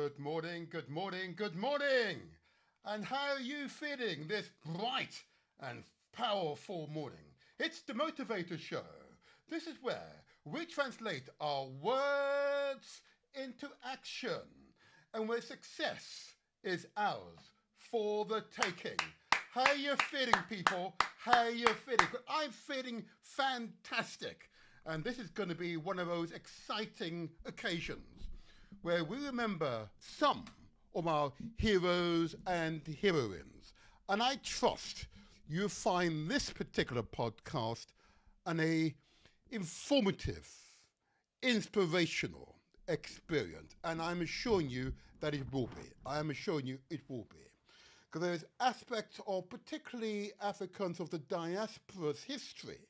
Good morning, good morning, good morning. And how are you feeling this bright and powerful morning? It's the Motivator Show. This is where we translate our words into action and where success is ours for the taking. How are you feeling, people? How are you feeling? I'm feeling fantastic. And this is going to be one of those exciting occasions where we remember some of our heroes and heroines. And I trust you find this particular podcast an informative, inspirational experience. And I'm assuring you that it will be. I am assuring you it will be. Because there's aspects of particularly Africans of the diaspora's history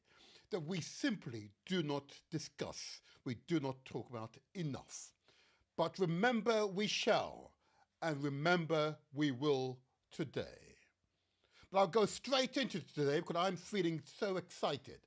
that we simply do not discuss. We do not talk about enough. But remember we shall, and remember we will today. But I'll go straight into today because I'm feeling so excited.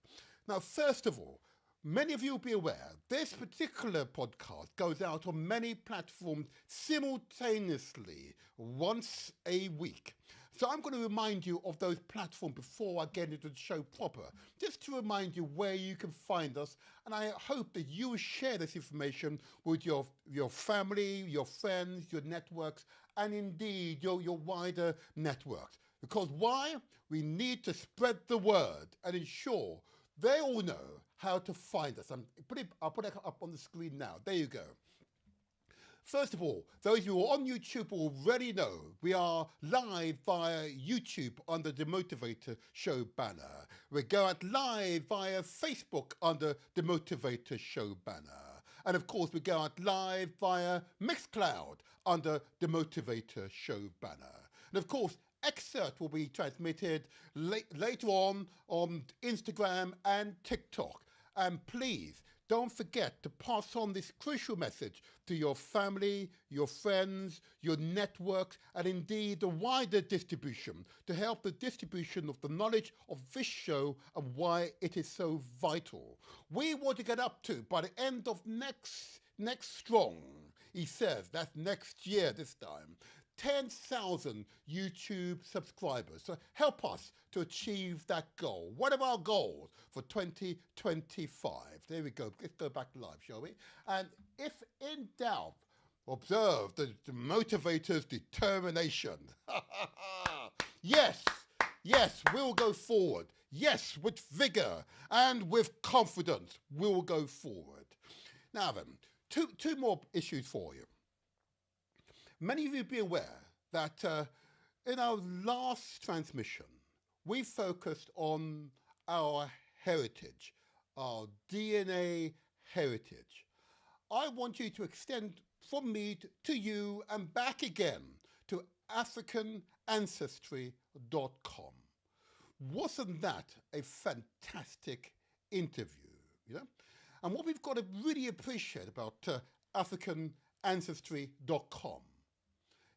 Now, first of all, many of you will be aware this particular podcast goes out on many platforms simultaneously once a week. So I'm going to remind you of those platforms before I get into the show proper, just to remind you where you can find us. And I hope that you will share this information with your family, your friends, your networks, and indeed your wider networks. Because why? We need to spread the word and ensure they all know how to find us. I'll put it up on the screen now. There you go. First of all, those of you who are on YouTube already know we are live via YouTube under the Motivator Show banner. We go out live via Facebook under the Motivator Show banner. And of course, we go out live via Mixcloud under the Motivator Show banner. And of course, excerpt will be transmitted later on Instagram and TikTok. And please don't forget to pass on this crucial message to your family, your friends, your networks, and indeed the wider distribution to help the distribution of the knowledge of this show and why it is so vital. We want to get up to, by the end of next strong, he says, that's next year this time, 10,000 YouTube subscribers. So help us to achieve that goal. What are our goals for 2025? There we go. Let's go back live, shall we? And if in doubt, observe the motivator's determination. Yes, we'll go forward. Yes, with vigor and with confidence, we'll go forward. Now then, two more issues for you. Many of you be aware that in our last transmission, we focused on our heritage, our DNA heritage. I want you to extend from me to you and back again to AfricanAncestry.com. Wasn't that a fantastic interview? You know? And what we've got to really appreciate about AfricanAncestry.com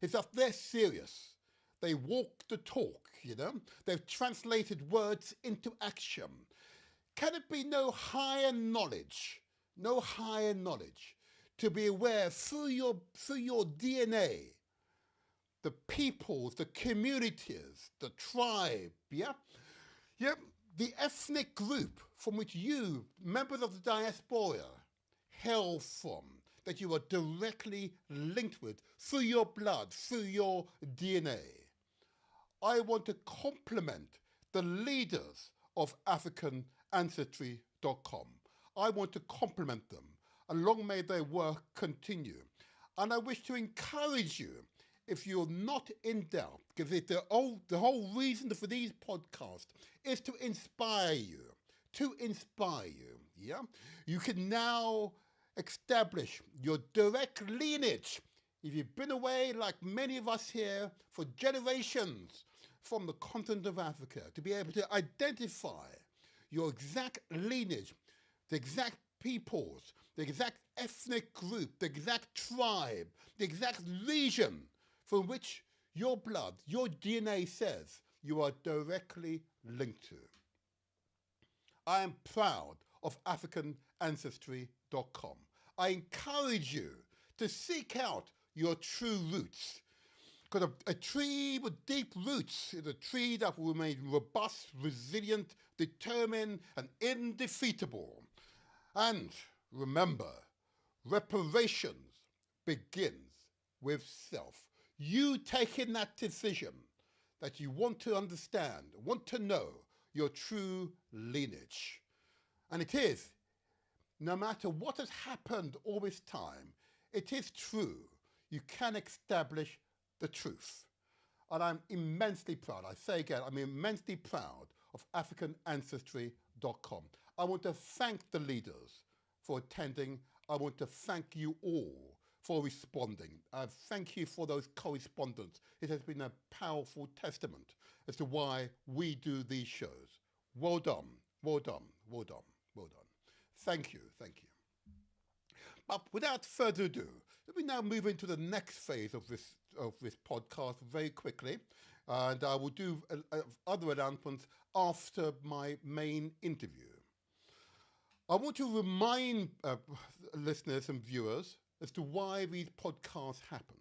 is that they're serious. They walk the talk, you know. They've translated words into action. Can it be no higher knowledge to be aware through your DNA, the peoples, the communities, the tribe, the ethnic group from which you, members of the diaspora, hail from, that you are directly linked with through your blood, through your DNA. I want to compliment the leaders of AfricanAncestry.com. I want to compliment them, and long may their work continue. And I wish to encourage you, if you're not in doubt, because the whole reason for these podcasts is to inspire you, yeah? You can now establish your direct lineage. If you've been away, like many of us here, for generations from the continent of Africa, to be able to identify your exact lineage, the exact peoples, the exact ethnic group, the exact tribe, the exact region from which your blood, your DNA says you are directly linked to. I am proud of AfricanAncestry.com. I encourage you to seek out your true roots. Because a tree with deep roots is a tree that will remain robust, resilient, determined, and indefeatable. And remember, reparations begins with self. You taking that decision that you want to understand, want to know your true lineage. And it is, no matter what has happened all this time, it is true. You can establish the truth. And I'm immensely proud. I say again, I'm immensely proud of AfricanAncestry.com. I want to thank the leaders for attending. I want to thank you all for responding. Thank you for those correspondence. It has been a powerful testament as to why we do these shows. Well done, well done, well done, well done. Thank you, thank you. But without further ado, let me now move into the next phase of this podcast very quickly, and I will do other announcements after my main interview. I want to remind listeners and viewers as to why these podcasts happen.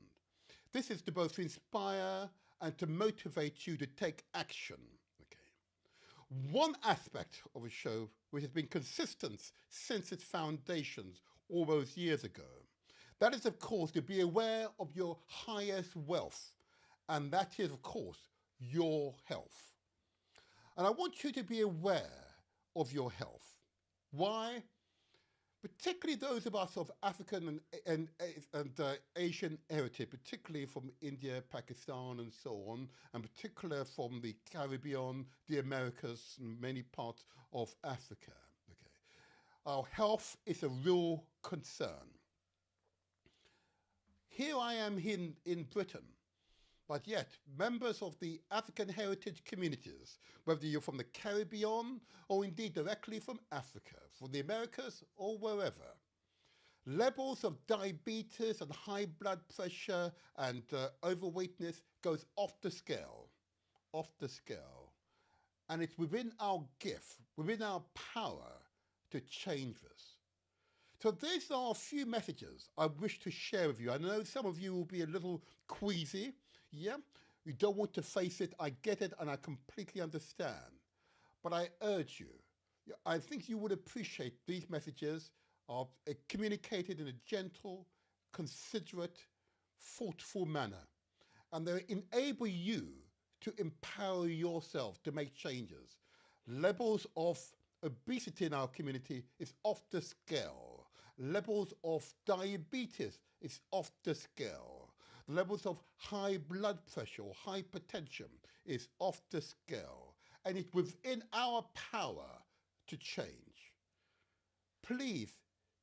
This is to both inspire and to motivate you to take action. Okay. One aspect of a show which has been consistent since its foundations all those years ago, that is, of course, to be aware of your highest wealth, and that is, of course, your health. And I want you to be aware of your health. Why? Particularly those of us of African and Asian heritage, particularly from India, Pakistan, and so on, and particularly from the Caribbean, the Americas, and many parts of Africa. Okay. Our health is a real concern. Here I am in Britain, but yet members of the African heritage communities, whether you're from the Caribbean or indeed directly from Africa, from the Americas or wherever, levels of diabetes and high blood pressure and overweightness goes off the scale, off the scale. And it's within our gift, within our power to change this. So these are a few messages I wish to share with you. I know some of you will be a little queasy. Yeah, you don't want to face it. I get it and I completely understand. But I urge you, I think you would appreciate these messages are communicated in a gentle, considerate, thoughtful manner. And they enable you to empower yourself to make changes. Levels of obesity in our community is off the scale. Levels of diabetes is off the scale. Levels of high blood pressure or hypertension is off the scale. And it's within our power to change. Please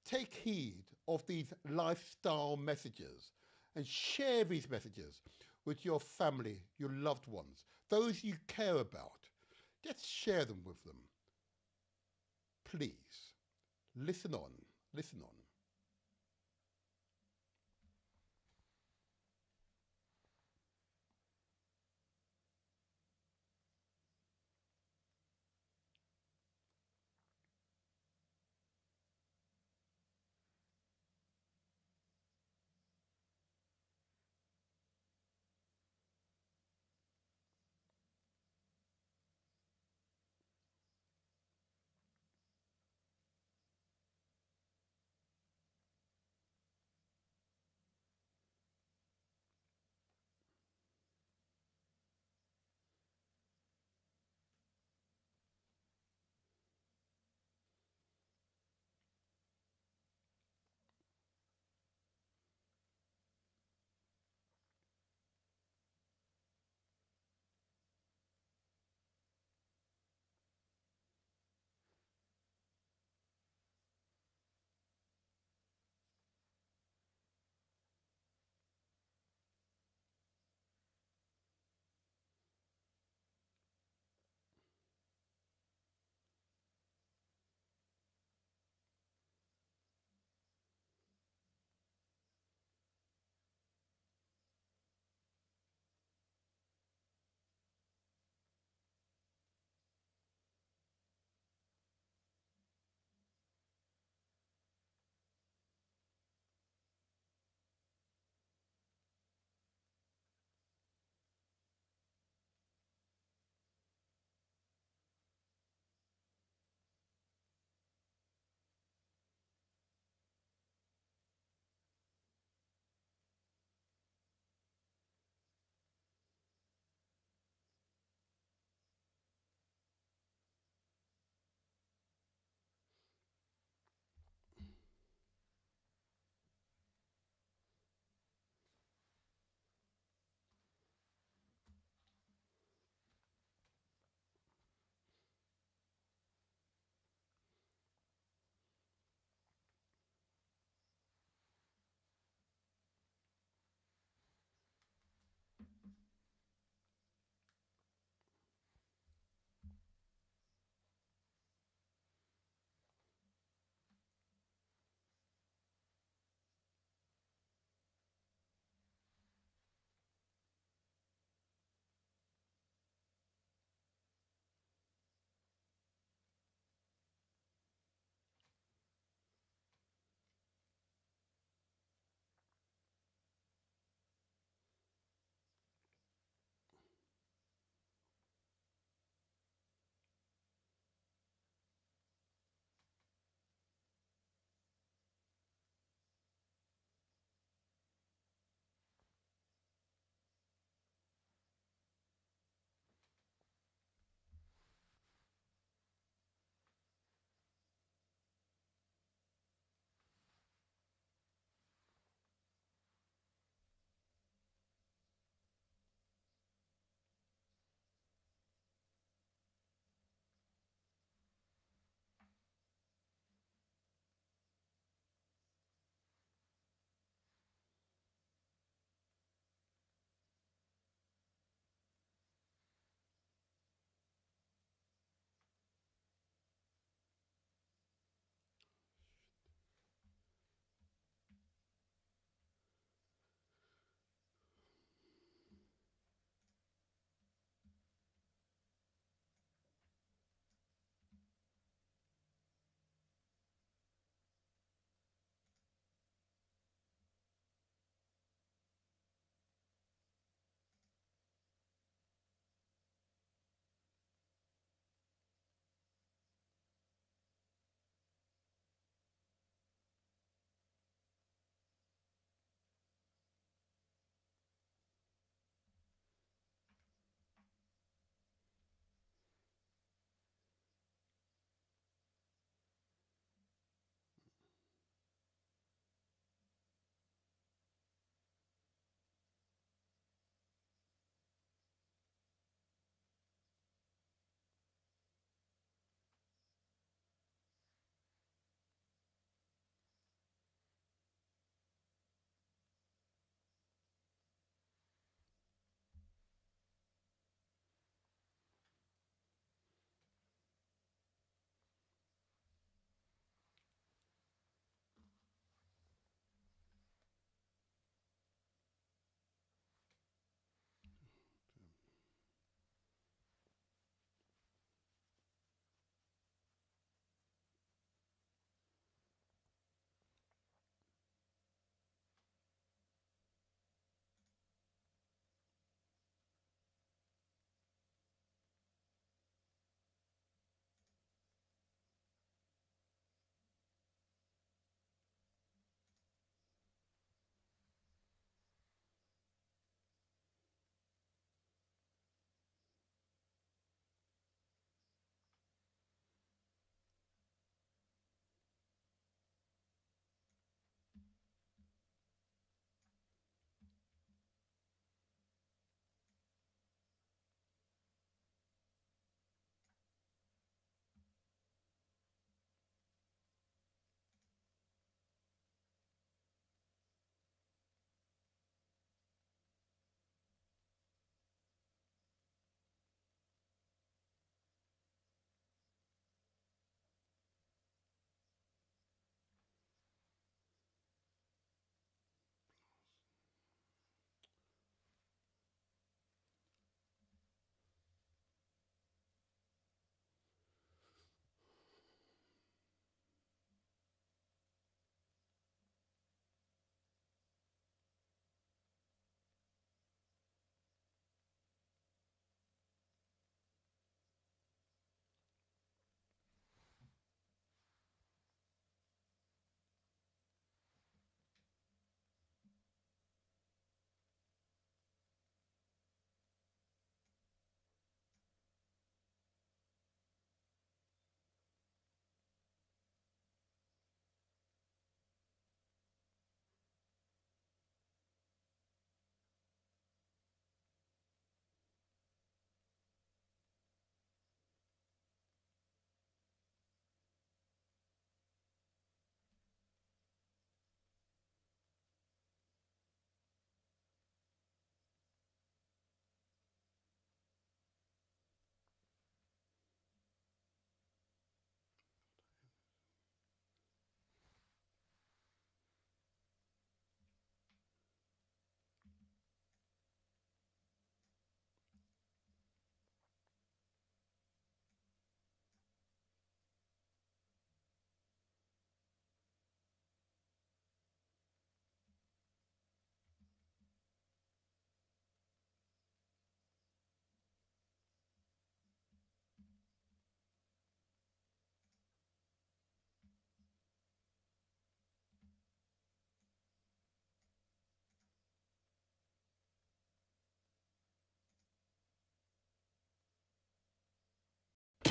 take heed of these lifestyle messages and share these messages with your family, your loved ones, those you care about. Just share them with them. Please, listen on, listen on.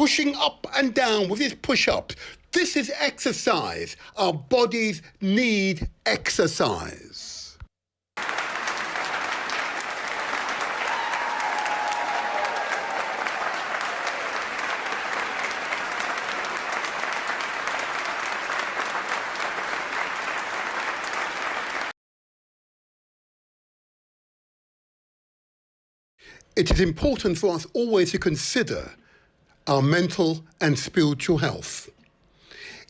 pushing up and down with his push-ups. This is exercise. Our bodies need exercise. It is important for us always to consider our mental and spiritual health.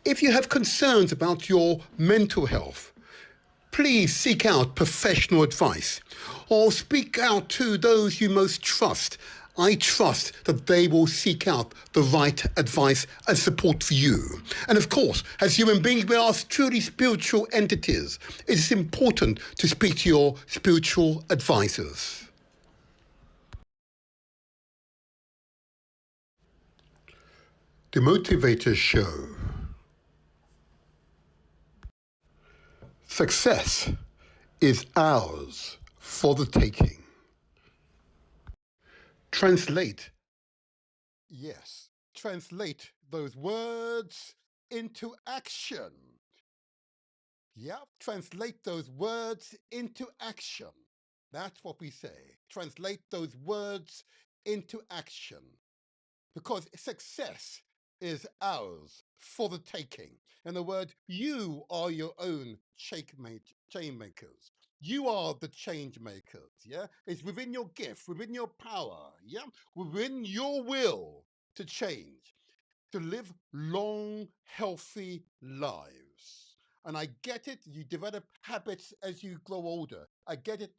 If you have concerns about your mental health, please seek out professional advice or speak out to those you most trust. I trust that they will seek out the right advice and support for you. And of course, as human beings, we are truly spiritual entities. It is important to speak to your spiritual advisors. The Motivator Show. Success is ours for the taking. Translate those words into action. Translate those words into action. That's what we say. Translate those words into action. Because success is ours for the taking. In other words, you are your own chain makers. You are the change makers, yeah? It's within your gift, within your power, yeah? Within your will to change, to live long, healthy lives. And I get it, you develop habits as you grow older. I get it.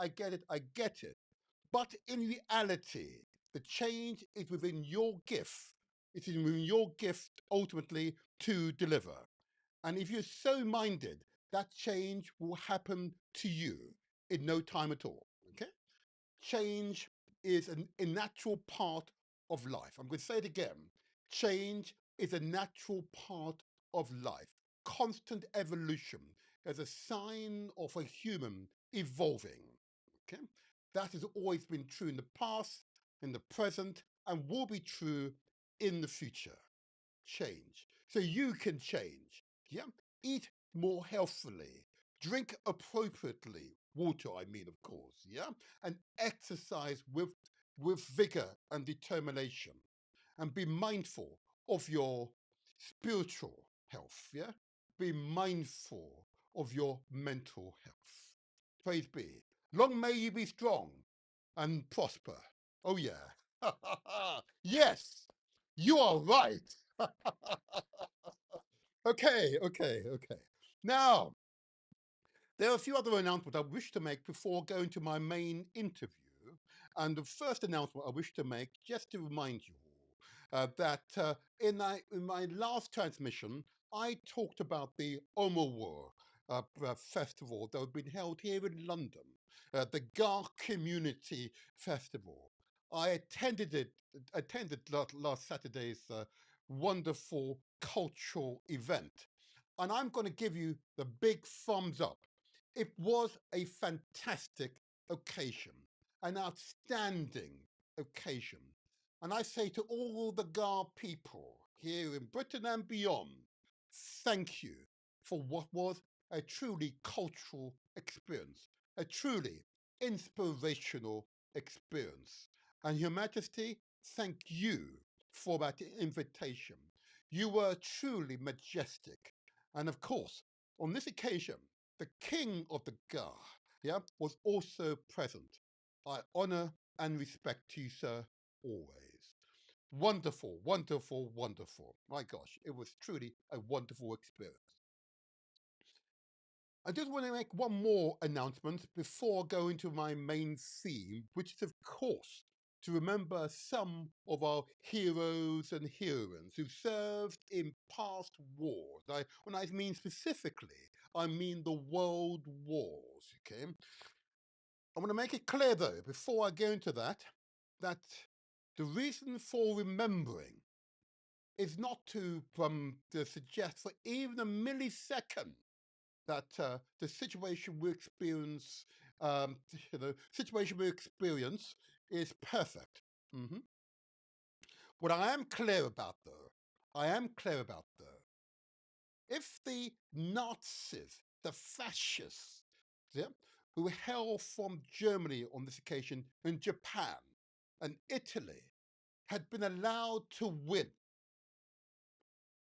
But in reality, the change is within your gift. It is within your gift ultimately to deliver. And if you're so minded, that change will happen to you in no time at all. Okay? Change is a natural part of life. I'm going to say it again. Change is a natural part of life. Constant evolution is a sign of a human evolving. Okay? That has always been true in the past, in the present, and will be true in the future. Change. So you can change. Yeah? Eat more healthily. Drink appropriately. Water, I mean, of course. Yeah? And exercise with vigor and determination. And be mindful of your spiritual health. Yeah? Be mindful of your mental health. Praise be. Long may you be strong and prosper. Oh, yeah. Yes, you are right. Okay. Now, there are a few other announcements I wish to make before going to my main interview. And the first announcement I wish to make, just to remind you all, that in my last transmission, I talked about the Omowo festival that had been held here in London, the Gar Community Festival. I attended last Saturday's wonderful cultural event. And I'm going to give you the big thumbs up. It was a fantastic occasion, an outstanding occasion. And I say to all the Gar people here in Britain and beyond, thank you for what was a truly cultural experience, a truly inspirational experience. And Your Majesty, thank you for that invitation. You were truly majestic. And of course, on this occasion, the King of the Gar, yeah, was also present. I honor and respect you, sir, always. Wonderful, wonderful, wonderful. My gosh, it was truly a wonderful experience. I just want to make one more announcement before going to my main theme, which is, of course, to remember some of our heroes and heroines who served in past wars. When I mean specifically, I mean the world wars, okay? I want to make it clear, though, before I go into that the reason for remembering is not to suggest for even a millisecond that the situation we experience, situation we experience is perfect. Mhm. What I am clear about, though, I am clear about, though, if the Nazis, the fascists, yeah, who hail from Germany on this occasion, and Japan and Italy, had been allowed to win,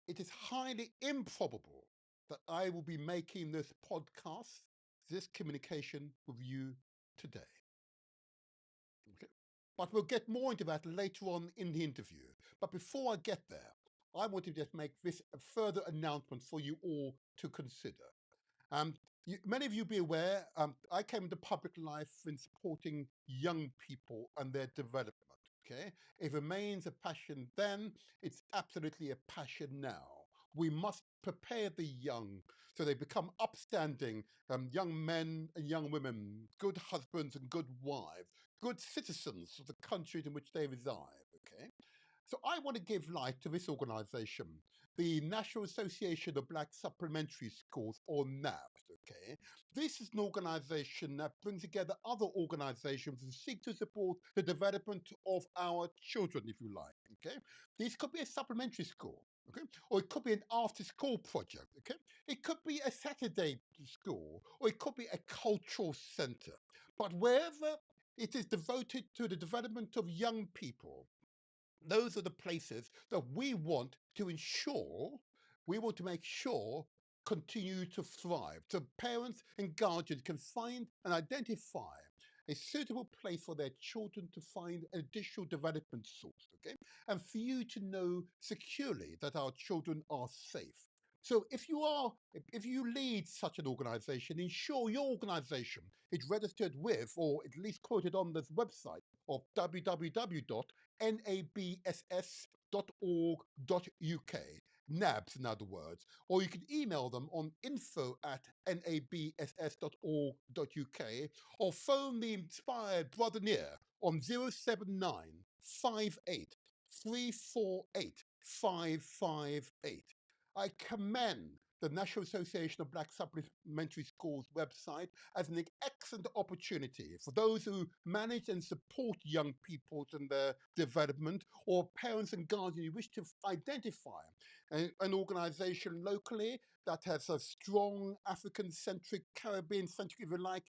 it is highly improbable that I will be making this podcast, this communication with you today. Okay? But we'll get more into that later on in the interview. But before I get there, I want to just make this a further announcement for you all to consider. Many of you be aware, I came into public life in supporting young people and their development. Okay, it remains a passion then, it's absolutely a passion now. We must prepare the young so they become upstanding young men and young women, good husbands and good wives, good citizens of the countries in which they reside. Okay, so I want to give life to this organisation, the National Association of Black Supplementary Schools, or NABS. Okay, this is an organisation that brings together other organisations who seek to support the development of our children, if you like. Okay, this could be a supplementary school. Okay, or it could be an after-school project. Okay, it could be a Saturday school, or it could be a cultural centre. But wherever it is devoted to the development of young people, those are the places that we want to make sure continue to thrive. So parents and guardians can find and identify a suitable place for their children to find an additional development source, okay? And for you to know securely that our children are safe. So if you lead such an organization, ensure your organization is registered with, or at least quoted on this website of www.nabss.org.uk, NABS in other words, or you can email them on info@nabss.org.uk, or phone the inspired brother near on 079 58 348 558. I commend the National Association of Black Supplementary Schools website as an excellent opportunity for those who manage and support young people in their development, or parents and guardians who wish to identify an organization locally that has a strong African-centric, Caribbean-centric, if you like,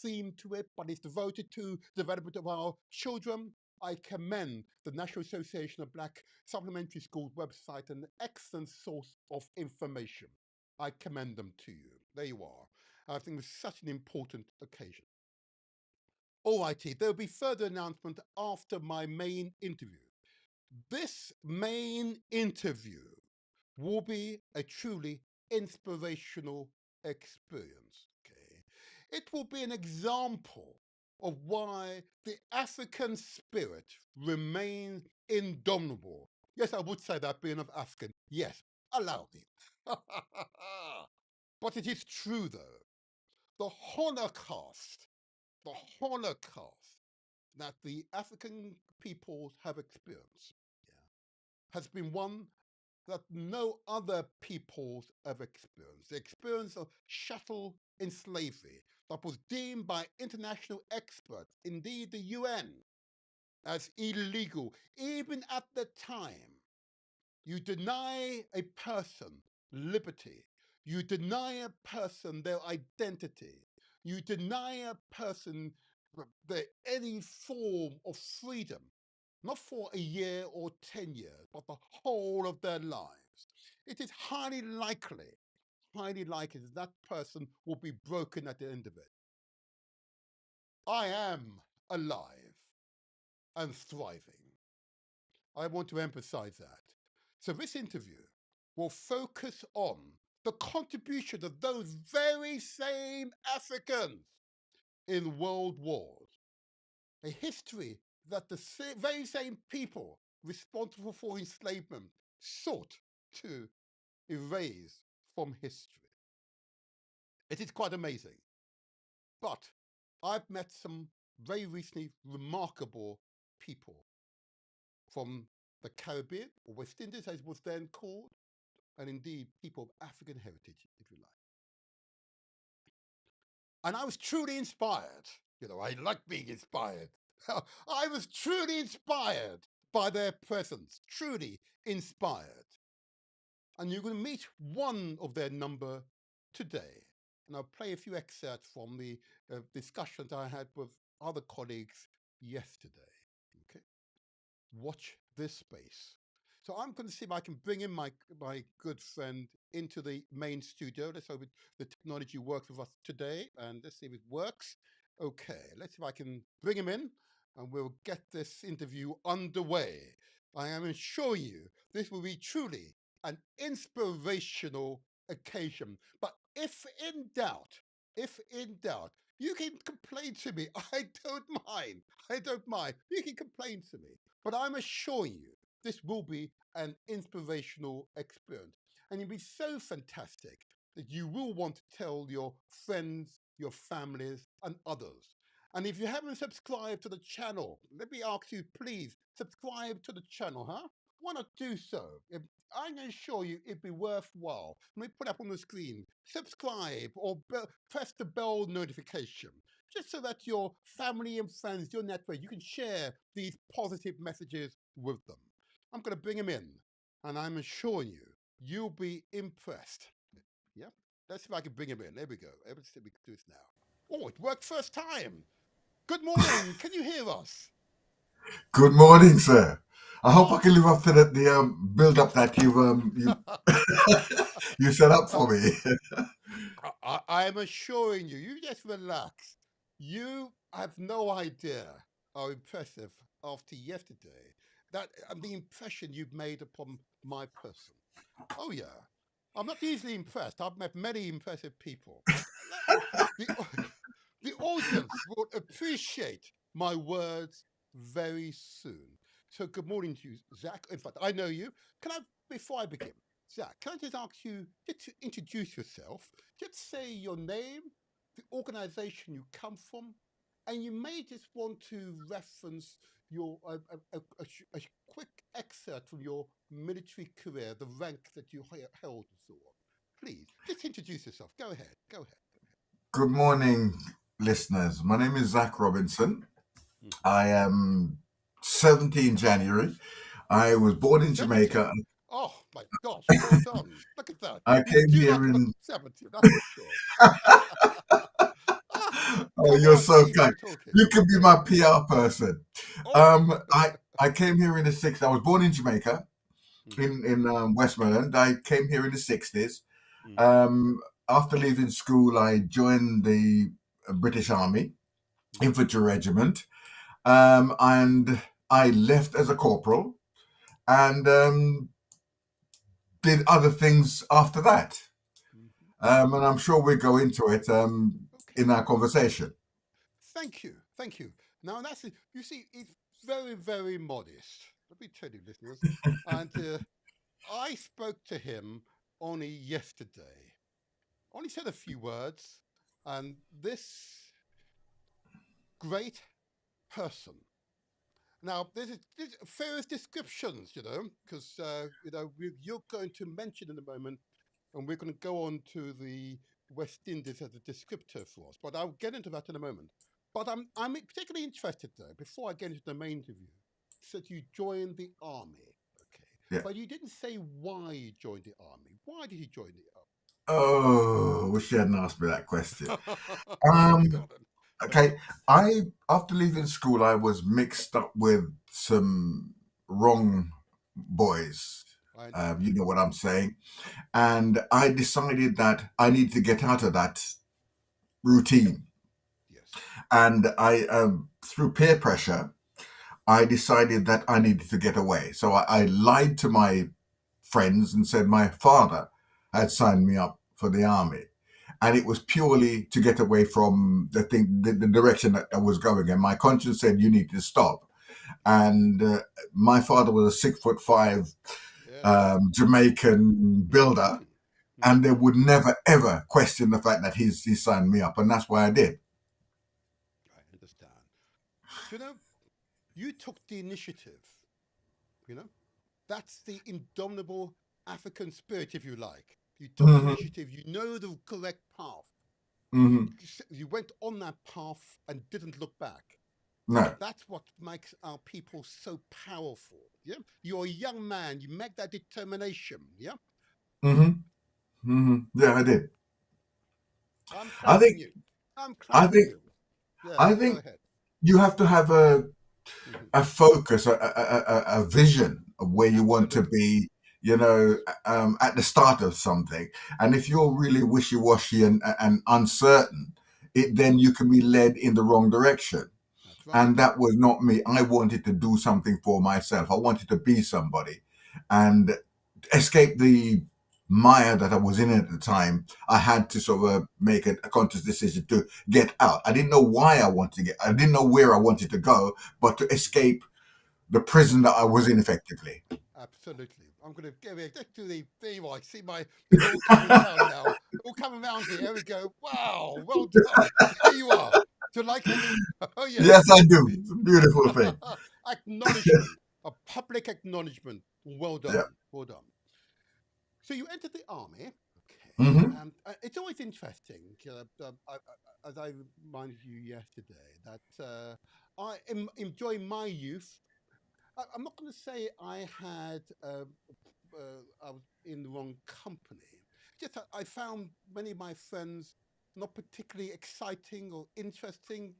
theme to it, but is devoted to the development of our children. I commend the National Association of Black Supplementary Schools website, an excellent source of information. I commend them to you. There you are. I think it's such an important occasion. Alrighty, there'll be further announcement after my main interview. This main interview will be a truly inspirational experience. Okay, it will be an example of why the African spirit remains indomitable. Yes, I would say that being of African. Yes, allow me. But it is true, though. The Holocaust, the Holocaust that the African peoples have experienced, yeah, has been one that no other peoples have experienced. The experience of chattel in slavery that was deemed by international experts, indeed the UN, as illegal, even at the time. You deny a person liberty. You deny a person their identity. You deny a person any form of freedom, not for a year or 10 years, but the whole of their lives. It is highly likely that that person will be broken at the end of it. I am alive and thriving. I want to emphasize that. So this interview will focus on the contribution of those very same Africans in world wars, a history that the very same people responsible for enslavement sought to erase from history. It is quite amazing. But I've met some very recently remarkable people from the Caribbean, or West Indies as it was then called, and indeed people of African heritage, if you like. And I was truly inspired. You know, I like being inspired. I was truly inspired by their presence, truly inspired. And you're going to meet one of their number today. And I'll play a few excerpts from the discussions I had with other colleagues yesterday. Okay, watch this space. So I'm going to see if I can bring in my good friend into the main studio. Let's hope the technology works with us today, and let's see if it works. Okay, let's see if I can bring him in, and we'll get this interview underway. I am assuring you, this will be truly an inspirational occasion. But if in doubt, you can complain to me. I don't mind. I don't mind. You can complain to me. But I'm assuring you, this will be an inspirational experience. And it'll be so fantastic that you will want to tell your friends, your families, and others. And if you haven't subscribed to the channel, let me ask you, please subscribe to the channel, huh? Why not do so? I'm assure you it'd be worthwhile. Let me put up on the screen. Subscribe or press the bell notification just so that your family and friends, your network, you can share these positive messages with them. I'm going to bring him in, and I'm assuring you, you'll be impressed. Yeah, let's see if I can bring him in. There we go. Let's see if we can do this now. Oh, it worked first time. Good morning. Can you hear us? Good morning, sir. I hope I Oh, can live up to the build up that you set up for me. I am assuring you, you just relax. You have no idea how impressive after yesterday that the impression you've made upon my person. Oh yeah, I'm not easily impressed. I've met many impressive people, but the the audience will appreciate my words very soon. So good morning to you, Zach. In fact, I know you. Can I, before I begin, Zach, can I just ask you just to introduce yourself? Just say your name, the organization you come from, and you may just want to reference your a quick excerpt from your military career, the rank that you held, and so on. Please, just introduce yourself. Go ahead. Go ahead. Good morning, listeners. My name is Zach Robinson. I am 17 January. I was born in 70. Jamaica. Oh my gosh, well done. Look at that. I You came do here not look in. 70, that's for sure. Oh, Come you're on, so please kind. keep talking. You can be my PR person. Oh. I came here in the 60s. I was born in Jamaica, Mhm, in Westmoreland. I came here in the 60s. mhm, Um, After leaving school, I joined the British Army mhm, Infantry Regiment, and I left as a corporal and did other things after that. mhm. And I'm sure we'll go into it Okay. in our conversation. Thank you. Thank you. Now that's it. You see, it's very, very modest. Let me tell you, listeners. And I spoke to him only yesterday. Only said a few words, and this great person. Now, there's various descriptions, because you're going to mention in a moment, and we're going to go on to the West Indies as a descriptor for us. But I'll get into that in a moment. But I'm particularly interested, though, before I get into the main interview, that you joined the army, okay? Yeah. But you didn't say why you joined the army. Why did you join the Oh, wish you hadn't asked me that question. army? Go Um, on. okay, I after leaving school, I was mixed up with some wrong boys. I understand. You know what I'm saying? And I decided that I needed to get out of that routine. Yes. And through peer pressure, I decided that I needed to get away. So I lied to my friends and said my father had signed me up for the army. And it was purely to get away from the direction that I was going. And my conscience said, you need to stop. And my father was a 6'5" Yes. Jamaican builder, Mm-hmm. and they Mm-hmm. would never ever question the fact that he signed me up, and that's why I did. I understand. You know, you took the initiative, you know? That's the indomitable African spirit, if you like. You took the Hmm. initiative, you know the correct path. Hmm. You went on that path and didn't look back. No. That's what makes our people so powerful. Yeah, you're a young man. You make that determination. Yeah, Mm-hmm. Mm-hmm. Yeah, I did. I'm I clapping think. you. I'm I clapping think. you. Yeah, I go think ahead. you have to have Hmm. a focus, a vision of where you want to Absolutely. be, at the start of something. And if you're really wishy-washy and uncertain, then you can be led in the wrong direction. That's right. And that was not me. I wanted to do something for myself. I wanted to be somebody and escape the mire that I was in at the time. I had to sort of make a conscious decision to get out. I didn't know why I wanted to get, I didn't know where I wanted to go, but to escape the prison that I was in effectively. Absolutely. I'm going to give it to the. There you are. See my. It's all coming round now. All coming round here. There we go. Wow. Well done. There you are. Do you like it? Oh yes. Yes, I do. It's a beautiful thing. Acknowledgement. A public acknowledgement. Well Yeah. done. Well done. So you entered the army. Okay. Hmm. It's always interesting. As I reminded you yesterday, that enjoy my youth. I'm not going to say I had I was in the wrong company. Just that I found many of my friends not particularly exciting or interesting.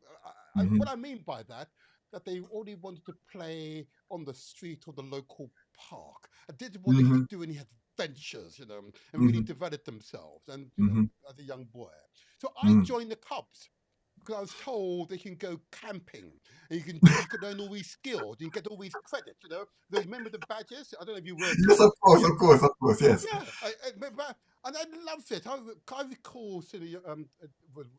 What Hmm. I mean by that, that they only wanted to play on the street or the local park. I didn't want to Hmm. do any adventures, and really Hmm. develop themselves. And Hmm. as a young boy, so I Hmm. joined the Cubs because I was told they can go camping and you can learn all these skills and you get all these credits. Those remember the badges? I don't know if you were a Yes, cub. of course, Yeah, of course, of course, yes. yeah. And I loved it. I recall Silly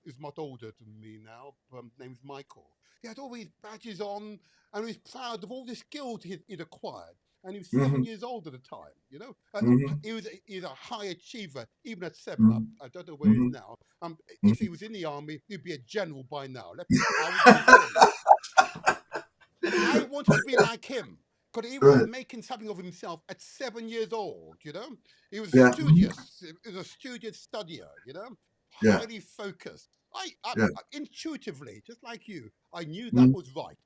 is much older than me now. Name's Michael. He had all these badges on, and he was proud of all the skills he'd acquired. And he was Hmm. 7 years old at the time. Hmm. He was a high achiever even at seven. Hmm. I don't know where he is Hmm. now. If he Hmm. was in the army, he'd be a general by now. I will tell you. And I wanted to be like him because he was Right. making something of himself at 7 years old. He was Yeah. Mhm. studious. He was a studious studier. Yeah. Highly focused. Yeah. Intuitively, just like you, I knew that Mm-hmm. was right.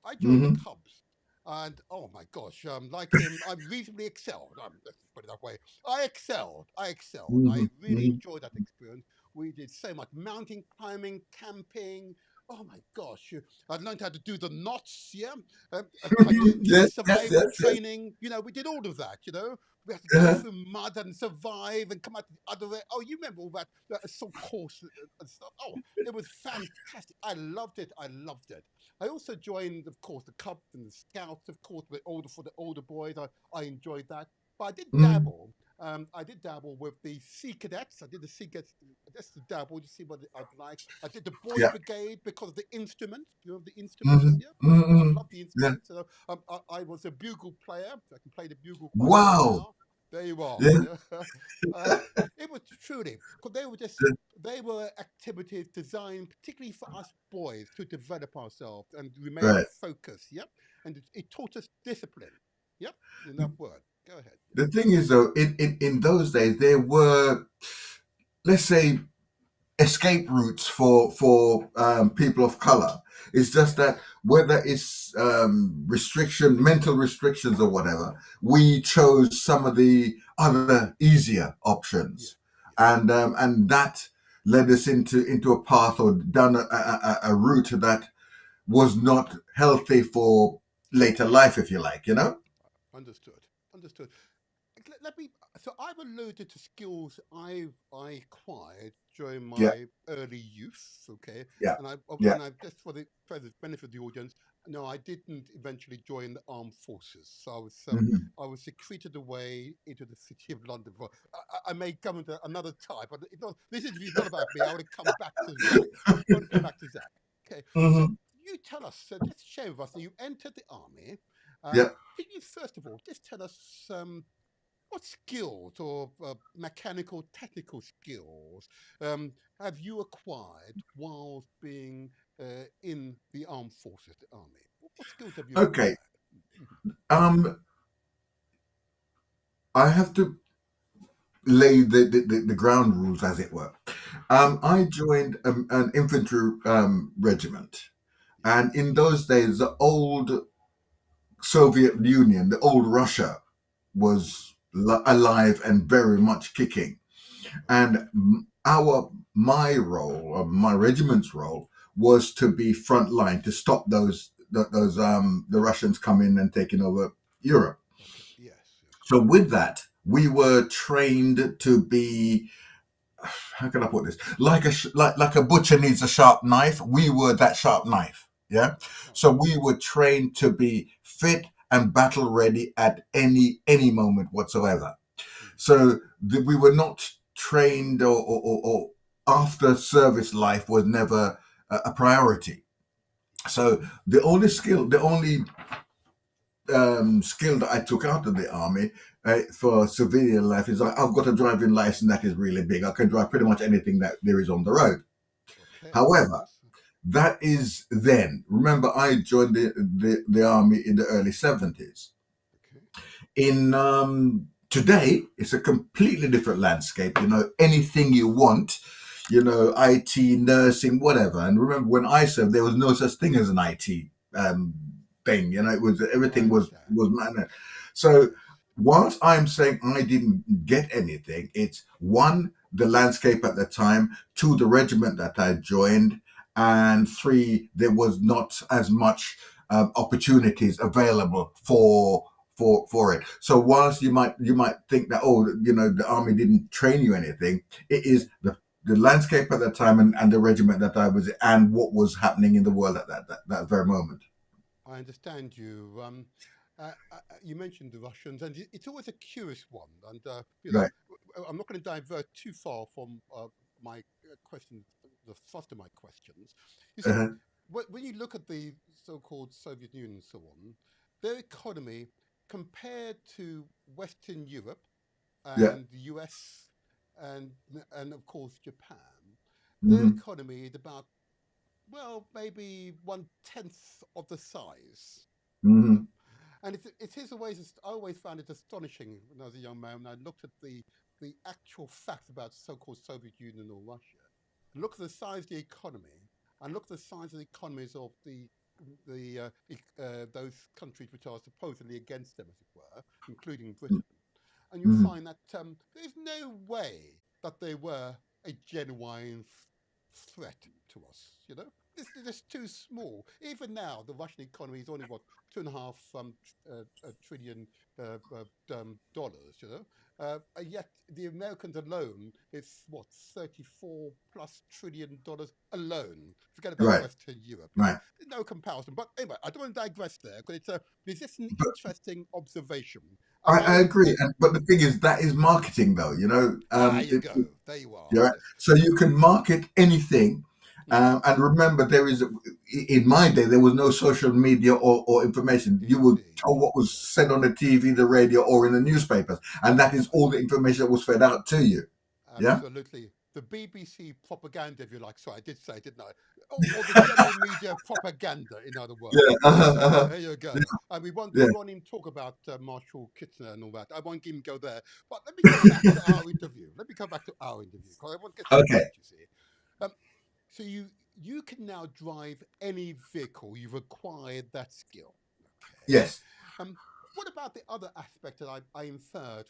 I joined the Mm-hmm. Cubs, and oh my gosh, like him, I reasonably excelled. Let's put it that way. I excelled. I excelled. Mm-hmm. I really Mm-hmm. enjoyed that experience. We did so much mountain climbing, camping. Oh my gosh, I learned how to do the knots. Yeah, I did Yes, yes, survival yes, yes. training. We did all of that. We had to go Uh-huh. through mud and survive and come out the other way. Oh, you remember all that assault course and stuff. Oh, it was fantastic. I loved it. I loved it. I also joined, of course, the Cubs and the Scouts, of course, for the older boys. I enjoyed that. But I did Mm-hmm. dabble. I did dabble with the Sea Cadets. I did the Sea Cadets just to dabble to see what I'd like. I did the Boy Yeah. Brigade because of the instruments. You know the instruments, Mm-hmm. yeah. I Mm-hmm. love the Yeah. instruments. I was a bugle player. I can play the bugle quite well Wow. now. There you are. Yeah. Yeah. uh, it was truly because they were activities designed particularly for us boys to develop ourselves and remain Right. focused. Yep. And it taught us discipline. Yep. Enough word. Go ahead. The thing is, though, in those days, there were, let's say, escape routes for people of color. It's just that Yes. whether it's mental restrictions or whatever, we chose some of the other easier Yeah. options, Yeah. and that led us into a path or down a route that was not healthy for later life, if you like. Understood. Understood. Let me. So I've alluded to skills I acquired during Yeah, my early youth. Okay, yeah, and yeah. I just for the benefit of the audience. No, I didn't eventually join the armed forces. So Hmm. I was secreted away into the city of London. I may come into another type, but this interview is not about me. I want to come back to Zach. I want to come back to Zach. Okay, so Hmm. you tell us. Just share with us that you entered the army. Yeah. Can you first of all just tell us what skills or mechanical, technical skills have you acquired whilst being in the armed forces, the army? What skills have you Okay. acquired? Um, I have to lay the ground rules, as it were. Mhm. I joined an infantry regiment, Yes. And in those days, the old Soviet Union, the old Russia, was alive and very much kicking. Okay. And my role, or my regiment's role, was to be front line to stop the Russians coming and taking over Europe. Okay. Yes. Yes. So with that, we were trained to be, how can I put this? Like a butcher needs a sharp knife. We were that sharp knife. Yeah. Right. So we were trained to be fit and battle ready at any moment whatsoever. Mm. So we were not trained, or after service life was never a priority. So the only skill that I took out of the army for civilian life is I've got a driving license that is really big. I can drive pretty much anything that there is on the road. Okay. However, Yes. that is then. Remember, I joined the army in the early 70s. Okay. In today, it's a completely different landscape. Anything you want, IT, nursing, whatever. And remember, when I served, there was no such thing as an IT thing. It was I everything understand. was Yes. managed. So, Yes. whilst I'm saying I didn't get anything, it's one, the landscape at the time, two, the regiment that I joined, and three, there was not as much opportunities available for it. So whilst you might think that, the army didn't train you anything, it is the landscape at the time, and the regiment that I was in, and what was happening in the world at that very moment. I understand you. You mentioned the Russians, and it's always a curious one. And Right. I'm not going to divert too far from my question, the thrust of my questions. You see, Uh-huh. when you look at the so-called Soviet Union and so on, their economy compared to Western Europe Yeah. and the US and and of course Japan, their Hmm. economy is about, well, maybe 1/10 of the size. Yeah. Hmm. And it is always, I always found it astonishing when I was a young man, when I looked at the actual facts about so-called Soviet Union or Russia. Look at the size of the economy, and look at the size of the economies of those countries which are supposedly against them, as it were, including Britain. And you Hmm. find that there's no way that they were a genuine threat to us. They're just too small. Even now, the Russian economy is only what, 2.5 trillion dollars. Yet the Americans alone, it's what, 34 plus trillion dollars alone. Forget about Right. Western Europe. Right. No comparison. But anyway, I don't want to digress there, because it's just an But interesting observation. And I I agree. But the thing is, that is marketing, though. you go. There you are. Yeah. Yes. So you can market anything. Mm, And remember, in my day, there was no social media or information. You were indeed. told what was Yes. said on the TV, the radio, or in the newspapers. And that is Right. all the information that was fed out to you. Yeah? Absolutely. The BBC propaganda, if you like. Sorry, I did say, didn't I? Or the general media propaganda, in other Yeah. words. There you Yeah. go. And Yeah. we won't even talk about Marshall Kitchener and all that. I won't even go there. But let me come back to our interview. Let me come back to our interview, because I want to get to the Okay. point, you see. Um, so you can now drive any vehicle. You've acquired that skill. Okay. Yes. Um, what about the other aspect that I inferred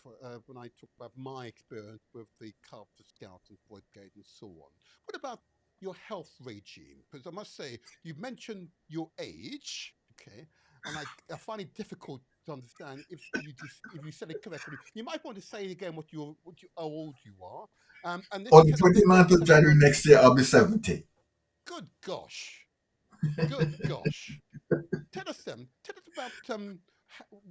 when I talked about my experience with the Carpenter Scouts and Brigade and so on? What about your health regime? Because I must say, you mentioned your age, okay, and I find it difficult to understand if you said it correctly. You might want to say again how old you are, and On just the tell us a bit more 29th of January about. next year, I'll be 70. Good gosh, good gosh. Tell us about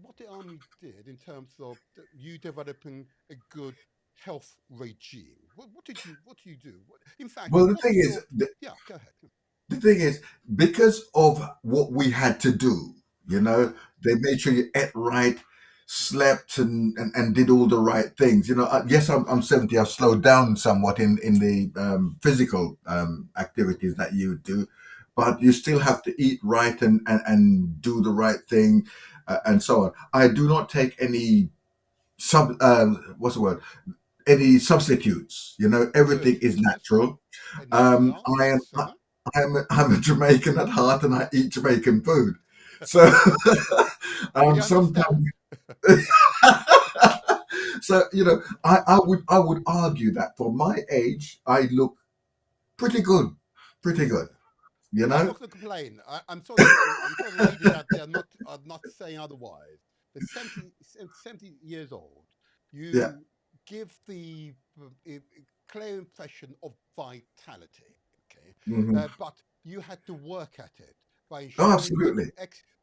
what the army did in terms of you developing a good health regime. What did you do? In fact, Well, what was your, yeah, go ahead. the thing is, because of what we had to do, Yeah. they made sure you ate right, slept, and did all the right things. Yes, I'm Yes. 70. I've slowed down somewhat in the physical activities that you do, but you still have to eat right and do the right thing, and so on. I do not take any what's the word? Any substitutes. Good. Everything is Yes. natural. A natural. I am Yes. Uh-huh. I'm a Jamaican at heart, and I eat Jamaican food. So We sometimes, understand. so I would argue that for my age, I look pretty good, pretty Yeah. good. You I'm know. not going to complain. I'm sure the ladies out there are not saying otherwise. The 70 years old, Yeah. you give the clear impression of vitality. Okay, Hmm. but you had to work at it by Oh, ensuring that absolutely.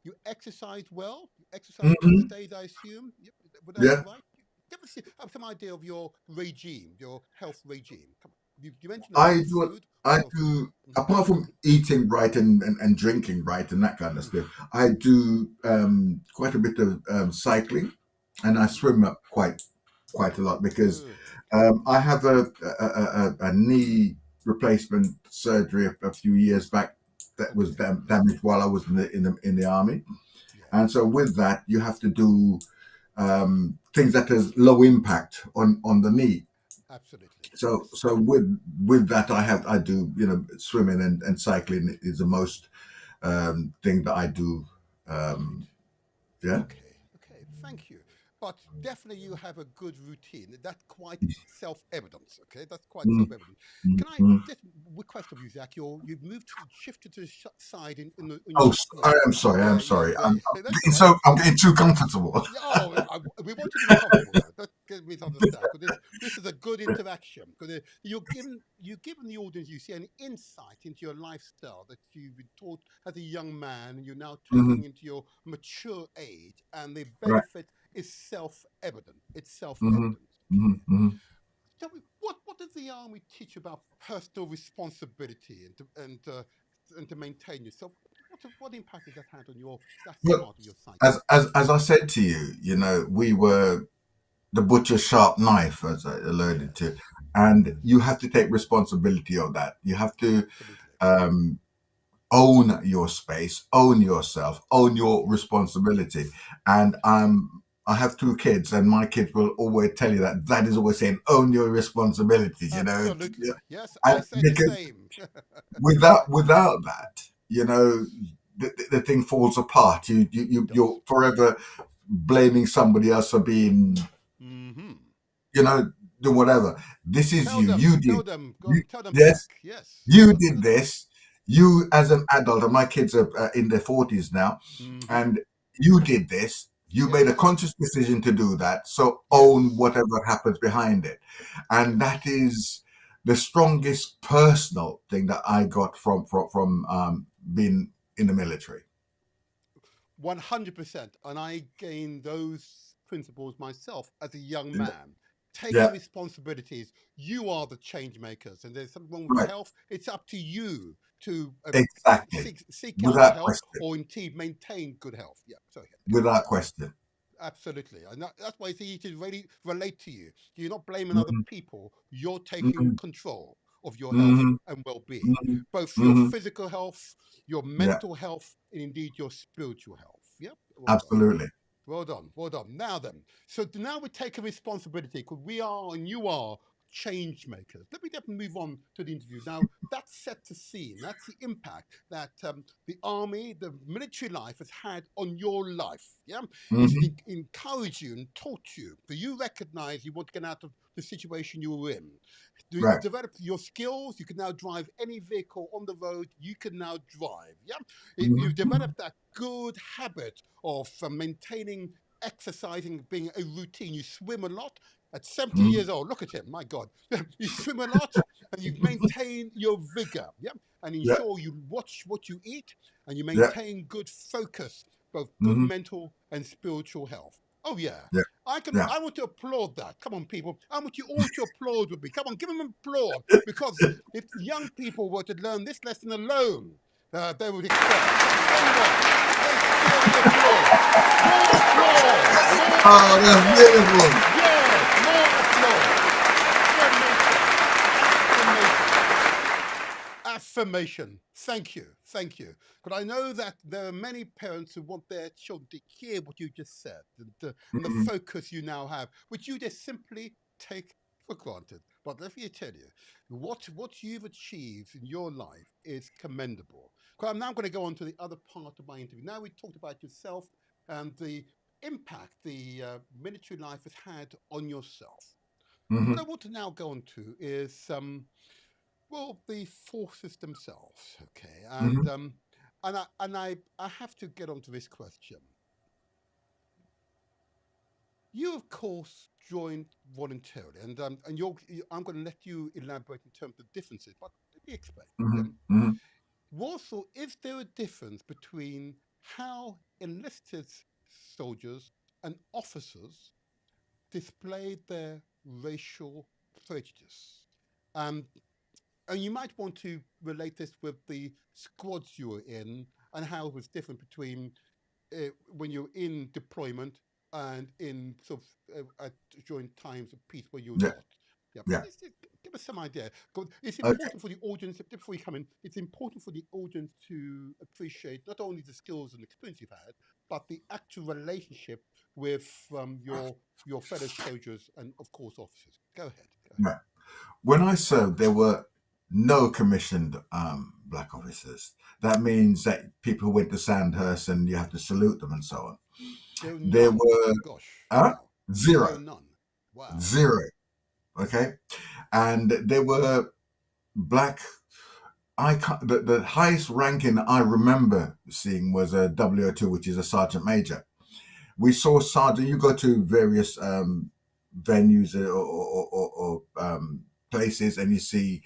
you exercised well. You exercise most Hmm. days, I assume. Yep, would that be Yeah. right? Give us some idea of your regime, your health regime. Come on. You mentioned a lot I of do. food. I Well, do. mhm, Apart from eating right and drinking right and that kind of mhm. stuff, I do quite a bit of cycling, and I Mhm. swim up quite a lot because Good. I have a knee replacement surgery a few years back that was Okay. damaged while I was in the army, and Yes. so with that you have to do things that has low impact on the knee. Absolutely. So Yes. with that I do swimming and cycling is the most thing that I do. Great. Um, yeah. Okay. Okay. Thank you. But definitely you have a good routine. That's quite self-evident. Okay. That's quite Mm, self-evident. mm, Can I mm. just request of you, Zach? You've moved to shifted to the side in Oh, your I screen. am sorry. Yeah. I'm Yeah. sorry. Yeah. That's all right. I'm getting too comfortable. Yeah, oh, we want you to be comfortable though. Don't get me to understand, because this is a good interaction. Because you're giving the audience, you see, an insight into your lifestyle that you've been taught as a young man, and you're now Hmm. taking into your mature age, and the Right. benefit is self-evident. It's Hmm. self-evident. Hmm. Okay. Hmm. Tell me, what does the army teach about personal responsibility and to maintain yourself? What impact has that had on that Well, part of your psyche? as I said to you, we were the butcher's sharp knife, as I alluded to, Yes. and you have to take responsibility of that. You have to Absolutely. um, own your space, own yourself, own your responsibility. And I have two kids, and my kids will always tell you that dad is always saying, "Own your responsibilities," Absolutely. Yes, I and say the because same. without that, the thing falls apart. It does. You're forever blaming somebody else for being, Hmm. you know, do whatever. This is Tell you. them, You tell did. them, go You, on, tell them, yes, Zach. Yes, you go did tell them. this. You, as an adult, and my kids are in their 40s now, Hmm. and you did this. You made a Yes, conscious decision to do that. So own yes. whatever happens behind it. And Yes. that is the strongest personal thing that I got from being in the military. 100%. And I gained those principles myself as a young man. Taking Yeah, responsibilities, you are the change makers. And there's something wrong with your right. health. It's up to you to Exactly. seek out Without help question. or indeed maintain good health. Yeah, sorry. Without question. Absolutely. And that's why it's easy to really relate to you. You're not blaming other Hmm. people. You're taking Hmm. control of your health Hmm. and well-being, Hmm. both your Hmm. physical health, your Yeah, mental health, and indeed your spiritual health. Yep. Well done. absolutely. Well done. Well done. Now then, so now we're taking responsibility because we are and you are change makers. Let me definitely move on to the interview. Now, that's set the scene. That's the impact that the army, the military life has had on your life. Yeah. It's Hmm. encouraged you and taught you. So you recognize you want to get out of the situation you were in. You Right. developed your skills. You can now drive any vehicle on the road. You can now drive. Yeah. You've Hmm. developed that good habit of maintaining exercising being a routine. You swim a lot at 70 Hmm. years old. Look at him, my God. You swim a lot and you maintain your vigor. Yeah. And Yeah, ensure you watch what you eat and you yeah. maintain good focus, both good Hmm. mental and spiritual health. Oh yeah. Yeah, yeah. I want to applaud that. Come on, people. I want you all to applaud with me. Come on, give them an applaud. Because if young people were to learn this lesson alone, they would excel. Tell you what, let's give them the applause. More applause. More Oh, that's applause. beautiful. Yes, more applause. Affirmation. Affirmation. Thank you. Thank you. But I know that there are many parents who want their children to hear what you just said and the Mhm. focus you now have, which you just simply take for granted. But let me tell you, what you've achieved in your life is commendable. I'm now going to go on to the other part of my interview. Now we talked about yourself and the impact the military life has had on yourself. What I Hmm. want to now go on to is well, the forces themselves. Okay, Hmm. and I have to get onto this question. You, of course, joined voluntarily, and I'm going to let you elaborate in terms of differences. But let me explain. Hmm. Yeah, Hmm. also, is there a difference between how enlisted soldiers and officers displayed their racial prejudice? Um, and you might want to relate this with the squads you were in and how it was different between when you're in deployment and in sort of during times of peace where you're Yeah. not. Yeah, Yeah. give us some idea. 'Cause it's Okay. important for the audience, before you come in, it's important for the audience to appreciate not only the skills and experience you've had, but the actual relationship with your fellow soldiers and, of course, officers. Go ahead. Go ahead. Right. When I served, there were no commissioned black officers. That means that people who went to Sandhurst and you have to salute them and so on. There are There none. were Gosh, uh, wow. There are zero, none. Wow. zero. Okay, and there were black. I can't, the highest ranking I remember seeing was a W02, which is a sergeant major. We saw sergeant. You go to various venues or places, and you see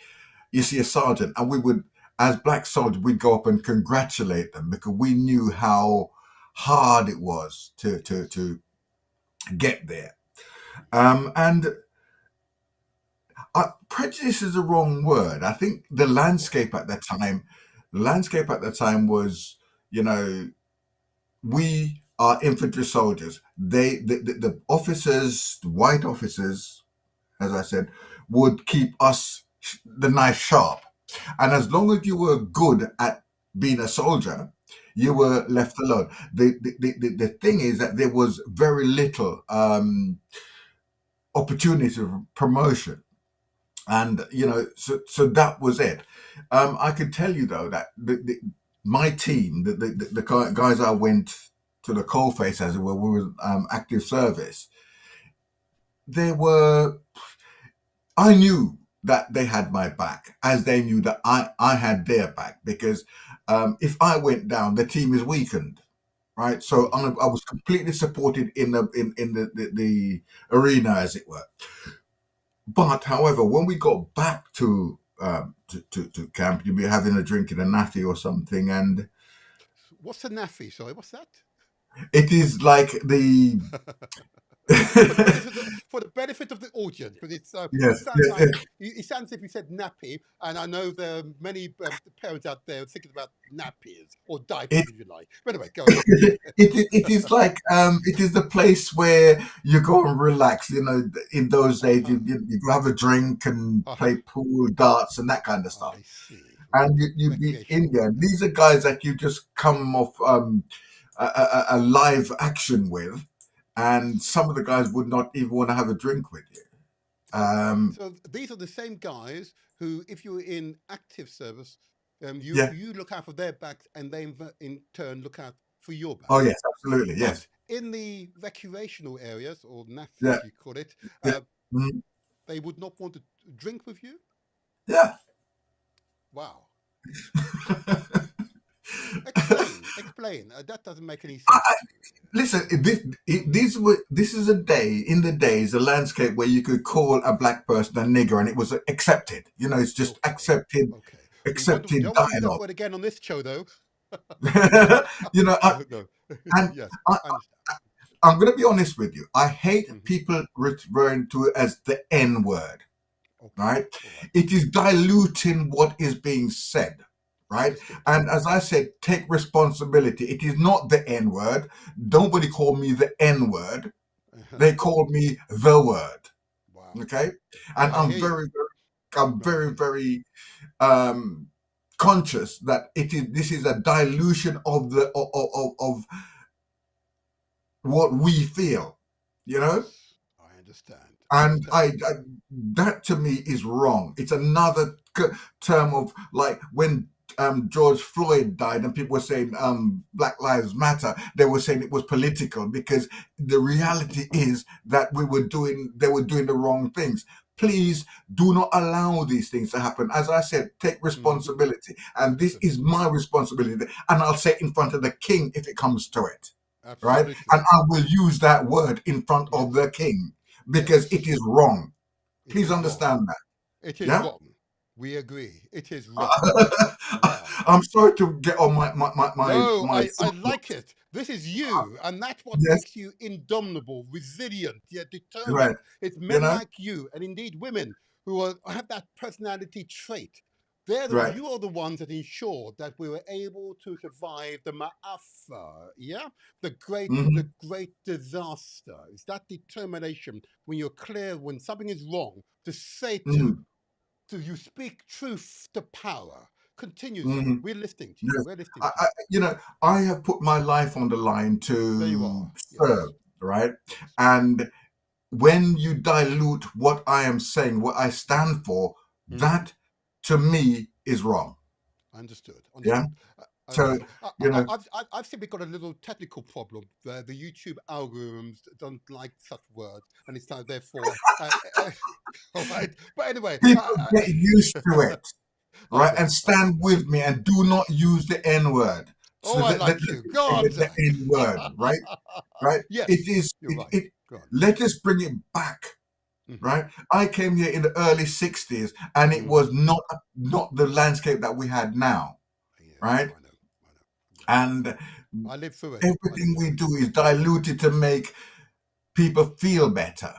a sergeant, and we would, as black soldiers, we'd go up and congratulate them because we knew how hard it was to Yes. to get there. And prejudice is the wrong word. I think Why? the landscape at the time was, you know, we are infantry soldiers. The officers, the white officers, as I said, would keep us the knife sharp. And as long as you were good at being a soldier, you Right. were left alone. The thing is that there was very little opportunity for promotion. And, so that was it. I could tell you, though, that my team, the guys I went to the coalface, as it were, we were active service, they were I knew that they had my back, as they knew that I had their back, because if I went down, the team is weakened, right? So Hmm. I was completely supported in the arena, as it were. But however, when we got back to camp, you'd be having a drink in a natty or something, and What's a naffy? Sorry, what's that? it is like the For the benefit of the audience, because it yes, sounds yes, like yes. it sounds as if you said nappy, and I know there are many parents out there thinking about nappies or It diapers, if you like. But anyway, go ahead. it is like it is the place where you go and relax. In those Uh days, huh. you go have a drink and Uh huh. play pool, darts, and that kind of stuff. I see. And you be in Recreational. there. These are guys that you just come off a live action with, and Yes. some of the guys would not even want to have a drink with you. Okay. Um, So these are the same guys who, if you're in active service, you yeah. you look out for their backs, and they in turn look out for your Oh back. yes, absolutely. But Yes. in the recreational areas, or NAFs Yeah. as you call it, Yeah. uh, Mhm. they would not want to drink with you. Yeah. Wow. Explain, explain. That doesn't make any sense to me. Listen, this is a day in the days, a landscape where you could call a black person a nigger and it was accepted. It's just Okay, okay. We accepted don't want to use that dialogue. word again on this show, though. you know, I, No. and Yes, I, I understand. I'm going to be honest with you. I hate Hmm. people referring to it as the N word. Okay, Right? all right. It is diluting what is being said. Right? Understood. And as I said, take responsibility. It is not the N word. Nobody called me the N word. They called me the word. Wow. Okay, and I hear you. I'm I very, hear you. very um, conscious that this is a dilution of what we feel. You know, Yes, I understand. I and I understand. that to me is wrong. It's another term of like when George Floyd died and people were saying Black Lives Matter, they were saying it was political because the reality is that they were doing the wrong things. Please do not allow these things to happen. As I said, take Hmm. responsibility. And this is Absolutely. my responsibility. And I'll say it in front of the king if it comes to it. Right? And Absolutely. I will use that word in front of Yes. the king because it Yes. is wrong. It Please is wrong. understand that. It is Yeah? wrong. We agree. It is wrong. Wow. I'm sorry to get on No, my I like it. This is you, and that's what yes, makes you indomitable, resilient, yet right. determined. It's You men know? like you, and indeed women, have that personality trait. Right. You are the ones that ensured that we were able to survive the Ma'afa, yeah? Mm-hmm. The great disaster. It's that determination when you're clear when something is wrong to say Mm-hmm. to you speak truth to power. Continue, sir. Mm-hmm. We're listening to you. Yes. We're listening to I, you. you know, I have put my life on the line There you to are. serve, Yes. right? Yes. And when you dilute what I am saying, what I stand for, Hmm. that to me is wrong. Understood. Yeah. Understood. So, Okay. you know, I've simply got a little technical problem. The YouTube algorithms don't like such words, and it's therefore. All right. But anyway. people get used to it, right? Okay. And Okay. stand with me and do not use the N word. So Oh, I like you. Go on, the Zach. N word, right? Right? It Yes, is you're right. it. Go on. Let us bring it back, Hmm. right? I came here in the early '60s, and it Hmm. was not the landscape that we had now, Yeah, right? I know. I know. Yeah. And I lived through it. I lived everything through we it. do is diluted to make people feel better,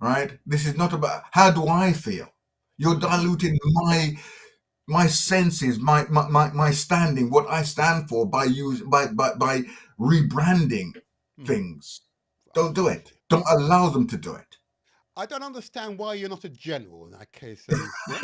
right? This is not about how do I feel. You're Mm-hmm. diluting my senses, my standing, what I stand for by rebranding Mm-hmm. things. Don't do it. Absolutely. Don't allow them to do it. I don't understand why you're not a general in that case, then. Yeah,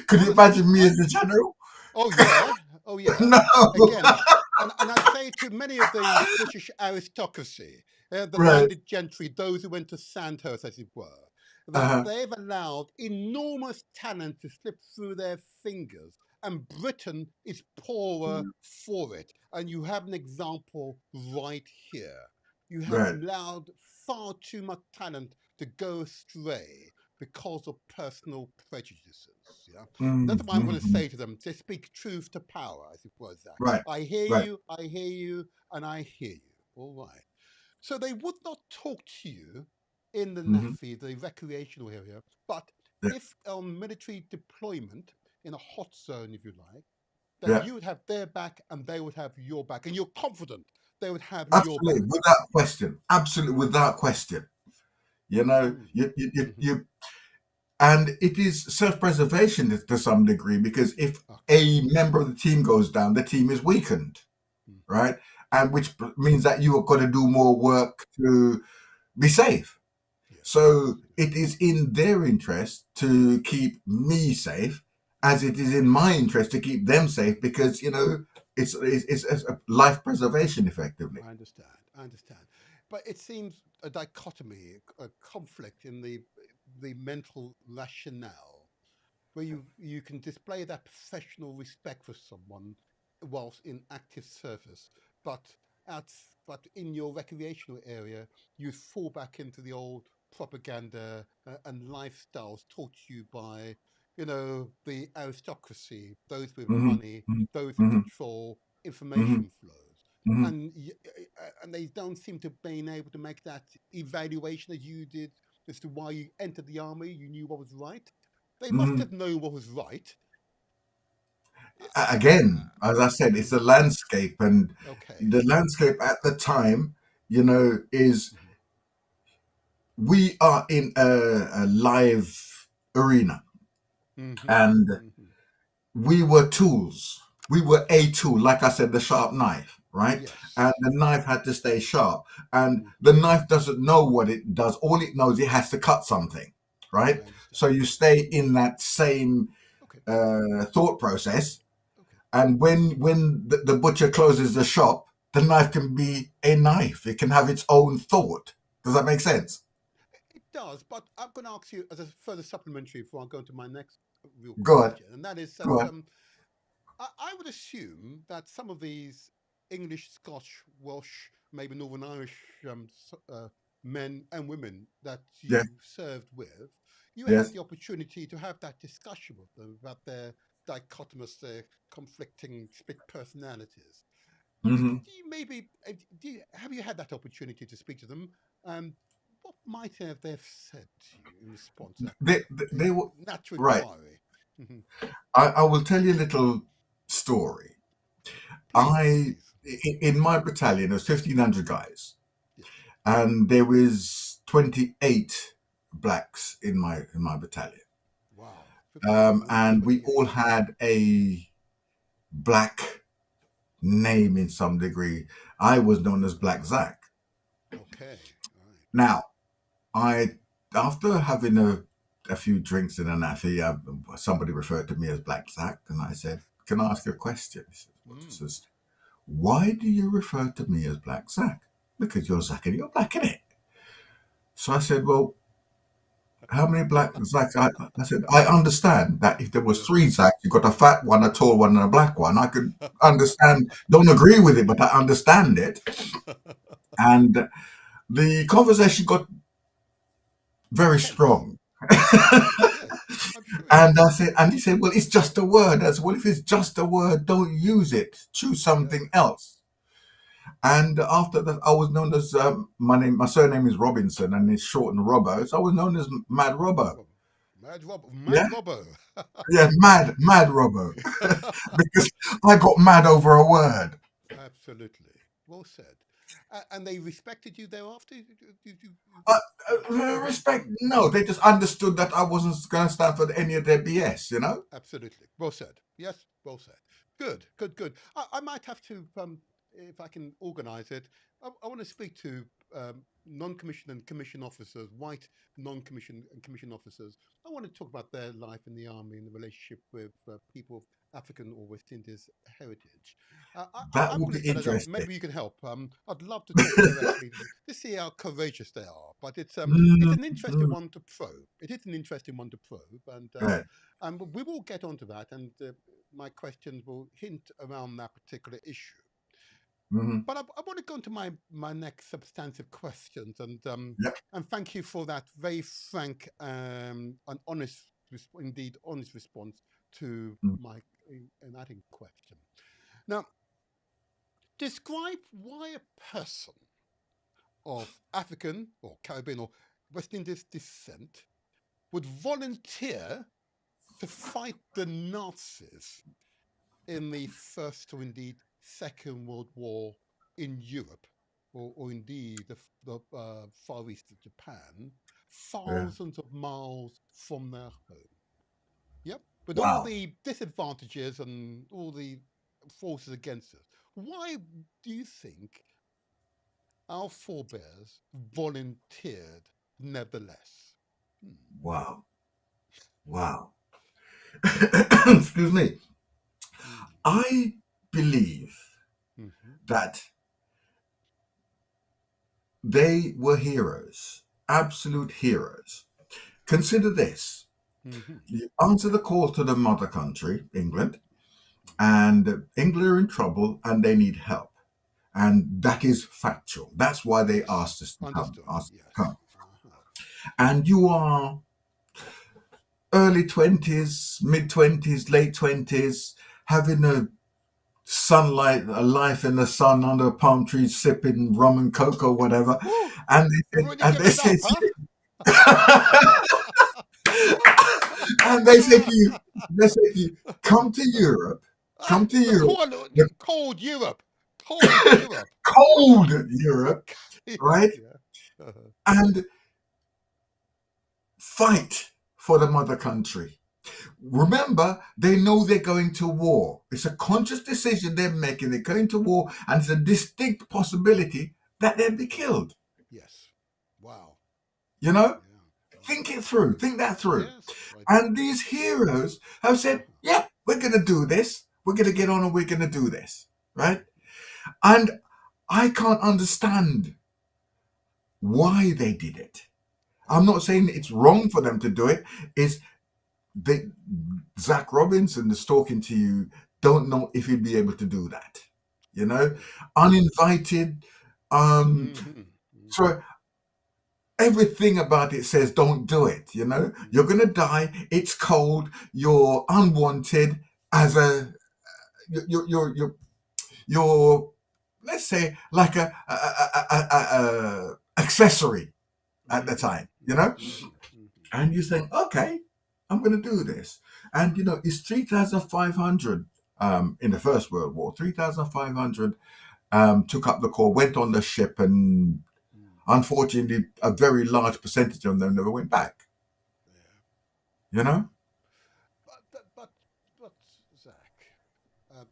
Could you honestly. imagine me as the general? Oh yeah, oh yeah. No. Again, and I'd say to many of the British aristocracy, the Right. landed gentry, those who went to Sandhurst, as it were, that Uh-huh. they've allowed enormous talent to slip through their fingers, and Britain is poorer for it. And you have an example right here. You have Right. allowed far too much talent to go astray because of personal prejudices. Yeah, that's what I'm going to Mm-hmm. say to them. To speak truth to power, as it was, Zach. Right. Right. I hear you, and I hear you. All right. So they would not talk to you in the Mm-hmm. NAFI, the recreational area, but Yeah. if on military deployment in a hot zone, if you like, that Yeah. you would have their back and they would have your back, and you're confident they would have your Absolutely, back. without question. Absolutely, without question. You know, Mm. Hmm. you and it is self-preservation to some degree because if Okay. a member of the team goes down, the team is weakened, Mm. right? And which means that you are going to do more work to be safe. Yes. So it is in their interest to keep me safe, as it is in my interest to keep them safe because it's a life preservation effectively. I understand. I understand. But it seems a dichotomy, a conflict in the mental rationale where you can display that professional respect for someone whilst in active service, but at but in your recreational area, you fall back into the old propaganda and lifestyles taught you by, the aristocracy, those with Hmm. money, Hmm. those who Hmm. control Hmm. information flows. Hmm. And they don't seem to have been able to make that evaluation as you did as to why you entered the army. You knew what was right. They must Hmm. have known what was right. Again, as I said, it's a Mhm. landscape, and Okay. the landscape at the time, is Mhm. we are in a live arena, Mhm. and Mhm. we were tools. We were a tool, like I said, the sharp knife, right? And Yes. the knife had to stay sharp. And Mhm. the knife doesn't know what it does. All it knows, it has to cut something, right? I understand. So you stay in that same Okay. thought process. Okay. And when the butcher closes the shop, the knife can be a knife. It can have its own thought. Does that make sense? does, but I'm going to ask you as a further supplementary before I go into my next real Go on, question, and that is that go on. I would assume that some of these English, Scotch, Welsh, maybe Northern Irish men and women that Yes, you served with, you had yes. the opportunity to have that discussion with them about their dichotomous, their conflicting split personalities. Hmm. Do you maybe have you had that opportunity to speak to them? Um, what might have they have said to you in response to that They were natural right. inquiry? Mhm. I will tell you a little story. Please, please. In my battalion, there was 1,500 guys, Yes. and there was 28 blacks in my battalion, Wow. 1,500, and we 28. all had a black name in some degree. I was known as Black Ah, Zack. okay. All right. Now, I after having a few drinks in a naffy, somebody referred to me as Black Zack, and I said, "Can I ask you a question?" He says, "What?" He Mm. says, "Why do you refer to me as Black Zack?" "Because you're Zack and you're black in it." So I said, "Well, how many black Zacks?" I said, "I understand that if there was Yeah. three Zacks, you got a fat one, a tall one, and a black one. I could understand. Don't agree with it, but I understand it." And the conversation got very Tense. strong. Yes, yes. I'm sure it And did. I said, and he said, "Well, it's just a word." I said, "Well, if it's just a word, don't use it. Choose Yeah. something else." And after that, I was known as my surname is Robinson, and it's shortened Robbo. So I was known as Mad Robbo. Rob- Mad Rob, Yeah, Mad Robbo. yeah, Mad Robbo, because I got mad over a word. Absolutely. Well said. And they respected you thereafter? Uh, Respect? No, they just understood that I wasn't going to stand for any of their BS. You know Absolutely. Well said. Yes, well said. Good, good, good. I might have to, if I can organize it, I want to speak to non-commissioned and commissioned officers, white non-commissioned and commissioned officers. I want to talk about their life in the army and the relationship with people of African or West Indies heritage. that I'm would going be to set it up. interesting. Maybe you can help. I'd love to talk directly to see how courageous they are. But it's Mm, an interesting mm, one to probe. It is an interesting one to probe, right. and we will get onto that, and my questions will hint around that particular issue. Hmm. But I want to go into my next substantive questions, Yeah. and thank you for that very frank and honest, indeed honest response to Mm. my an adding question. Now, describe why a person of African or Caribbean or West Indies descent would volunteer to fight the Nazis in the First or indeed Second World War in Europe, or indeed the Far East of Japan, Yeah. thousands of miles from their home. Yep, with all Wow. the disadvantages and all the forces against us. Why do you think our forebears volunteered nevertheless? Hmm. Wow. Wow. Excuse me. Mm. I believe Mm-hmm. that they were heroes, absolute heroes. Consider this: Mm-hmm. you answer the call to the mother country, England, Mm-hmm. and England are in trouble and they need help. And that is factual. That's why they Yes, asked us to come. understood. Asked us to Yes. come. Uh-huh. And you are early 20s, mid 20s, late 20s, having a sunlight, a life in the sun under a palm tree, sipping rum and coke or whatever. Woo! And You've really and they given it say up, to huh? you, and they say to you, come to Europe, come to The Europe, the cold Europe, cold Europe. cold Europe, Yeah, right? yeah. Uh-huh. And fight for the mother country. Remember, they know they're going to war. It's a conscious decision they're making. They're going to war, and it's a distinct possibility that they'll be killed. Yes. Wow. You know, Yeah. Yeah. think it through, think that through. Yes, I do. And these heroes have said, Uh-huh. yeah, we're going to do this. We're going to get on and we're going to do this. Right? And I can't understand why they did it. I'm not saying it's wrong for them to do it. It's they, Zach Robinson is talking to you, don't know if he'd be able to do that. You know, Oh. uninvited. Um, Mm-hmm. Mm-hmm. so everything about it says don't do it. You know, you're Mm-hmm. gonna die. It's cold. You're unwanted as a you're let's say like a accessory at the Mm-hmm. time. You know, Mm-hmm. Mm-hmm. and you think, okay, I'm going to do this. And, it's 3,500 in the First World War. 3,500 took up the call, went on the ship, and Mm. unfortunately, a very large percentage of them never went back. Yeah. You know? But Zach,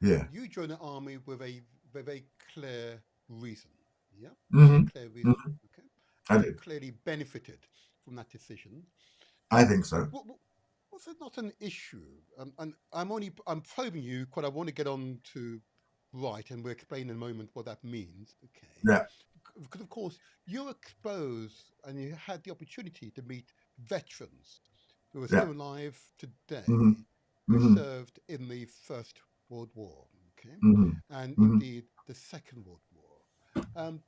Yeah. you joined the army with a very clear reason. Yeah, very hmm clear reason. hmm Okay, I and did. clearly benefited from that decision. I think so. Was it not an issue? And I'm probing you because I want to get on to right, and we'll explain in a moment what that means. Okay, Yeah. because of course you're exposed and you had the opportunity to meet veterans who are Yeah. still alive hmm today who hmm served in the First World War, okay, hmm and hmm indeed the Second World War. Um,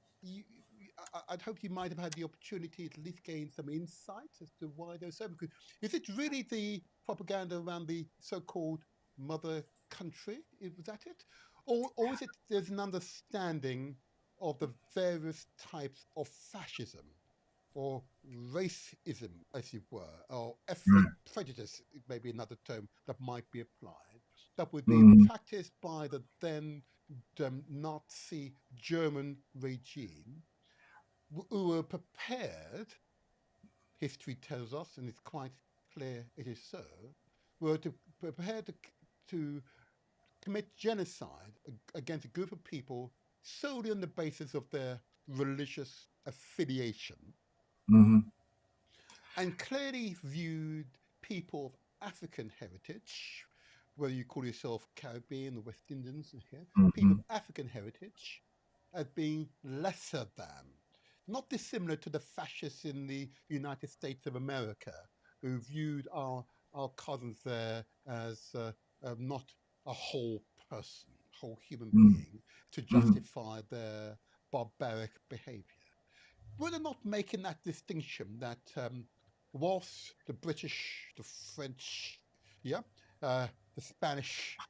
I'd hope you might have had the opportunity to at least gain some insight as to why they're so. Because is it really the propaganda around the so-called mother country? Was that it, or is it there's an understanding of the various types of fascism or racism, as it were, or ethnic Right. prejudice, it may be another term that might be applied, that would be hmm practiced by the then Nazi German regime, who were prepared, history tells us, and it's quite clear it is so, were to prepared to commit genocide against a group of people solely on the basis of their religious affiliation, hmm and clearly viewed people of African heritage, whether you call yourself Caribbean or West Indians, okay, people hmm of African heritage as being lesser than, not dissimilar to the fascists in the United States of America, who viewed our cousins there as not a whole person, whole human hmm being, to hmm justify their barbaric behavior. We're not making that distinction that whilst the British, the French, yeah, the Spanish,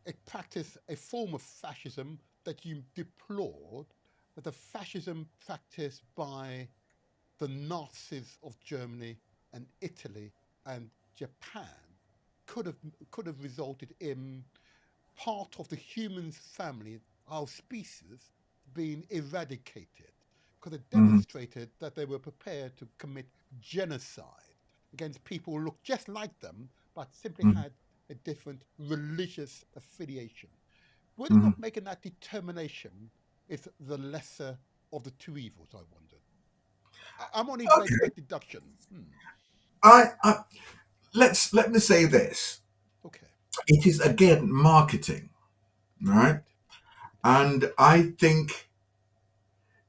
it practiced a form of fascism that you deplored, that the fascism practiced by the Nazis of Germany and Italy and Japan could have could have resulted in part of the human family, our species, being eradicated because it hmm demonstrated that they were prepared to commit genocide against people who looked just like them but simply hmm had a different religious affiliation. Were they hmm not making that determination is the lesser of the two evils, I wondered. I'm only making Okay. that deduction. Hmm. I let me say this. Okay. It is again marketing, right? Indeed. Indeed. And I think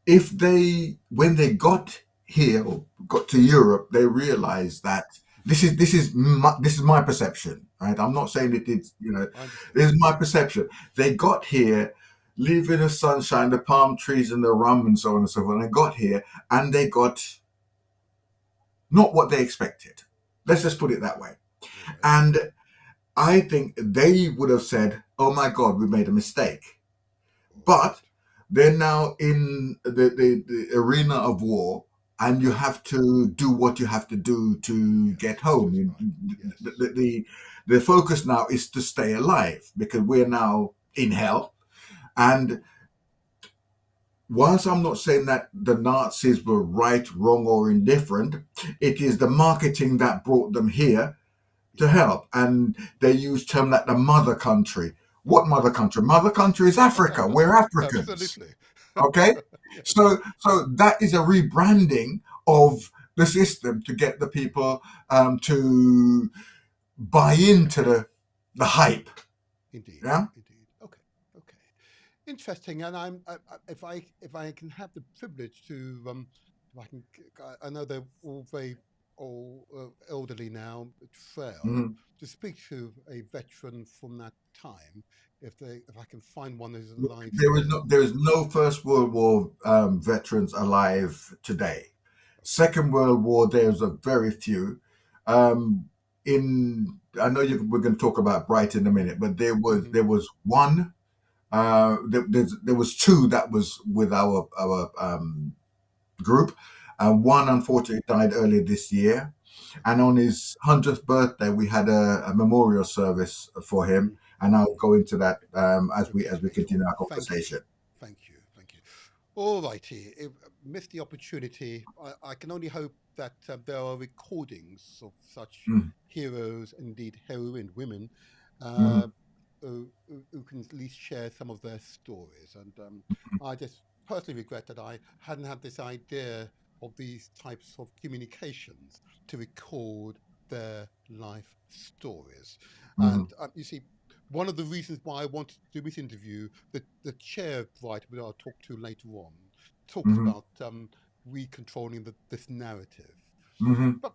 if when they got here or got to Europe, they realized that this is my perception, right? I'm not saying Okay. it is, I understand. this is my perception. They got here, live in the sunshine, the palm trees and the rum and so on and so forth. And they got here and they got not what they expected. Let's just put it that way. All right. And I think they would have said, "Oh my God, we made a mistake." All But right. they're now in the arena of war, and you have to do what you have to do to Yes. get Which home. is right. Yes. The focus now is to stay alive because we're now in hell. And whilst I'm not saying that the Nazis were right, wrong, or indifferent, it is the marketing that brought them here to Indeed. help. And they use term like the mother country. What mother country? Mother country is Africa. Africa. We're Africans. Absolutely. Okay, Yes. so that is a rebranding of the system to get the people to buy into the hype. Indeed. Yeah. Indeed. Okay. Okay. Interesting. And if I can have the privilege to if I can, I know they're all very all elderly now, frail. Mhm. To speak to a veteran from that time, if I can find one who's alive still. There is no First World War veterans alive today. Okay. Second World War, there's a very few. Um, in I know we're going to talk about Bright in a minute, but Hmm. there was one. There was two that was with our group. One unfortunately died earlier this year, and on his 100th birthday, we had a memorial service for him. And I'll go into that as we Okay. continue our Thank you. conversation. Thank you. Thank you. All righty. If missed the opportunity, I can only hope that there are recordings of such Mm, heroes, indeed heroine women, uh, mhm, who can at least share some of their stories. And I just personally regret that I hadn't had this idea of these types of communications to record their life stories. mhm, And you see, one of the reasons why I wanted to do this interview, the chair writer that I'll talk to later on, talks mhm, about recontrolling this narrative. mhm, But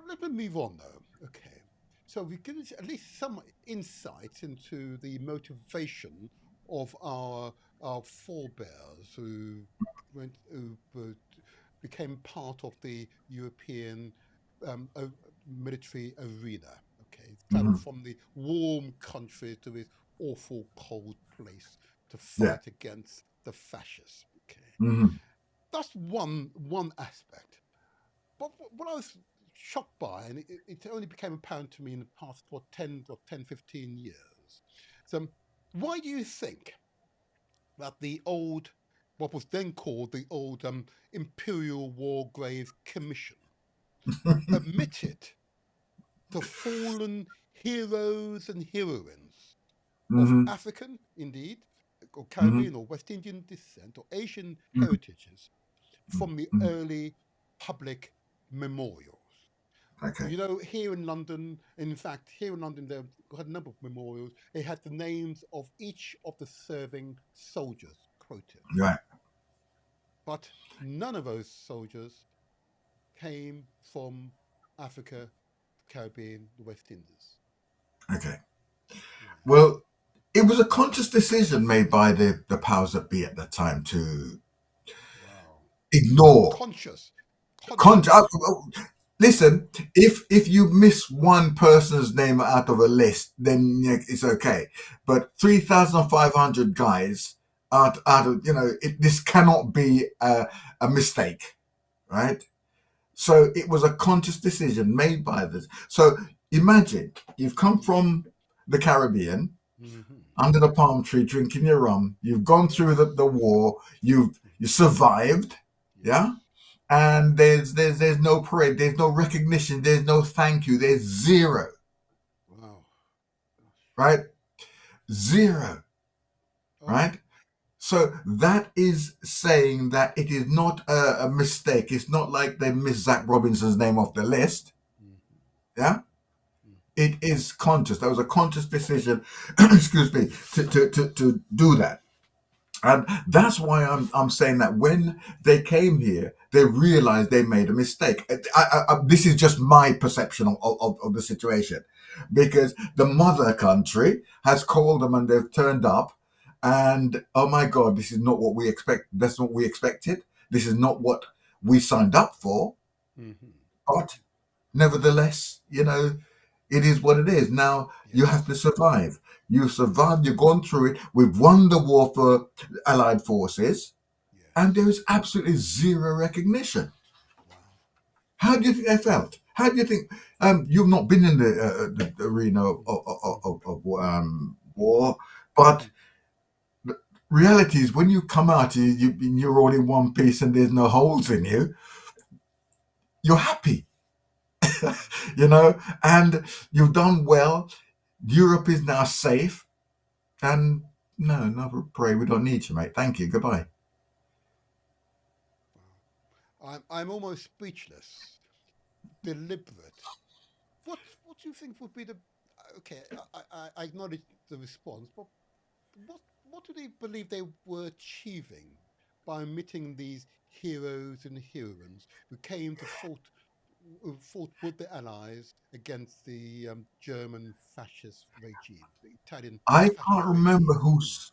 let me move on though. Okay, so we give us at least some insight into the motivation of our forebears who became part of the European military arena. Okay, traveled mhm. from the warm country to this awful cold place to Yeah. fight against the fascists. Okay, Mhm, that's one aspect. But what I was shocked by, and it only became apparent to me in the past, 10, 15 years. So, why do you think that what was then called the old Imperial War Graves Commission, omitted the fallen heroes and heroines of mhm, African, indeed, or mhm, Caribbean or West Indian descent or Asian mhm, heritages from the mhm. early public memorials? Okay. You know, here in London, in fact, here in London, they had a number of memorials. They had the names of each of the serving soldiers quoted, Right. but none of those soldiers came from Africa, the Caribbean, the West Indies. Okay. Yeah. Well, it was a conscious decision made by the powers that be at the time to Wow. ignore. Conscious, Con- uh, conscious. Listen, if you miss one person's name out of a list, then yeah, it's okay. But 3,500 guys out of this cannot be a mistake, right? So it was a conscious decision made by this. So imagine you've come from the Caribbean Hmm. under the palm tree drinking your rum. You've gone through Yes. the war. You survived, Yes. yeah. And there's no parade. There's no recognition. There's no thank you. There's zero, Wow. right? Zero, Oh. right? So that is saying that it is not a mistake. It's not like they missed Zach Robinson's name off the list. Hmm. Yeah, Hmm. it is conscious. That was a conscious decision, excuse me, to do that. And that's why I'm saying that when they came here, they realized they made a mistake. This is just my perception of the situation, because the mother country has called them and they've turned up, and oh my God, this is not what we expect. That's not what we expected. This is not what we signed up for. Hmm. But nevertheless, it is what it is. Now you have Yes. to survive. You've survived, you've gone through it. We've won the war for Allied forces, and there Yes. is absolutely zero recognition. Wow. How do you think they felt? How do you think? You've not been in the arena war, but Hmm. the reality is when you come out, you're all in one piece and there's no holes in you. You're happy, and you've done well. Europe is now safe. And no, pray we don't need you, mate. Thank you. Goodbye. Wow. I'm almost speechless. Deliberate. What do you think would be the okay? I acknowledge the response, but what what do they believe they were achieving by omitting these heroes and heroines who came to who fought with the Allies against the German fascist regime, the Italian fascist regime.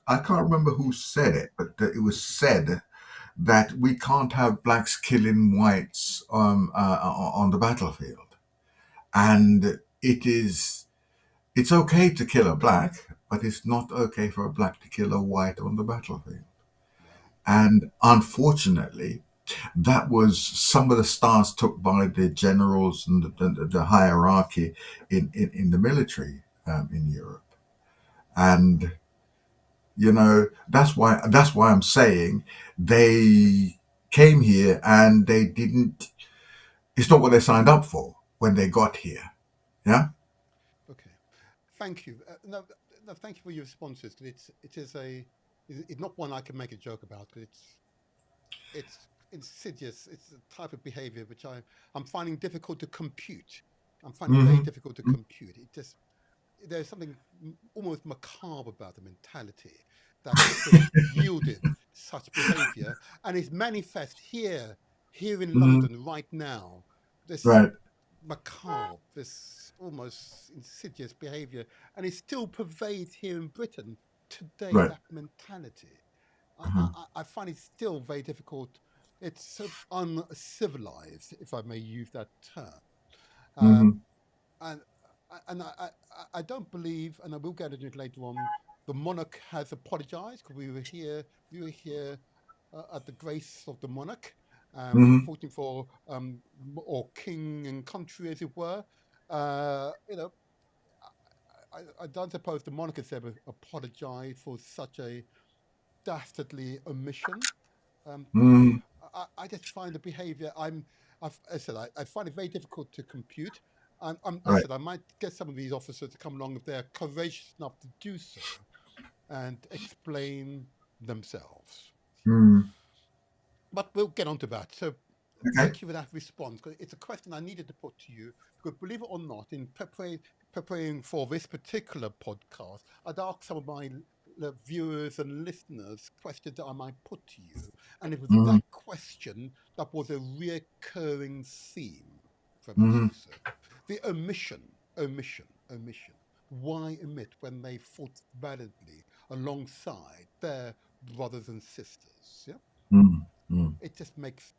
I can't remember who said it, but it was said that we can't have blacks killing whites on the battlefield, and it's okay to kill a black, but it's not okay for a black to kill a white on the battlefield. Wow. And unfortunately, that was some of the stance took by the generals and the hierarchy in the military in Europe. And that's why I'm saying they came here and they didn't. It's not what they signed up for when they got here. Yeah. Okay. Thank you. No, no, thank you for your responses. It is it's not one I can make a joke about. It's insidious. It's a type of behavior which I'm finding difficult to compute. I'm finding very Hmm. difficult to compute. It just there's something almost macabre about the mentality that this has yielded such behavior and is manifest here in Hmm. London right now. This Right. macabre, this almost insidious behavior, and it still pervades here in Britain today. Right. That mentality, Hmm. I find it still very difficult. It's so uncivilized, if I may use that term. Um, Hmm. and I don't believe, and I will get into it later on. The monarch has apologized because we were here at the grace of the monarch, Hmm. voting for or king and country, as it were. You know, I don't suppose the monarch has ever apologized for such a dastardly omission. But Hmm. I just find the behaviour. I said I find it very difficult to compute. I Right. said I might get some of these officers to come along if they're courageous enough to do so and explain themselves. Mm. But we'll get on to that. So Okay. thank you for that response. 'Cause it's a question I needed to put to you because, believe it or not, in preparing for this particular podcast, I'd asked some of my viewers and listeners questions that I might put to you, and it was Hmm. that question that was a recurring theme, if I may Hmm. say so. The omission. Why omit when they fought valiantly alongside their brothers and sisters? Yeah, Hmm. Hmm. it just makes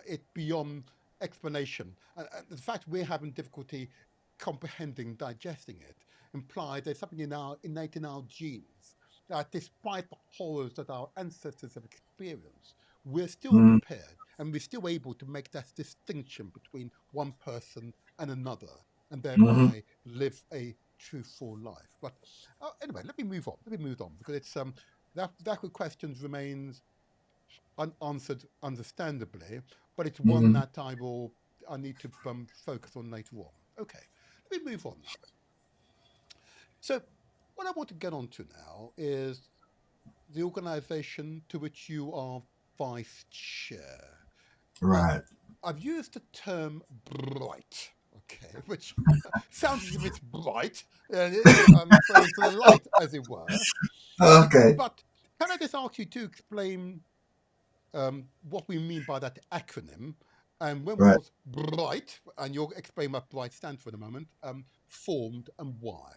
it beyond explanation. And the fact we're having difficulty comprehending, digesting it, implies there's something innate in our genes that, despite the horrors that our ancestors have experienced, we're still Hmm. prepared and we're still able to make that distinction between one person and another, and Hmm. thereby live a truthful life. But anyway, let me move on. Let me move on because it's that question remains unanswered, understandably, but it's one Hmm. that I need to focus on later on. Okay, let me move on now. So, what I want to get on to now is the organisation to which you are vice chair. Now, Right. I've used the term bright, okay, which sounds as if it's bright, I'm referring to the light, as it were. Okay. But can I just ask you to explain what we mean by that acronym, and when Right. was BRIGHT, and you'll explain what BRIGHT stands for in a moment, formed and why?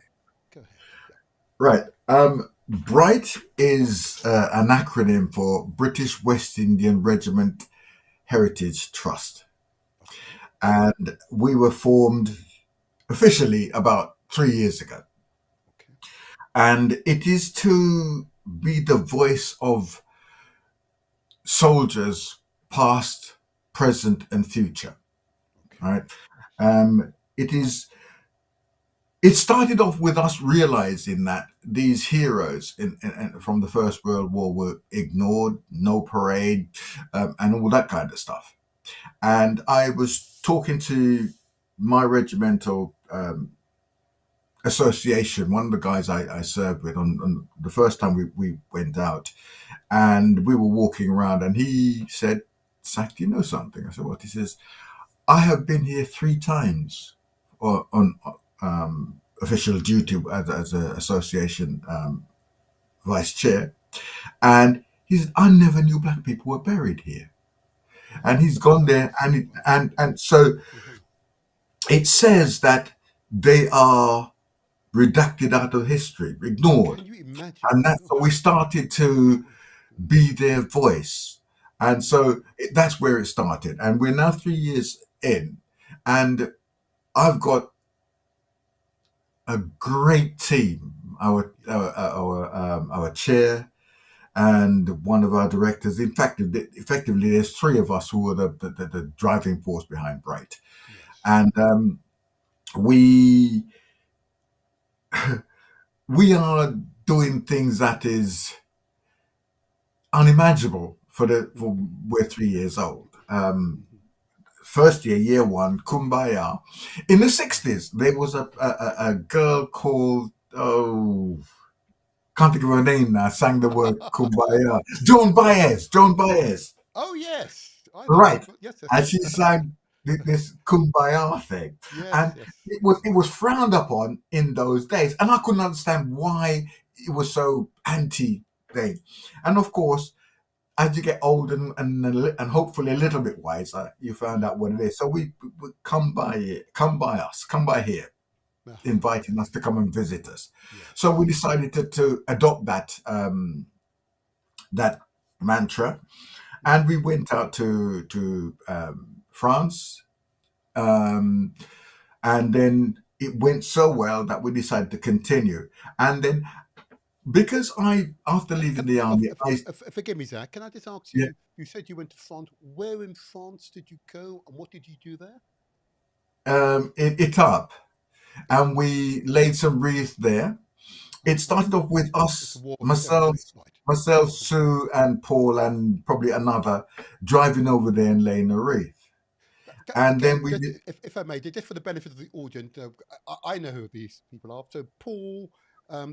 Go ahead. Yeah. Right. BRIGHT is an acronym for British West Indian Regiment Heritage Trust, Okay. and we were formed officially about 3 years ago. Okay. And it is to be the voice of soldiers, past, present, and future. Okay. Right. It is. It started off with us realizing that these heroes from the First World War were ignored, no parade, and all that kind of stuff. And I was talking to my regimental association, one of the guys I served with on the first time we went out, and we were walking around, and he said, "Zach, do you know something?" I said, "What?" He says, "I have been here 3 times on official duty as an association vice chair, and He said, I never knew black people were buried here. And he's gone there, and so Mhm. it says that they are redacted out of history, ignored. Can you imagine? And that's so we started to be their voice. And so that's where it started. And we're now 3 years in. And I've got a great team. Our chair and one of our directors. In fact, effectively, there's three of us who are the driving force behind Bright. Yes. And we we are doing things that is unimaginable for Mhm. we're 3 years old. Mhm. First year, year one, Kumbaya. In the Mhm. 60s, there was a girl called, oh, can't think of her name now, sang the word Kumbaya. Joan Baez, Joan Baez. Oh yes, I know. Right. Joan. Yes, And yes, she sang this Kumbaya thing. yes, And yes. it was frowned upon in those days. And I couldn't understand why it was so anti thing. And of course, as you get older and hopefully a little bit wiser, you found out what it is. So we come by us, come by here, Uh-huh. inviting us Yes, to come and visit us. So yes. we decided to adopt that mantra, and Mhm. we went out to France, um, and then it went so well that we decided to continue. And then because I, after leaving the army, Forgive me, Zach. Can I just ask yeah, you? You said you went to France. Where in France did you go, and what did you do there? it up, and we laid some wreaths there. It Uh-huh. started off with It's a us, war of myself, Wreath, right? myself, Uh-huh. Sue, and Paul, and probably another, driving over there and laying a wreath. And then Again, we did. if I may, just for the benefit of the audience, I know who these people are. So Paul,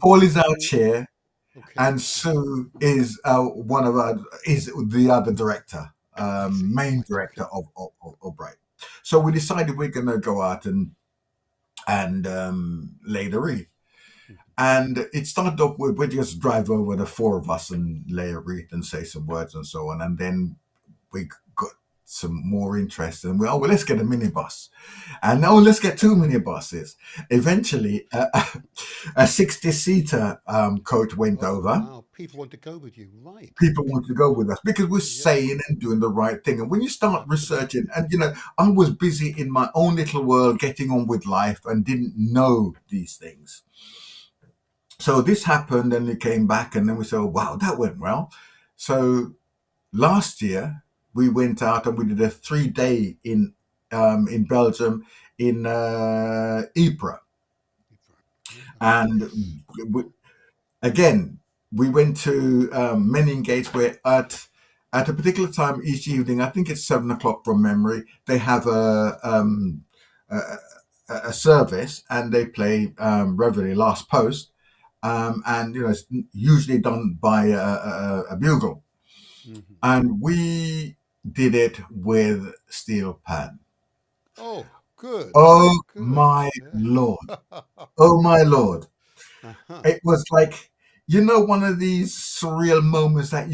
Paul is our Paul. chair, Okay. and Sue is one of our is the other director, I see. main Right. director Okay. of Bright. So we decided we're going to go out and lay the wreath. Mhm. And it started off with we just drive over, the four of us, and lay a wreath and say some words and so on. And then we got some more interest, and well, let's get a minibus. And oh, let's get two minibuses. Eventually, a 60-seater coach went Oh over. wow! People want to go with you, right? People wanted to go with us because we're Yes. saying and doing the right thing. And when you start Absolutely. researching, and I was busy in my own little world getting on with life and didn't know these things. So this happened and it came back, and then we said, oh, wow, that went well. So last year we went out and we did a 3 day in Belgium in Ypres. Uh-huh. Yes. And we, again, we went to Menin Gates, where at a particular time each evening, I think it's 7 o'clock from memory, they have a, a service, and they play Reveille Last Post, and it's usually done by a bugle, Hmm. and we did it with steel pan. Oh, good. Oh Good. my lord! Yeah. Oh my lord! Uh-huh. It was like, one of these surreal moments that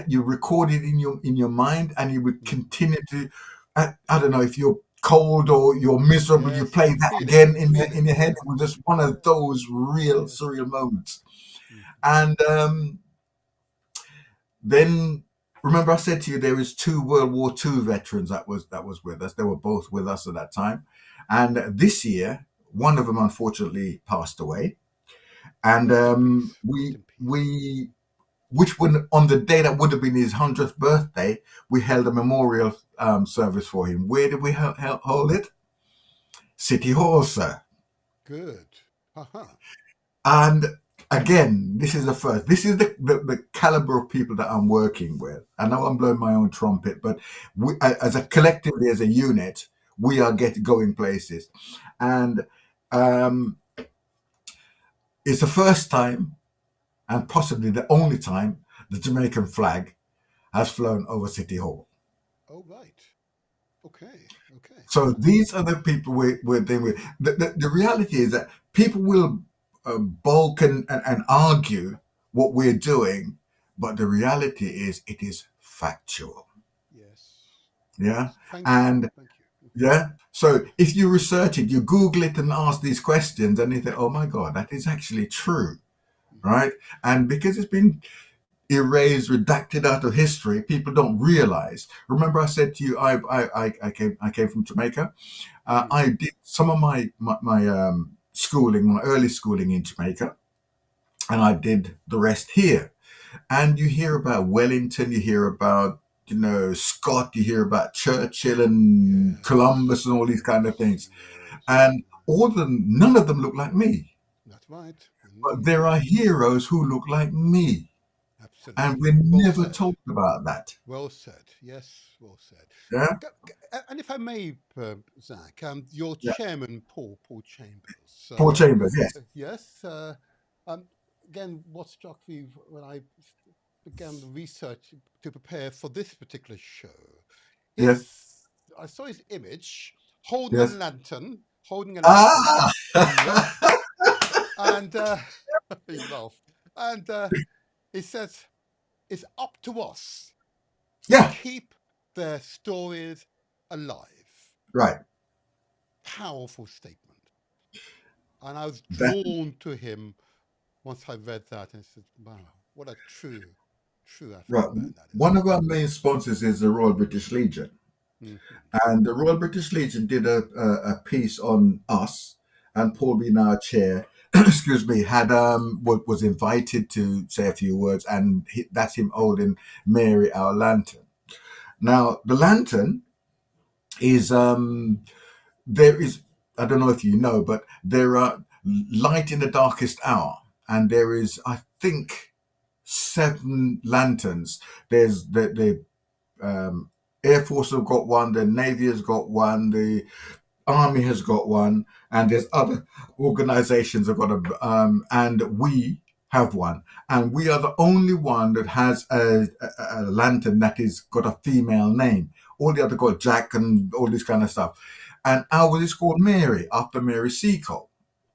you recorded in your mind, and you would Mhm. continue to. I don't know if you're cold or you're miserable, you Yes, you play can that feel it. You again can in feel the, it. in your head. Yeah. It was just one of Yeah. those real Yes. surreal moments. Mhm. And then remember I said to you there was two World War II veterans that was with us. They were both with us at that time, and this year one of them unfortunately passed away, and Rest in peace. Rest we in peace. we which would on the day that would have been his 100th birthday, we held a memorial service for him. Where did we hold it? City Hall, sir. Good. Uh-huh. And again, this is the first. This is the caliber of people that I'm working with. I know I'm blowing my own trumpet, but as a collectively, as a unit, we are going places. And um, it's the first time, and possibly the only time, the Jamaican flag has flown over City Hall. Oh, right. Okay. Okay. So these are the people we're dealing with. The reality is that people will bulk and argue what we're doing, but the reality is it is factual. Yes. Yeah. Yes. Thank you. And Thank you. yeah. So if you research it, you Google it and ask these questions, and you think, oh my God, that is actually true. Mhm. Right. And because it's been erased, redacted out of history, people don't realize. Remember, I said to you, I came from Jamaica. Mhm. I did some of my schooling, my early schooling in Jamaica, and I did the rest here. And you hear about Wellington, you hear about Scott, you hear about Churchill and Yes. Columbus and all these kind of Yes. things, Yes. and all of them, none of them look like me. That's right. But there are heroes who look like me, and Absolutely. we're Well never said. told about that. Well said. Yes. Well said. Yeah, And if I may, Zach, your yeah. chairman, Paul Chambers. Paul Chambers, yes, Yes. Um, again, what struck me when I began the research to prepare for this particular show yes, is I saw his image holding a yes. lantern, holding a lantern. Ah, Yep. And he laughed. And he says, it's up to us to yeah, keep their stories alive. right. Powerful statement. And I was That drawn to him once I read that and said, wow, what a true right. African man that One is. of our main sponsors is the Royal British Legion. Mhm. And the Royal British Legion did a piece on us, and Paul being our chair, excuse me, had was invited to say a few words, and that's him holding Mary our lantern. Now the lantern is there is, I don't know if you know, but there are light in the darkest hour, and there is, I think, 7 lanterns. There's the Air Force have got one, the Navy has got one, the Army has got one, and there's other organizations have got and we have one, and we are the only one that has a lantern that is got a female name. All the other got Jack and all this kind of stuff, and ours is called Mary after Mary Seacole,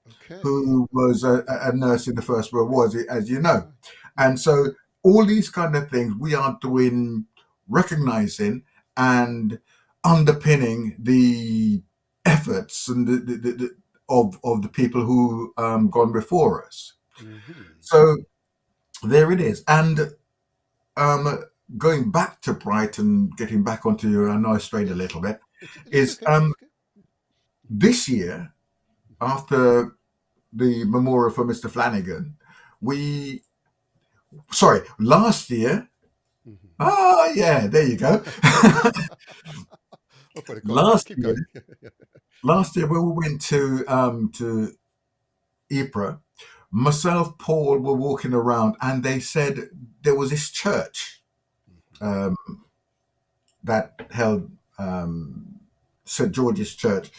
Okay. who was a nurse in the First World War, as you know. Right. And Mhm. so all these kind of things we are doing, recognizing and underpinning the efforts and of the people who gone before us. Mhm. So there it is. And um, going back to Brighton, getting back onto you, I know I strayed a Yes. little bit, It's is okay. It's okay. this year, after the memorial for Mr. Flanagan, we, sorry, last year, Mhm. oh yeah, there you go. Oh, but go on. last Keep year, going. last year when we went to Ypres, myself, Paul were walking around, and they said there was this church um, that held St George's Church,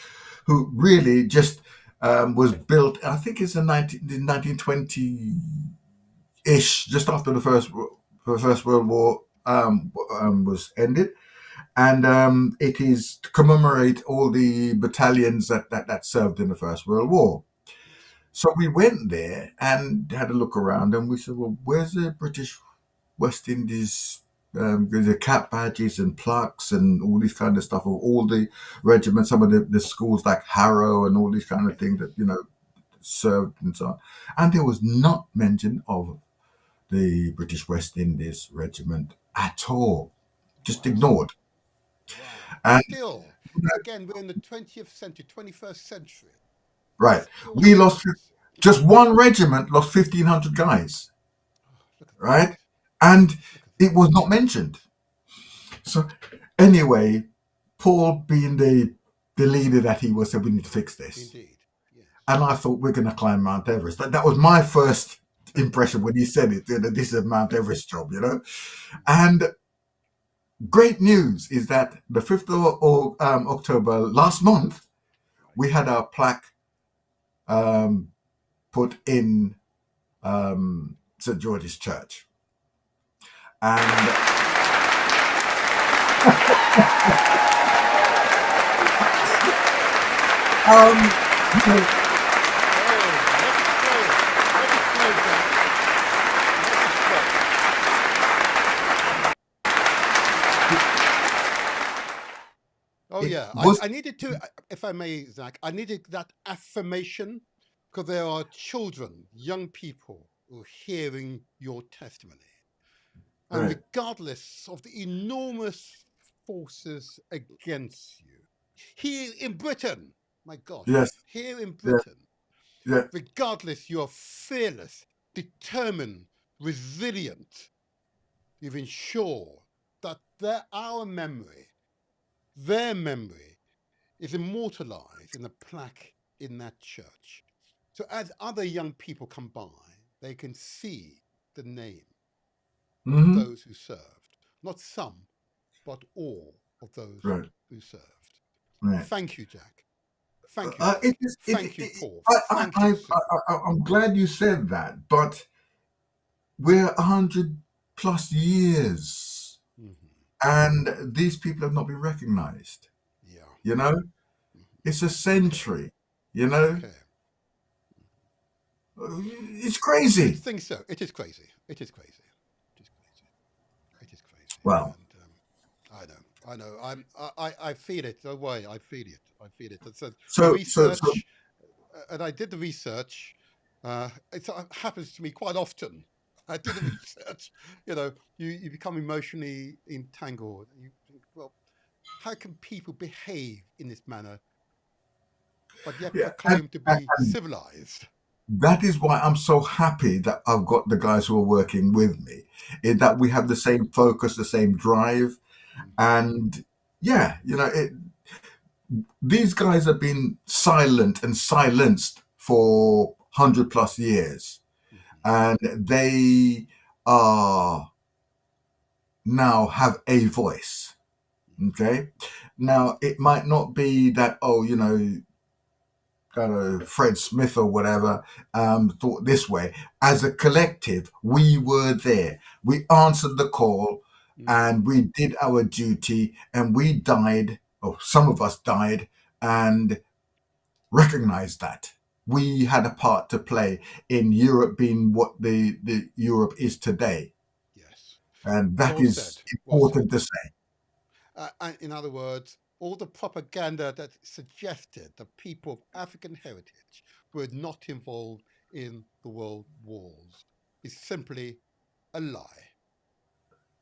who really just was built. I think it's in 1920 ish, just after the First World War was ended, and it is to commemorate all the battalions that served in the First World War. Yes. So we went there and had a look around, and we said, "Well, where's the British West Indies?" There's the cap badges and plaques and all these kind of stuff of all the regiments, some of the schools like Harrow and all these kind of things that served and so on. And there was not mention of the British West Indies Regiment at all, just Wow. ignored. Wow. And Still, again, we're in the 20th century, 21st century. right, Still we lost ignorance. just one regiment lost 1,500 guys, Oh, look at that. right? And Look at it that. was not mentioned. So anyway, Paul, being the leader that he was, said we need to fix this. Indeed. Yes. And I thought we're going to climb Mount Everest. That was my first impression when he said it. That this is a Mount Everest job. And great news is that the 5th of October last month, we Right. had our plaque um, put in St George's Church, and you know, Oh, let it flow. Let it flow, Zach. Let it flow. Oh It yeah, was I needed to, if I may, Zach, I needed that affirmation because there are children, young people who are hearing your testimony. And right. regardless of the enormous forces against you, here in Britain, my Yes, gosh, here in yeah, Britain, yeah. regardless, you're fearless, determined, resilient. You've ensured that our memory, their memory, is immortalized in a plaque in that church. So as other young people come by, they can see the name of Hmm. those who served. Not some, but all of those Right, who served. right. Thank you, Jack. Thank you, Zach. It is. Thank you, Paul. I, Thank you, Sue. I'm glad you said that, but we're 100 plus years, Hmm. and these people have not been recognized. Yeah. You know, it's a Okay. century. You know, Okay. it's You'd crazy. think so. It is crazy. It is crazy. It is crazy. It is crazy. Well, And I know. I know. I feel it. Don't worry. I feel it. I feel it. And so the so research, and I did the research. It happens to me quite often. I did the research. You become emotionally entangled. You think, well, how can people behave in this manner, but yet yeah, proclaim to be and civilized? that is why I'm so happy that I've got the guys who are working with me. In that we have the same focus, the same drive, Hmm. and yeah, these guys have been silent and silenced for 100 plus years, Hmm. and they are now have a voice. Okay, now it might not be that, oh, I don't know, Fred Smith or whatever thought this way. As a collective, we were there. We answered the call, Hmm. and we did our duty, and we died, or some of us died, and recognized that we had a part to play in Europe being what the Europe is today. Yes. And that Well said. is Well important said. to say. In other words, all the propaganda that suggested the people of African heritage were not involved in the world wars is simply a lie.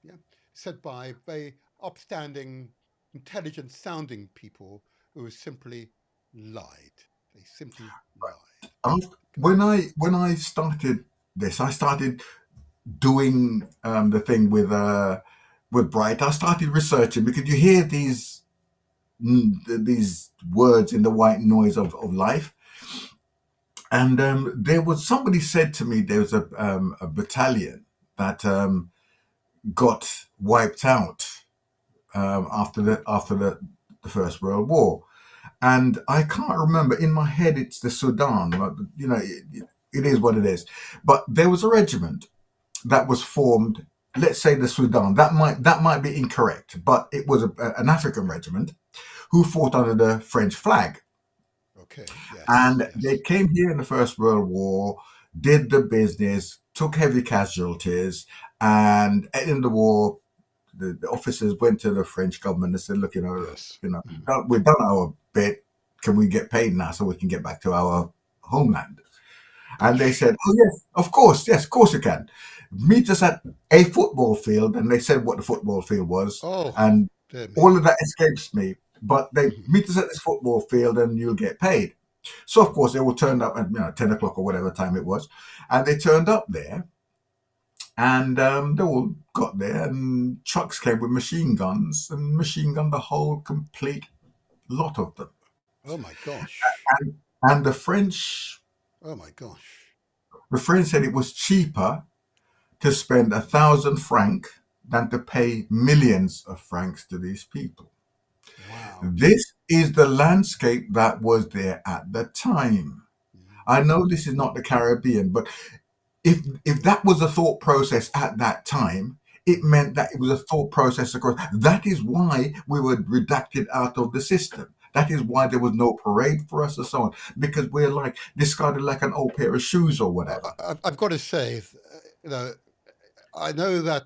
Yeah, said by very upstanding, intelligent sounding people who simply lied. They simply lied. Okay. When I started this, I started doing the thing with Bright. I started researching because you hear these words in the white noise of life. And there was somebody said to me there was a battalion that got wiped out after the First World War, and I can't remember. In my head, it's the Sudan. But, it is what it is. But there was a regiment that was formed. Let's say the Sudan. That might be incorrect, but it was an African regiment who fought under the French flag. Okay. Yes. And they Yes. came here in the First World War, did the business, took heavy casualties, and in the war, the officers went to the French government and said, "Look, Yes. Mhm. we've done our bit. Can we get paid now so we can get back to our homeland?" And they Gosh. said, "Oh yes, of course you can. Meet us at a football field." And they said what the football field was, Oh, and dear me. all of that escapes me. But they Mhm. meet us at this football field, and you'll get paid. So of course they all turned up at 10 o'clock or whatever time it was, and they turned up there, and they all got there, and trucks came with machine guns and machine gunned the whole complete lot of them. Oh my gosh. And Oh my gosh. the French said it was cheaper to spend 1,000 franc than to pay millions of francs to these people. Wow. This is the landscape that was there at the time. Mhm. I know this is not the Caribbean, but if that was a thought process at that time, it Mhm. meant that it was a thought process across. That is why we were redacted out of the system. That is why there was no parade for us and so on, because we're like discarded like an old pair of shoes or whatever. I've got to say, I know that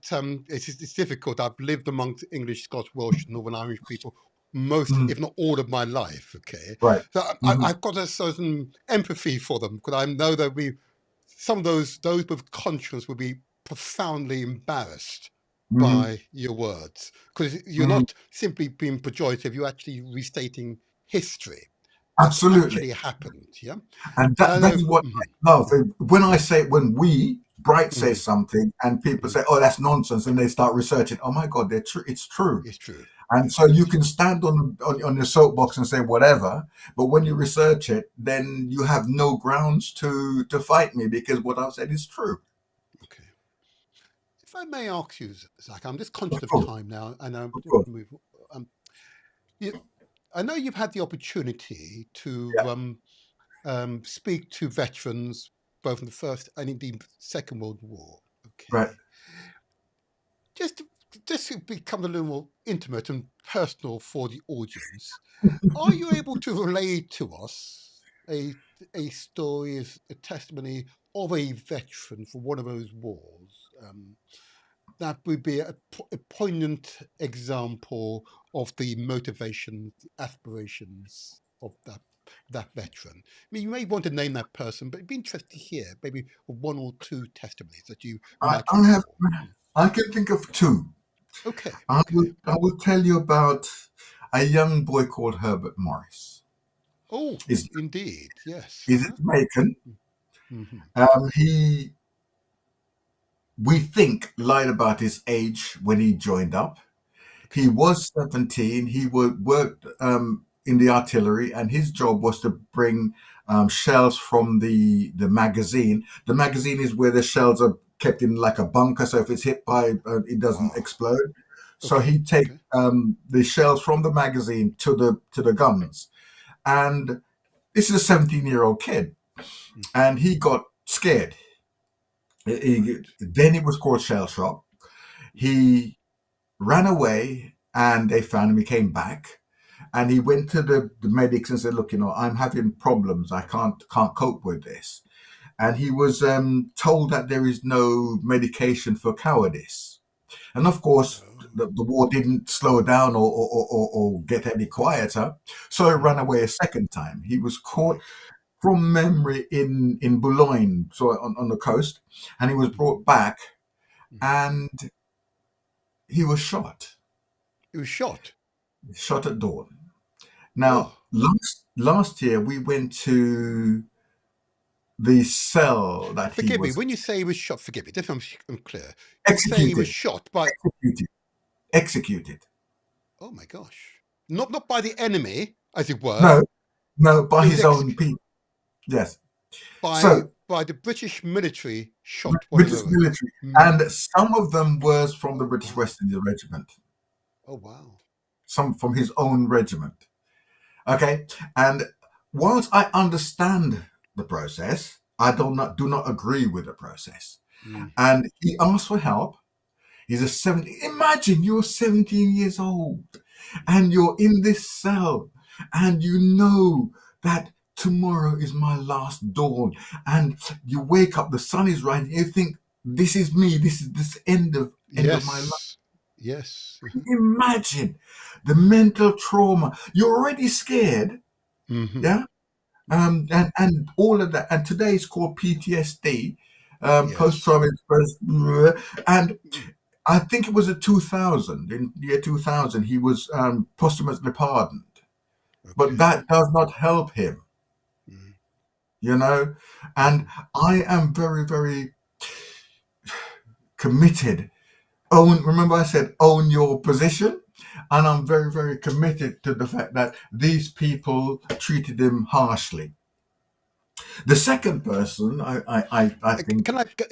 it's difficult. I've lived amongst English, Scots, Welsh, Northern Irish people most, Mm. if not all, of my life. Okay, Right. so Mhm. I've got a certain empathy for them because I know that some of those with conscience will be profoundly embarrassed Mhm. by your words because you're Mhm. not simply being pejorative; you're actually restating history that's Absolutely. actually happened. Yeah, And and I that know. is what Mhm, I love. When we, Bright, say mhm, something and people mhm. say, oh, that's nonsense, and they start researching, oh my God, it's true. It's true. And so you It's can true. stand on your soapbox and say whatever, but when you Mm, research it, then you have no grounds to fight me because what I've said is true. okay. If I may ask you, Zach, I'm just conscious Of of course, time now, and I'm of going course. to move. Um, you, I know you've had the opportunity to Yeah, speak to veterans both in the First and indeed Second World War. right. Okay, just just to become a little more intimate and personal for the audience, are you able to relay to us a story, a testimony of a veteran from one of those wars? That would be a poignant example of the motivations, the aspirations of that veteran. I mean, you may want to name that person, but it'd be interesting to hear maybe one or two testimonies that you I, might I have. recall. I can think of two. Okay, I okay. will. I will tell you about a young boy called Herbert Morris. Oh, Is indeed, yes. is Uh-huh. Jamaican. Mm-hmm. He, we think, lied about his age when he joined up. Okay. He was 17. He worked in the artillery, and his job was to bring shells from the magazine. The magazine is where the shells are kept in like a bunker, so if it's hit by, it doesn't Wow. explode. So Okay, he'd take okay. the shells from the magazine to the guns. And this is a 17-year-old kid, Mm-hmm. and he got scared. Right. Then he was called shell shock. Mm-hmm. He ran away, and they found him. He came back, and he went to the medics and said, "Look, I'm having problems. I can't cope with this." And he was told that there is no medication for cowardice. And of course, Oh. the war didn't slow down or get any quieter. So he ran Mm-hmm. away a second time. He was caught Right. from memory in Boulogne, so on the coast, and he was Mm-hmm. brought back, Mm-hmm. and he was It was shot. shot at dawn. Oh, Now, last year we went to the cell that he forgive me. was When you say he was shot, forgive me. Just so I'm clear. You say he was executed, shot by. executed, executed. Oh my gosh! Not by the enemy, as it were. No, no, by He was his own people. Yes. So by the British military. Shot one of British those. military, Mm. and some of them were from the British Wow. West India Regiment, Oh wow. some from his own regiment. Okay, and whilst I understand the process, I do not agree with the process. Mm. And he asked for help. He's a 70. Imagine you're 17 years old and you're in this cell and you know that tomorrow is my last dawn. And you wake up, the sun is rising, you think, this is me, this is this end of my life. Yes. Yes. Imagine the mental trauma. You're already scared, Mm-hmm. yeah? Mm-hmm. And all of that. And today it's called PTSD, Yes. post-traumatic stress. And Mm. I think it was in the year 2000, he was posthumously pardoned. But Okay. that does not help him, Mm. you know? And Mm-hmm. I am very, very committed. Remember I said, own your position? And I'm very, very committed to the fact that these people treated him harshly. The second person, I think,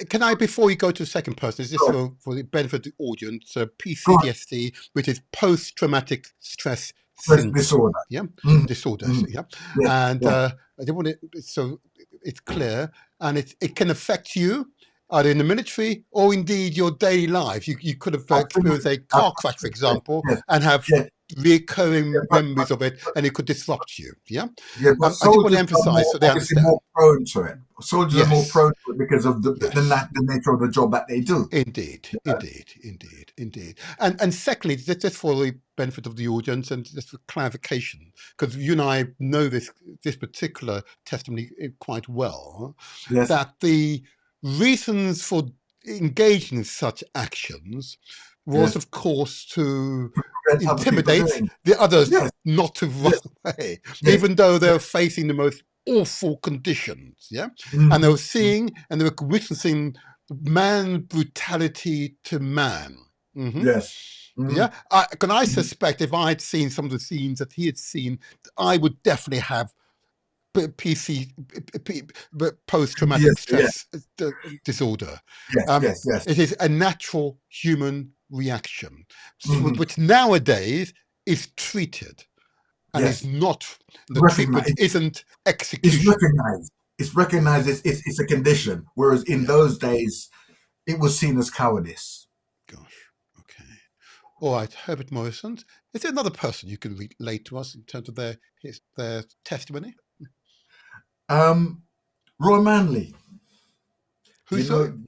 Can I before you go to the second person, is this God, for the benefit of the audience, God, PCDSD, which is post traumatic stress stress syndrome, disorder. yeah, Mhm, disorders, mhm. yeah, Yeah, and yeah, I don't want it so it's clear, and it can affect you either in the military or indeed your daily life. You could have experienced absolutely, a car crash, for absolutely. example, Yes, and have yes, recurring but, memories of it, and it could disrupt you. Yeah. yeah, but I just want to soldiers are emphasize more so they obviously understand. more prone to it. Soldiers are more Yes. prone to it because of Yes. the nature of the job that they do. Indeed, indeed, indeed, indeed. And secondly, just for the benefit of the audience and just for clarification, because you and I know this particular testimony quite well, Yes, that the reasons for engaging in such actions was, yes. of course, to Prevent other people intimidate doing. the others Yes, not to run yes, away, yes, even though yes. they're facing the most awful conditions. Yeah. And they were Mhm. seeing and they were witnessing man brutality to man. Hmm. Yes. Mhm. Yeah. I Mhm. suspect if I had seen some of the scenes that he had seen, I would definitely have post-traumatic Yes, yes, stress disorder. yes, Um, yes, yes. it is a natural human reaction, Mhm. which nowadays is treated and is Yes. not, the treatment Recognize. isn't It's execution. recognized. It's recognized as it's a condition, whereas in Yeah, those days it was seen as cowardice. gosh. Okay. All right, Herbert Morrison. Is there another person you can relate to us in terms of their testimony? Um, Roy Manley. Do Who, you sorry? know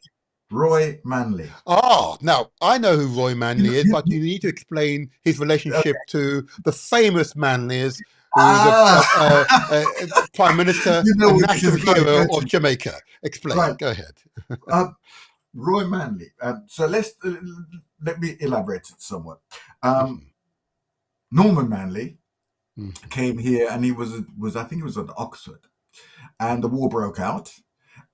Roy Manley? Ah, now I know who Roy Manley is, but you You, need to explain his okay. relationship to the famous Manleys, who was Ah, a prime minister, you a know where this national is going, hero don't of you? Jamaica. Explain. Right. Go ahead. Uh, Roy Manley. So let me elaborate it somewhat. Um, Hmm. Norman Manley Hmm. came here, and he was I think he was at Oxford, and the war broke out,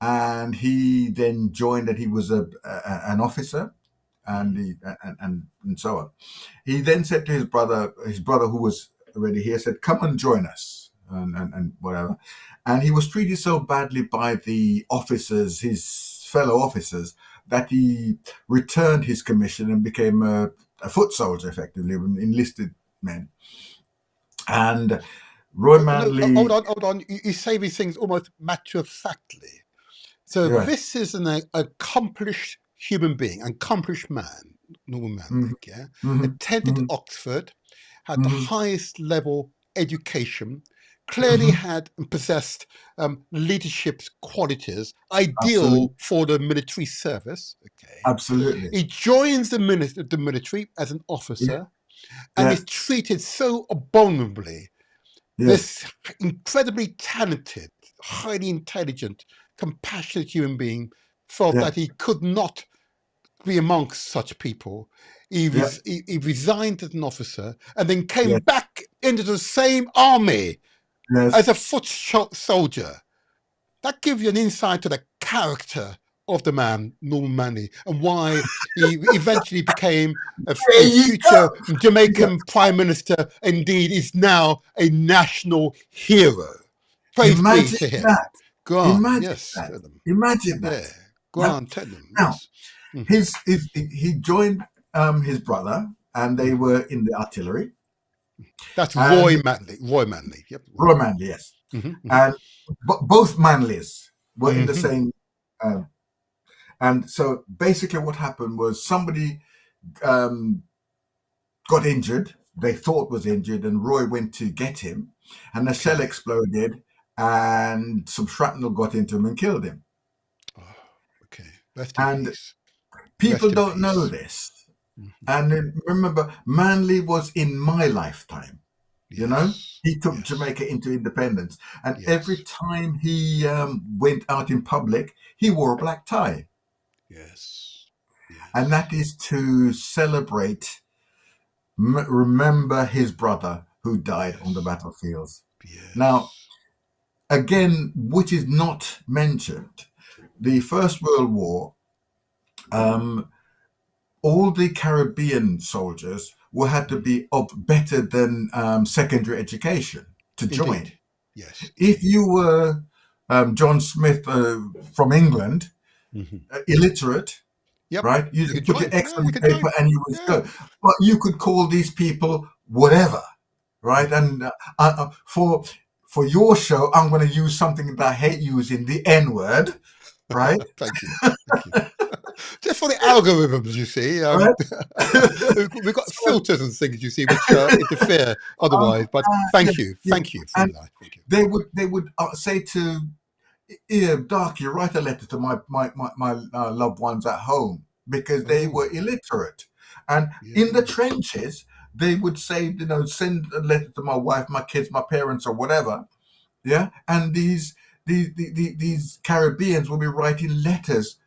and he then joined, and he was an officer, and Hmm. and so on. He then said to his brother who was already here, said, "Come and join us," and whatever. And he was treated so badly by the officers, his fellow officers, that he returned his commission and became a foot soldier, effectively, an enlisted men. And Roy No, hold Manley, on, hold on. You say these things almost matter of factly. So yeah, this is an accomplished human being, accomplished man, Norman hmm, Manley, yeah, hmm, attended hmm, Oxford, had the hmm, highest level education, clearly hmm, had and possessed leadership qualities absolutely, ideal for the military service. Okay, absolutely, he joins the military as an yeah, officer and yeah, is treated so abominably. yes, This incredibly talented, highly intelligent, compassionate human being felt yeah, that he could not be amongst such people. yeah, He resigned as an officer and then yeah, came back into the same army as yes. a foot soldier. That gives you an insight to the character of the man, Norman Manley, and why he eventually became There a you future go. You go. Jamaican prime minister. Indeed, is now a national hero. Praise be Imagine to him. that. Go on, Imagine yes, that. tell them. Imagine Yeah, that. go Yeah. on, tell them. Now, Yes. Hmm. he joined his brother, and they Hmm. were in the artillery. That's Roy And Manley. Roy Manley. Yep, Roy Roy Manley. Manley, yes, Hmm. and both Manleys were in the Hmm. same. Um, and so basically, what happened was somebody um, got injured. They thought was injured, and Roy went to get him, and a shell Okay. exploded, and some shrapnel got into him and killed him. Oh, okay. Rest in And peace. people Rest in don't know peace. this. Mhm. And then remember, Manley was in my lifetime. You know, Yes. he took Yes. Jamaica into independence, and every Yes. time he went out in public, he wore a black tie, Yes. and Yes. that is to celebrate, remember his brother who died on the Yes. battlefields. Now, Yes. again, which is not mentioned, the First World War, um, all the Caribbean soldiers will have to Mm. be of better than secondary education to Indeed. join. Yes. If Indeed. you were John Smith from England, Hmm. illiterate, Yep. right? You You just could put your join. X Yeah, on you your could paper join. and you would Yeah. go. But you could call these people whatever, right? Hmm. And for your show, I'm going to use something that I hate using, the N word, right? Thank you. Thank you. Just for the algorithms, you see. right? We've got So, filters and things, you see, which interfere otherwise. But yeah, yeah. thank you for And that. Thank you. they would say to, yeah, Darky, write a letter to my loved ones at home, because they Oh, were illiterate. And in the yes. trenches, they would say, send a letter to my wife, my kids, my parents, or whatever. Yeah. And these Caribbeans will be writing letters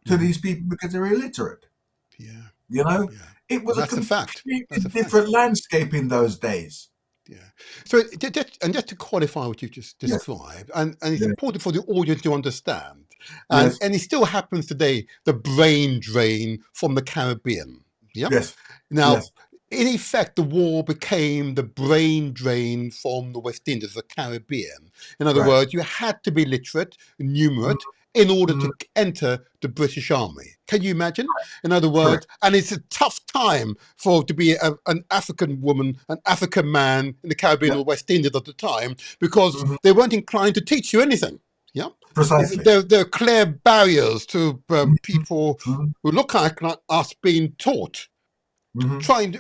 to Hmm. these people because they're illiterate. Yeah, You know, yeah. it was And a that's a fact. completely That's a fact. different landscape in those days. Yeah. So, and just to qualify what you just Yes. described, and it's Yeah. important for the audience to understand, Yes. and it still happens today, the brain drain from the Caribbean. Yeah. Yes. Now, Yes. in effect, the war became the brain drain from the West Indies, the Caribbean. In other Right. words, you had to be literate, numerate, in order Mhm. to enter the British Army. Can you imagine? In other Correct. words, and it's a tough time for to be an African woman, an African man in the Caribbean Yeah. or West Indies at the time, because Mhm. they weren't inclined to teach you anything. Yeah, Precisely. there are clear barriers to Mhm. people Mhm. who look like us being taught, Mhm. trying,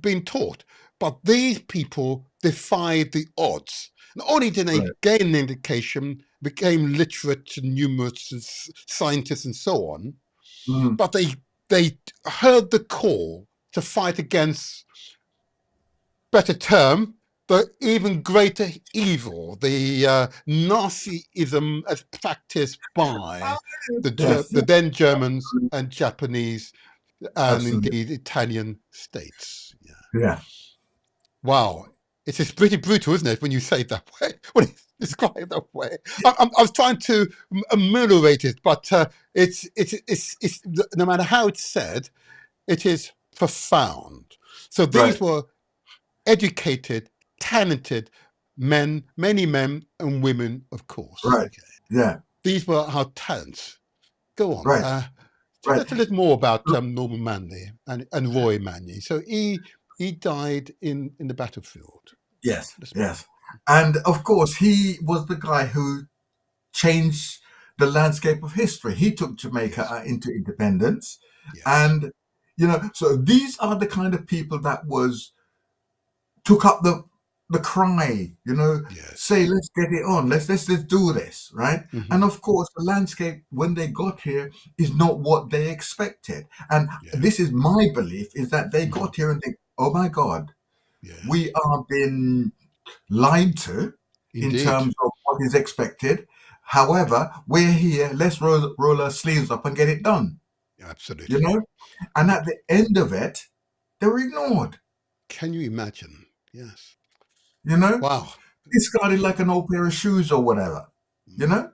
being taught. But these people defied the odds. Not only did they Right. gain an education, became literate, numerous scientists, and so on, Mhm. but they heard the call to fight against, better term, the even greater evil, the Nazism as practiced Oh, by yes. the Yes. then Germans and Japanese and Absolutely. indeed Italian states. Yeah. Yeah. Wow. It's pretty brutal, isn't it, when you say it that way, when it's described that way? I was trying to ameliorate it, but it's no matter how it's said, it is profound. So these Right. were educated, talented men, many men and women, of course. Right. Okay. Yeah. These were our talents. Go on. Right. Tell Right. us a little more about Norman Manley and Roy Manley. So he died in the battlefield. Yes. Tell us more. Yes. And of course, he was the guy who changed the landscape of history. He took Jamaica Yes, into independence, yes, and so these are the kind of people that was took up the cry, yes. say, let's get it on, let's do this, right? And Hmm. of course, the landscape when they got here is not what they expected. And Yeah. this is my belief, is that they Hmm. got here and think, oh my God, Yes. we are being lied to in Indeed. terms of what is expected. However, we're here, let's roll our sleeves up and get it done, you Absolutely. know? And at the end of it, they were ignored, Can you imagine? Yes. you know? Wow. Discarded like an old pair of shoes or whatever, you Mm. know?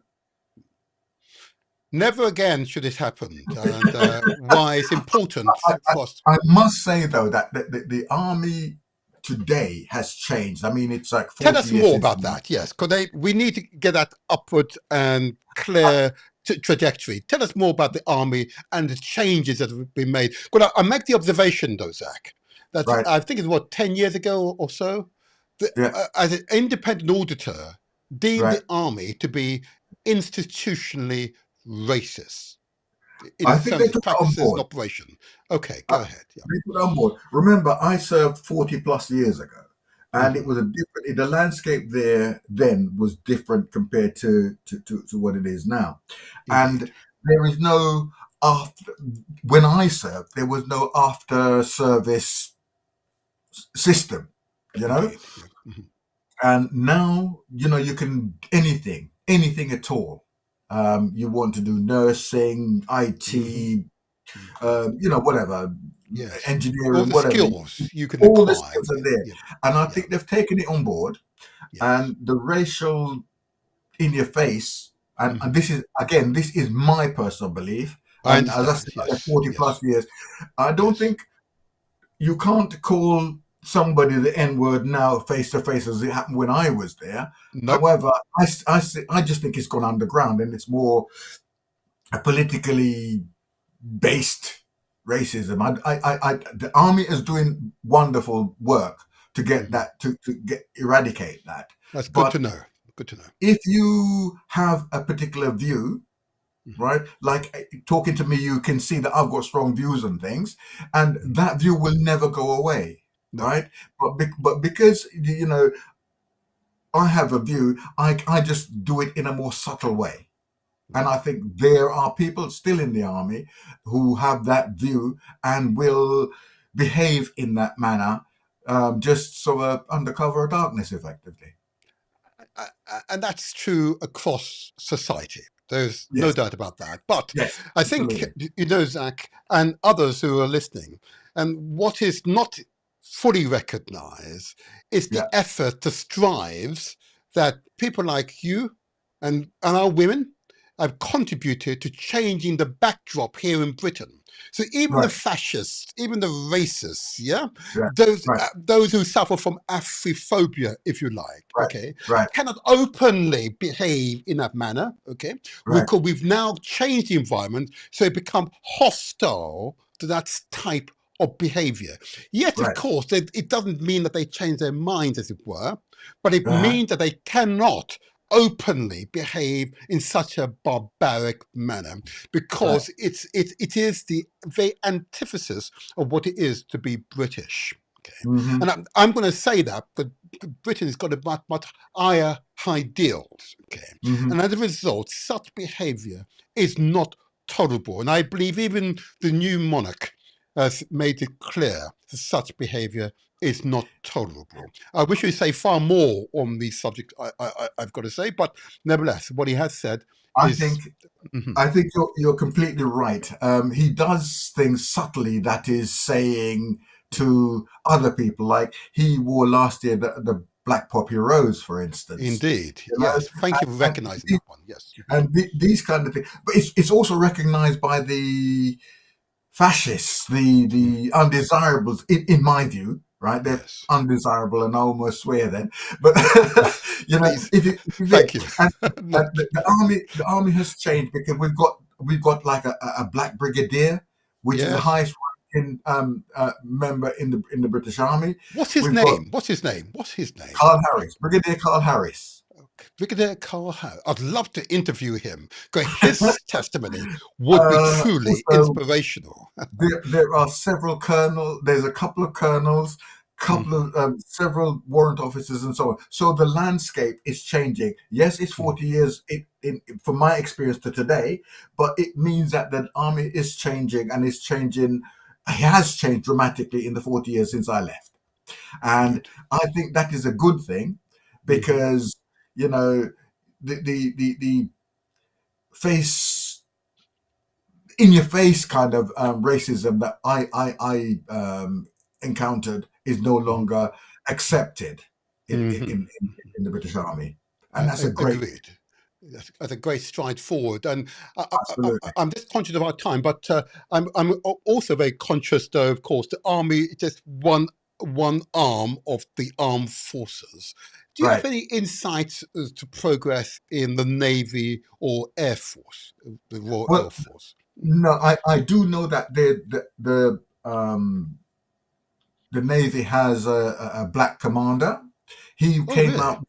Never again should it happen. And why it's important I, I, for us. I must say, though, that the army today has changed. I mean, it's like Tell 40 us years more since. about that. Yes, because we need to get that upward and clear trajectory. Tell us more about the army and the changes that have been made. But I make the observation, though, Zach, that Right. I think it's 10 years ago or so, Yeah. as an independent auditor, deemed Right. the army to be institutionally racist in I its think they terms of took it on practices and board. operation. Okay, Uh, go ahead. Yeah. they took it on board. Remember, I served 40 plus years ago, and it Hmm. was a different, the landscape there then was different compared to what it is now. Indeed. And there is no after, when I served, there was no after service system, you know? Indeed. Yeah. Hmm. And now, you can anything at all. You want to do nursing, Hmm. IT, whatever, Yes. All engineering, the whatever. skills you can All the acquire. skills are there. Yeah. And I Yeah. think they've taken it on board. Yes. And the racial in your face, and Hmm. this is my personal belief. I And as I understand. said, I have Yes. 40 plus Yes. years. I don't Yes. think you can't call somebody the N word now face to face as it happened when I was there. Nope. However, I just think it's gone underground and it's more a politically based racism. The army is doing wonderful work to get Hmm. that to get eradicate that. That's good to But know. Good to know. if you have a particular view, Mhm. right? Like talking to me, you can see that I've got strong views on things, and Mhm. that view will never go away, No. right? But because I have a view, I just do it in a more subtle way. And Mhm. I think there are people still in the army who have that view and will behave in that manner, just sort of under cover of darkness, effectively. And that's true across society. There's no Yes, doubt about that. But yes, I think, absolutely. Zach, and others who are listening, and what is not fully recognized is the Yeah, effort, the strives that people like you and our women have contributed to changing the backdrop here in Britain. So even the right, fascists, even the racists, yeah, yeah, those right, those who suffer from Afrophobia, if you like, right, okay, right, cannot openly behave in that manner, okay, right, we've now changed the environment so it become hostile to that type of behavior. Yet, of right. course, it doesn't mean that they change their minds, as it were, but it Uh-huh, means that they cannot openly behave in such a barbaric manner right. because it is the very antithesis of what it is to be British. Okay, Mm-hmm, and I'm going to say that Britain has got a much higher ideals. Okay, mm-hmm. and as a result, such behaviour is not tolerable. And I believe even the new monarch has made it clear that such behaviour is not tolerable. I wish he'd say far more on these subjects. I've got to say, but nevertheless, what he has said I is. think Mhm, I think you're completely right. He does things subtly that is saying to other people, like he wore last year the Black Poppy Rose, for instance. indeed, You know, yes. Thank you for and, recognising that one. Yes. these kind of things. But it's also recognised by the fascists, Mhm. the undesirables, in my view, right? They're Yes. undesirable, and I almost swear then. But Please. if you Thank you. and Not. the army has changed because we've got like a black brigadier, which is the Yes. highest ranking member in the British Army. What's his We've got name? What's his name? What's his name? Carl Harris, Brigadier Carl Harris. Brigadier Carl Howe. I'd love to interview him because his testimony would be truly Also, inspirational. there are several colonels. There's a couple of colonels, couple Mhm, of several warrant officers, and so on. So the landscape is changing. Yes, it's mhm. 40 years from my experience to today, but it means that the army is changing and is changing. It has changed dramatically in the 40 years since I left, and Good. I think that is a good thing Mhm. because you know the face in your face kind of racism that I encountered is no Mhm. longer accepted Mhm. in the British Army, and that's a great thing. Agreed. That's a great stride forward. And Absolutely I'm just conscious of our time, but I'm also very conscious, though, of course, the army is just one arm of the armed forces. Do you have right. any insights as to progress in the Navy or Air Force, the Royal Air Well, Force? no, I do know that the Navy has a black commander. He Oh, came really? out.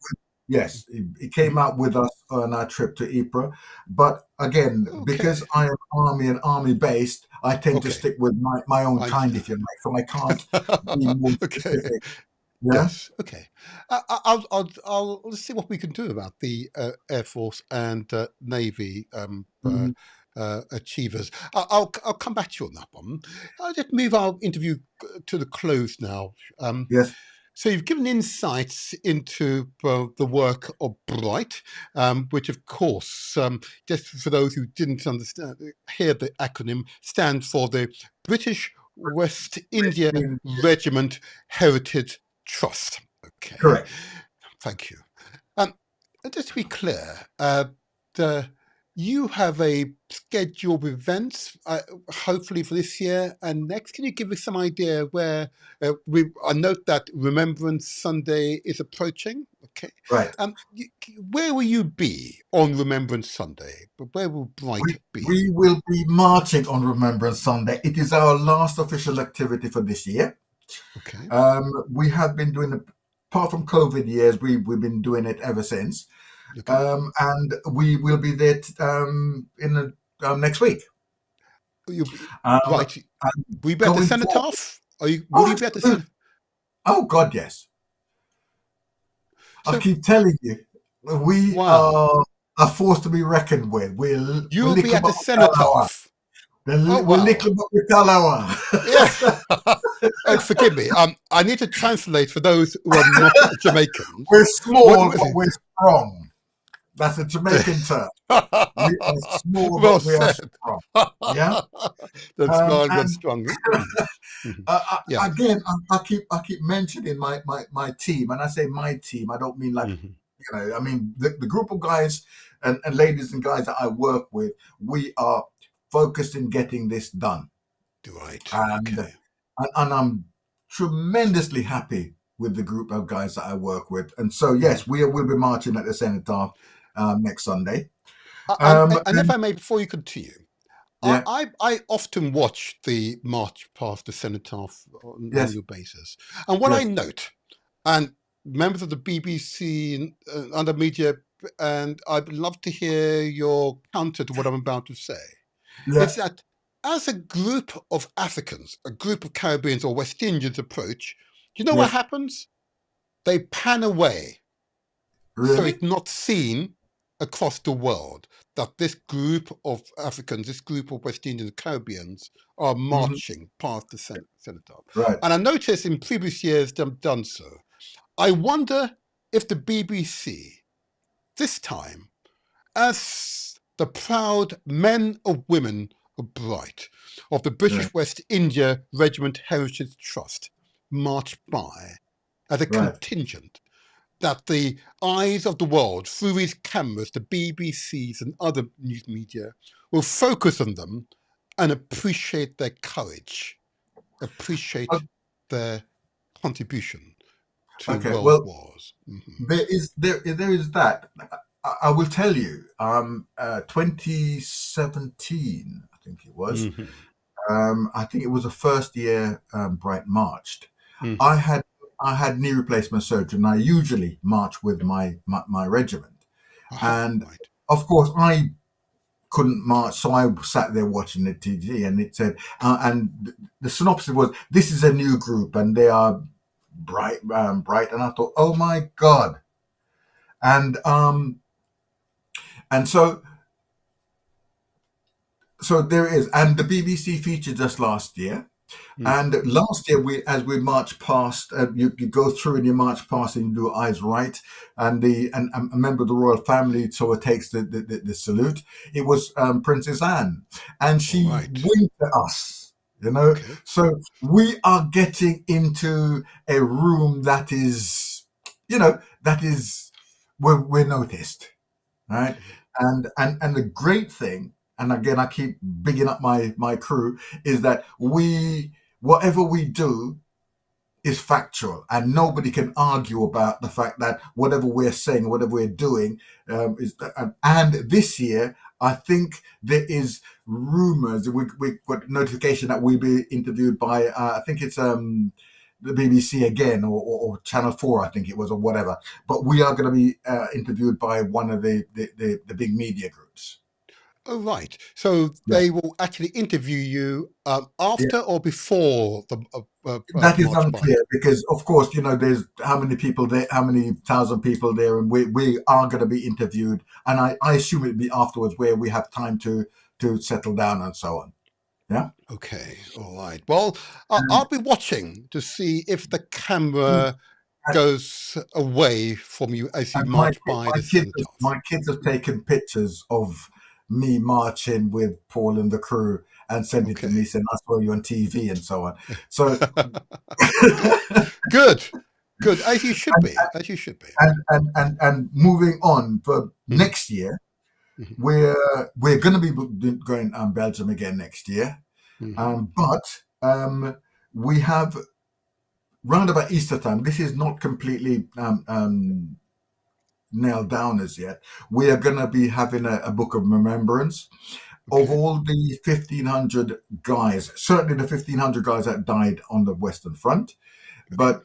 Yes, he came Mhm. out with us on our trip to Ypres. But again, because Okay. I am army and army based, I tend to Okay. stick with my own I kind, understand. if you like. So I can't be more Okay. specific. Yeah. Yes. Okay. Let's see what we can do about the Air Force and Navy Mhm. achievers. I'll come back to you on that one. I'll just move our interview to the close now. Um, Yes. so you've given insights into the work of Bright, which of course, just for those who didn't understand, hear the acronym, stands for the British West India Regiment Heritage Trust. Okay, Correct. thank you. Um, and just to be clear, the, you have a schedule of events, hopefully for this year and next. Can you give us some idea where I note that Remembrance Sunday is approaching? Okay. Right. Where will you be on Remembrance Sunday? Where will Bright be? We will be marching on Remembrance Sunday. It is our last official activity for this year. Okay. We have been doing it, apart from COVID years, we've been doing it ever since. Okay. And we will be there in next week. You Um, right? and Will you be at the going forward, cenotaph? Are you? Will oh, you be at the cenotaph? absolutely. Oh, God, yes. I So keep telling you, we wow, are a force to be reckoned with. you We're will be little at the but we Talawa. cenotaph. Oh We're wow, little but we Talawa. yeah. Oh, forgive me. I need to translate for those who are not Jamaicans. We're What small was but we're strong. That's a it? Jamaican term. We are small Well but we are said. strong. Yeah. That's small but And strong. Mhm. Yeah. again, I keep mentioning my team, and I say my team. I don't mean like, Mhm. I mean the group of guys and ladies and guys that I work with. We are focused in getting this done, Right. and Okay. and I'm tremendously happy with the group of guys that I work with. And so Mhm. yes, will be marching at the Cenotaph next Sunday. And if And I may, before you continue, yeah, I often watch the march past the cenotaph on an yes, annual basis, and what I yes, note, and members of the BBC and other media, and I'd love to hear your counter to what I'm about to say, yeah, is that as a group of Africans, a group of Caribbeans or West Indians approach, you know what yes. happens? They pan away so Really? it's not seen across the world that this group of Africans, this group of West Indian Caribbeans are Hmm. marching past the cenotaph. Right. And I noticed in previous years they've done so. I wonder if the BBC, this time, as the proud men or women of Bright of the Right. British West India Regiment Heritage Trust, march by as a Right. contingent that the eyes of the world, through these cameras, the BBCs and other news media, will focus on them and appreciate their courage, appreciate their contribution to Okay. world Well, wars. there is that. I will tell you. 2017, I think it was. Hmm. I think it was the first year Bright marched. I Hmm. had I had knee replacement surgery, and I usually march with my regiment. Aha, And right. of course, I couldn't march, so I sat there watching the TV, and it said, and the synopsis was, "This is a new group, and they are bright." And I thought, "Oh my god!" And and so there is, and the BBC featured us last year. And Hmm. last year, as we marched past, you go through and you march past and you do eyes right, and a member of the royal family sort of takes the salute. It was Princess Anne, and All she right. winked at us. Okay. So we are getting into a room that is, that is where we're noticed, right? Okay. And the great thing, and again I keep bigging up my crew, is that whatever we do is factual, and nobody can argue about the fact that whatever we're saying, whatever we're doing, and this year I think there is rumors. We got notification that we'll be interviewed by I think it's the BBC again, or Channel 4, I think it was, or whatever. But we are going to be interviewed by one of the big media groups. Oh, right. So Yeah. they will actually interview you Yeah. after or before the That is march by. unclear because, of course, there's how many people there, how many thousand people there, and we are going to be interviewed. And I assume it'd be afterwards where we have time to settle down and so on. Yeah. Okay, all right. Well, I'll And, be watching to see if the and, camera goes away from you as you and march by the cenotaph. my kids have taken pictures of me marching with Paul and the crew and sent it to Okay. me, saying I saw you on TV and so on. So Good, good. As you should be. As you should be. and moving on for Mhm, next year, mhm, we're going to be going Belgium again next year, mhm. but we have round about Easter time. This is not completely nailed down as yet. We are going to be having a book of remembrance of Okay. all the 1,500 guys, certainly the 1,500 guys that died on the Western Front. Okay. but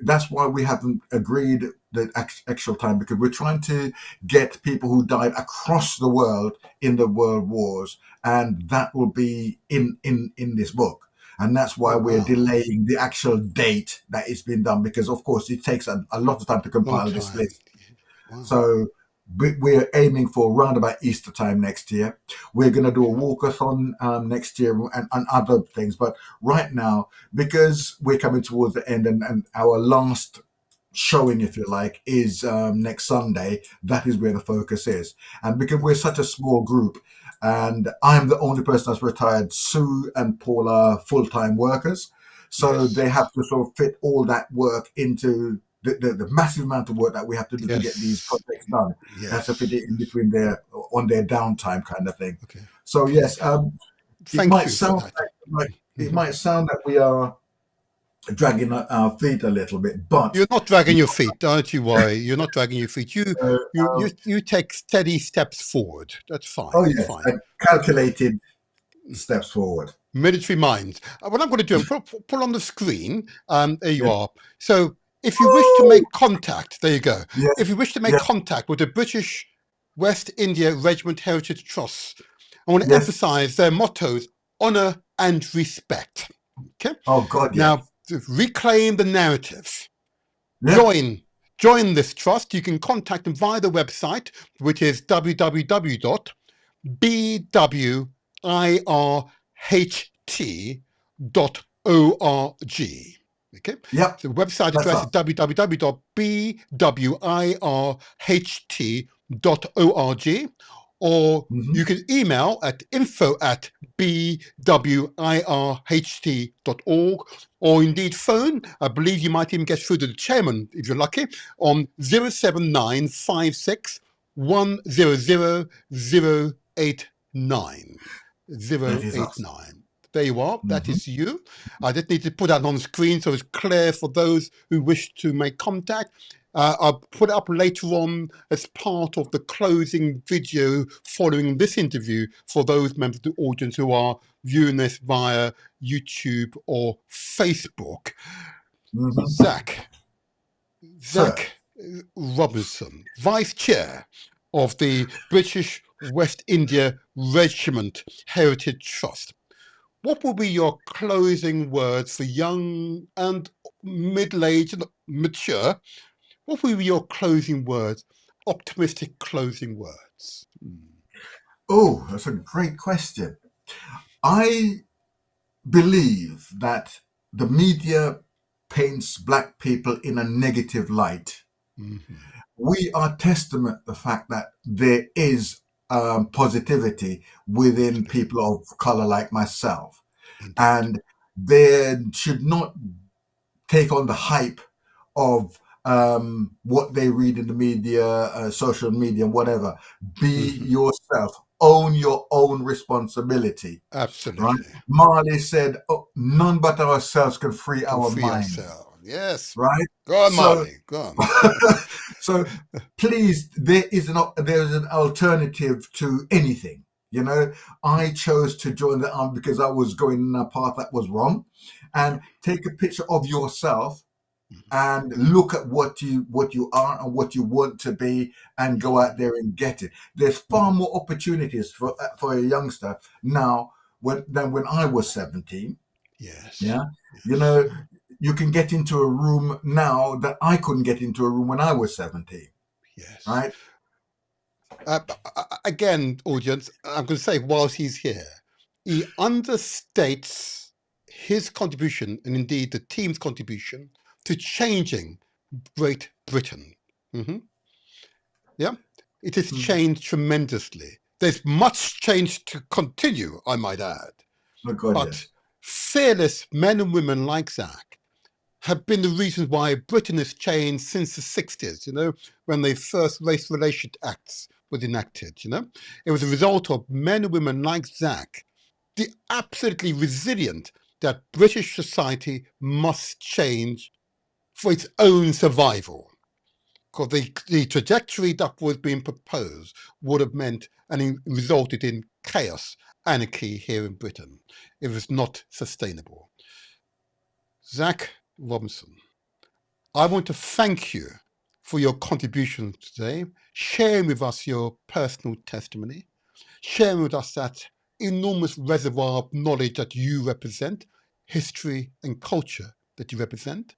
that's why we haven't agreed the actual time, because we're trying to get people who died across the world in the world wars, and that will be in this book. And that's why Oh, we're wow. delaying the actual date that it's been done, because of course it takes a lot of time to Long compile this time. list. Wow. So we're aiming for round about Easter time next year. We're going to do a walkathon next year, and other things. But right now, because we're coming towards the end, and our last showing, if you like, is next Sunday, that is where the focus is. And because we're such a small group, and I'm the only person that's retired, Sue and Paul are full-time workers. So Yes. they have to sort of fit all that work into the massive amount of work that we have to do to get these Yes. projects done. Has to fit Yes. it in between their on their downtime kind of thing. Okay. So Okay. yes, it Thank might you for sound that. like it Mhm. might sound that we are dragging our feet a little bit, but You're not dragging your feet, don't you worry. You're not dragging your feet. You uh, you you you take steady steps forward. That's oh fine. That's yes, fine. and calculated steps forward. Military minds. What I'm going to do, and put on the screen. There you Yeah. are. So, if you wish to Woo! make contact, there you go. Yes. If you wish to make Yeah. contact with the British West India Regiment Heritage Trust, I want to Yes. emphasise their mottos: honour and respect. Okay. Oh God, yes. Now, to reclaim the narrative. Yeah. Join this trust. You can contact them via the website, which is www.bwirht.org. Okay, Yep. so the website That's address is us. www.bwirht.org, or Hmm. you can email at info@bwirht.org, or indeed phone. I believe you might even get through to the chairman if you're lucky on 07956 100 089. That is us. 089. There you are. That Hmm. is you. I just need to put that on screen so it's clear for those who wish to make contact. I'll put it up later on as part of the closing video following this interview for those members of the audience who are viewing this via YouTube or Facebook. Hmm. Zach, Sir. Zach Robinson, Vice Chair of the British West India Regiment Heritage Trust. What will be your closing words for young and middle-aged and mature? What will be your closing words, optimistic closing words? Oh, that's a great question. I believe that the media paints black people in a negative light. Mm-hmm. We are testament to the fact that there is positivity within Absolutely. people of color like myself, Indeed. and there should not take on the hype of what they read in the media, social media, whatever. Be Mm-hmm. yourself. Own your own responsibility. Right? Absolutely. Marley said, oh, "None but ourselves can free Can our free mind." ourselves. Yes. Right? Go on, So, Marley. Go on. so please, there is an alternative to anything. You know, I chose to join the army because I was going in a path that was wrong, Yeah. and take a picture of yourself Mhm. and look at what you are and what you want to be, and go out there and get it. There's far Mhm. more opportunities for a youngster now than when I was 17. Yes. Yeah, you Yes. know, you can get into a room now that I couldn't get into a room when I was 17. Yes. Right? Again, audience, I'm going to say whilst he's here, he understates his contribution and indeed the team's contribution to changing Great Britain. Mhm. Yeah, it has Mm. changed tremendously. There's much change to continue, I might add. Oh God, But yes. fearless men and women like Zach have been the reasons why Britain has changed since the 60s, when the first race relation acts was enacted, It was a result of men and women like Zach, the absolutely resilient that British society must change for its own survival. Because the trajectory that was being proposed would have meant and it resulted in chaos, anarchy here in Britain. It was not sustainable. Zach, Robinson. I want to thank you for your contribution today, sharing with us your personal testimony, sharing with us that enormous reservoir of knowledge that you represent, history and culture that you represent.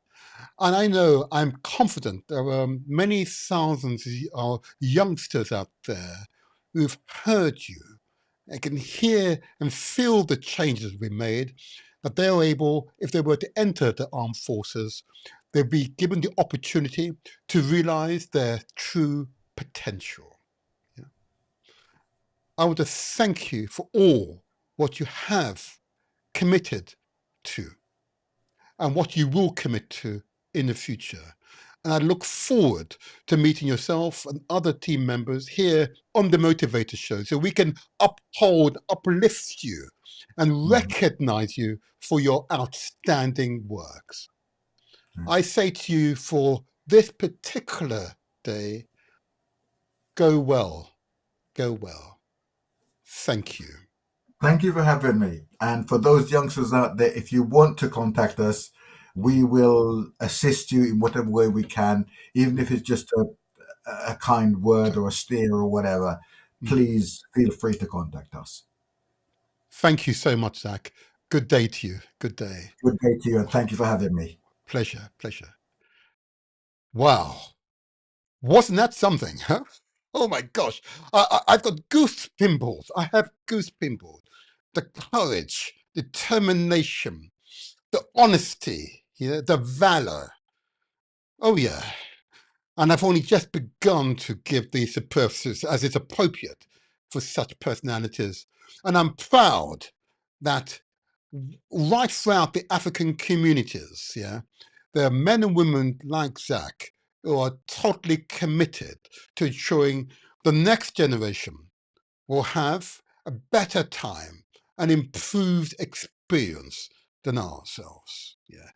And I know, I'm confident there are many thousands of youngsters out there who've heard you and can hear and feel the changes we made, that they're able, if they were to enter the armed forces, they'd be given the opportunity to realize their true potential. Yeah. I want to thank you for all what you have committed to and what you will commit to in the future. And I look forward to meeting yourself and other team members here on the Motivator Show so we can uphold, uplift you, and Mhm. recognize you for your outstanding works. Mm. I say to you for this particular day, go well, go well. Thank you. Thank you for having me. And for those youngsters out there, if you want to contact us, we will assist you in whatever way we can, even if it's just a kind word or a steer or whatever. Please feel free to contact us. Thank you so much, Zach. Good day to you. Good day. Good day to you, and thank you for having me. Pleasure, pleasure. Wow. Wasn't that something, huh? Oh my gosh. I've got goose pimples. I have goose pimples. The courage, determination, the honesty, the valor. Oh, yeah. And I've only just begun to give these superfluous as is appropriate for such personalities. And I'm proud that right throughout the African communities, yeah, there are men and women like Zach who are totally committed to ensuring the next generation will have a better time, an improved experience than ourselves. Yeah.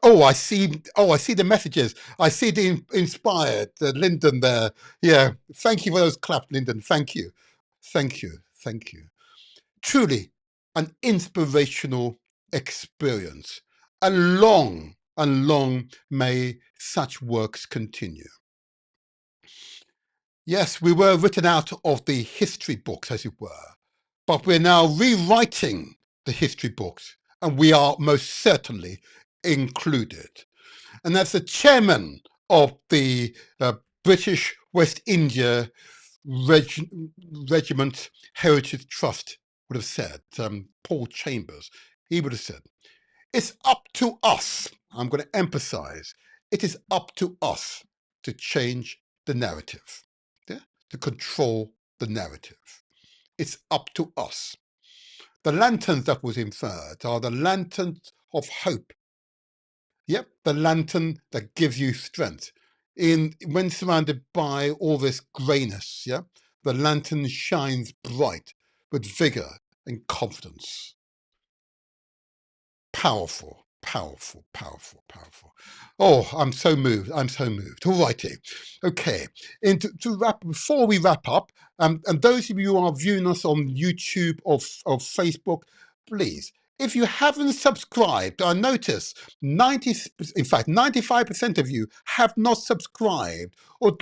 Oh, I see. Oh, I see the messages. I see the inspired, Lyndon there. Yeah. Thank you for those claps, Lyndon. Thank you. Thank you. Thank you. Truly an inspirational experience. And long may such works continue. Yes, we were written out of the history books, as it were, but we're now rewriting the history books, and we are most certainly included. And as the chairman of the British West India Regiment Heritage Trust would have said, Paul Chambers, he would have said, it's up to us, I'm going to emphasize, it is up to us to change the narrative, yeah? To control the narrative. It's up to us. The lanterns that was inferred are the lanterns of hope. Yep, the lantern that gives you strength. When surrounded by all this greyness, yeah, the lantern shines bright with vigor and confidence. Powerful, powerful, powerful, powerful. Oh, I'm so moved. I'm so moved. All righty. Okay. And before we wrap up, and those of you who are viewing us on YouTube or Facebook, please, if you haven't subscribed, I notice 90, in fact, 95% of you have not subscribed, or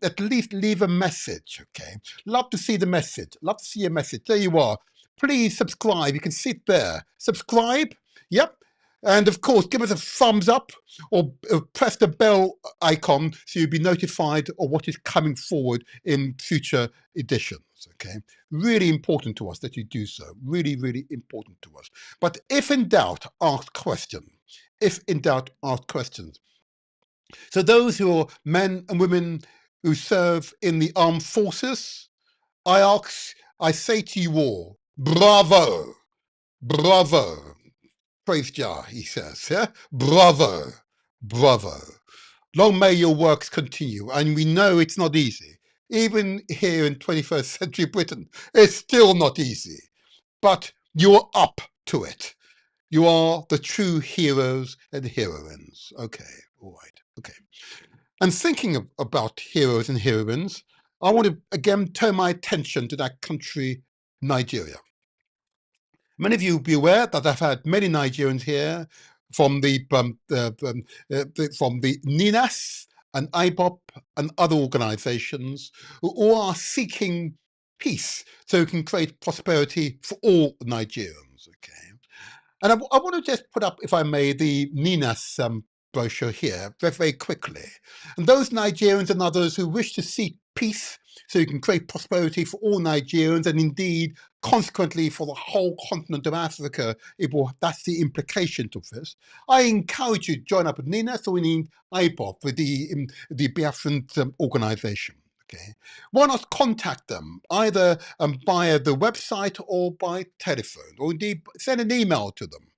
at least leave a message. Okay. Love to see the message. Love to see a message. There you are. Please subscribe. You can sit there. Subscribe. Yep. And of course, give us a thumbs up or press the bell icon so you'll be notified of what is coming forward in future editions. Okay. Really important to us that you do so. Really, really important to us. But if in doubt, ask questions. If in doubt, ask questions. So those who are men and women who serve in the armed forces, I say to you all, bravo, bravo. Praise Jah, he says. Yeah? Bravo, bravo. Long may your works continue. And we know it's not easy. Even here in 21st century Britain, it's still not easy. But you're up to it. You are the true heroes and heroines. Okay, all right, okay. And thinking about heroes and heroines, I want to again turn my attention to that country, Nigeria. Many of you will be aware that I've had many Nigerians here from the NINAS and IBOP and other organizations who all are seeking peace so we can create prosperity for all Nigerians. Okay. And I want to just put up, if I may, the NINAS brochure here very, very quickly. And those Nigerians and others who wish to seek peace so you can create prosperity for all Nigerians and indeed, consequently, for the whole continent of Africa, that's the implication of this. I encourage you to join up with NINAS or we need IPOP with the Biafran organization. Okay. Why not contact them either via the website or by telephone, or indeed send an email to them.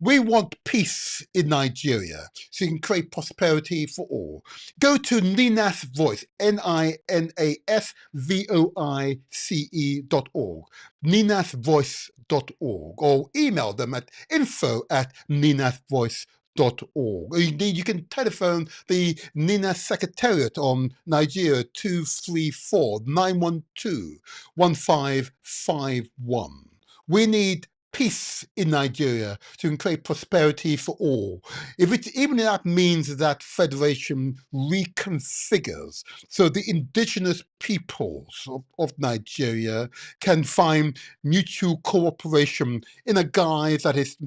We want peace in Nigeria so you can create prosperity for all. Go to Ninas Voice, NINASVOICE.org, ninasvoice.org, or email them at info@ninasvoice.org. Or indeed, you can telephone the NINAS Secretariat on Nigeria 234-912-1551. We need peace in Nigeria to create prosperity for all. Even if that means that federation reconfigures so the indigenous peoples of Nigeria can find mutual cooperation in a guise that is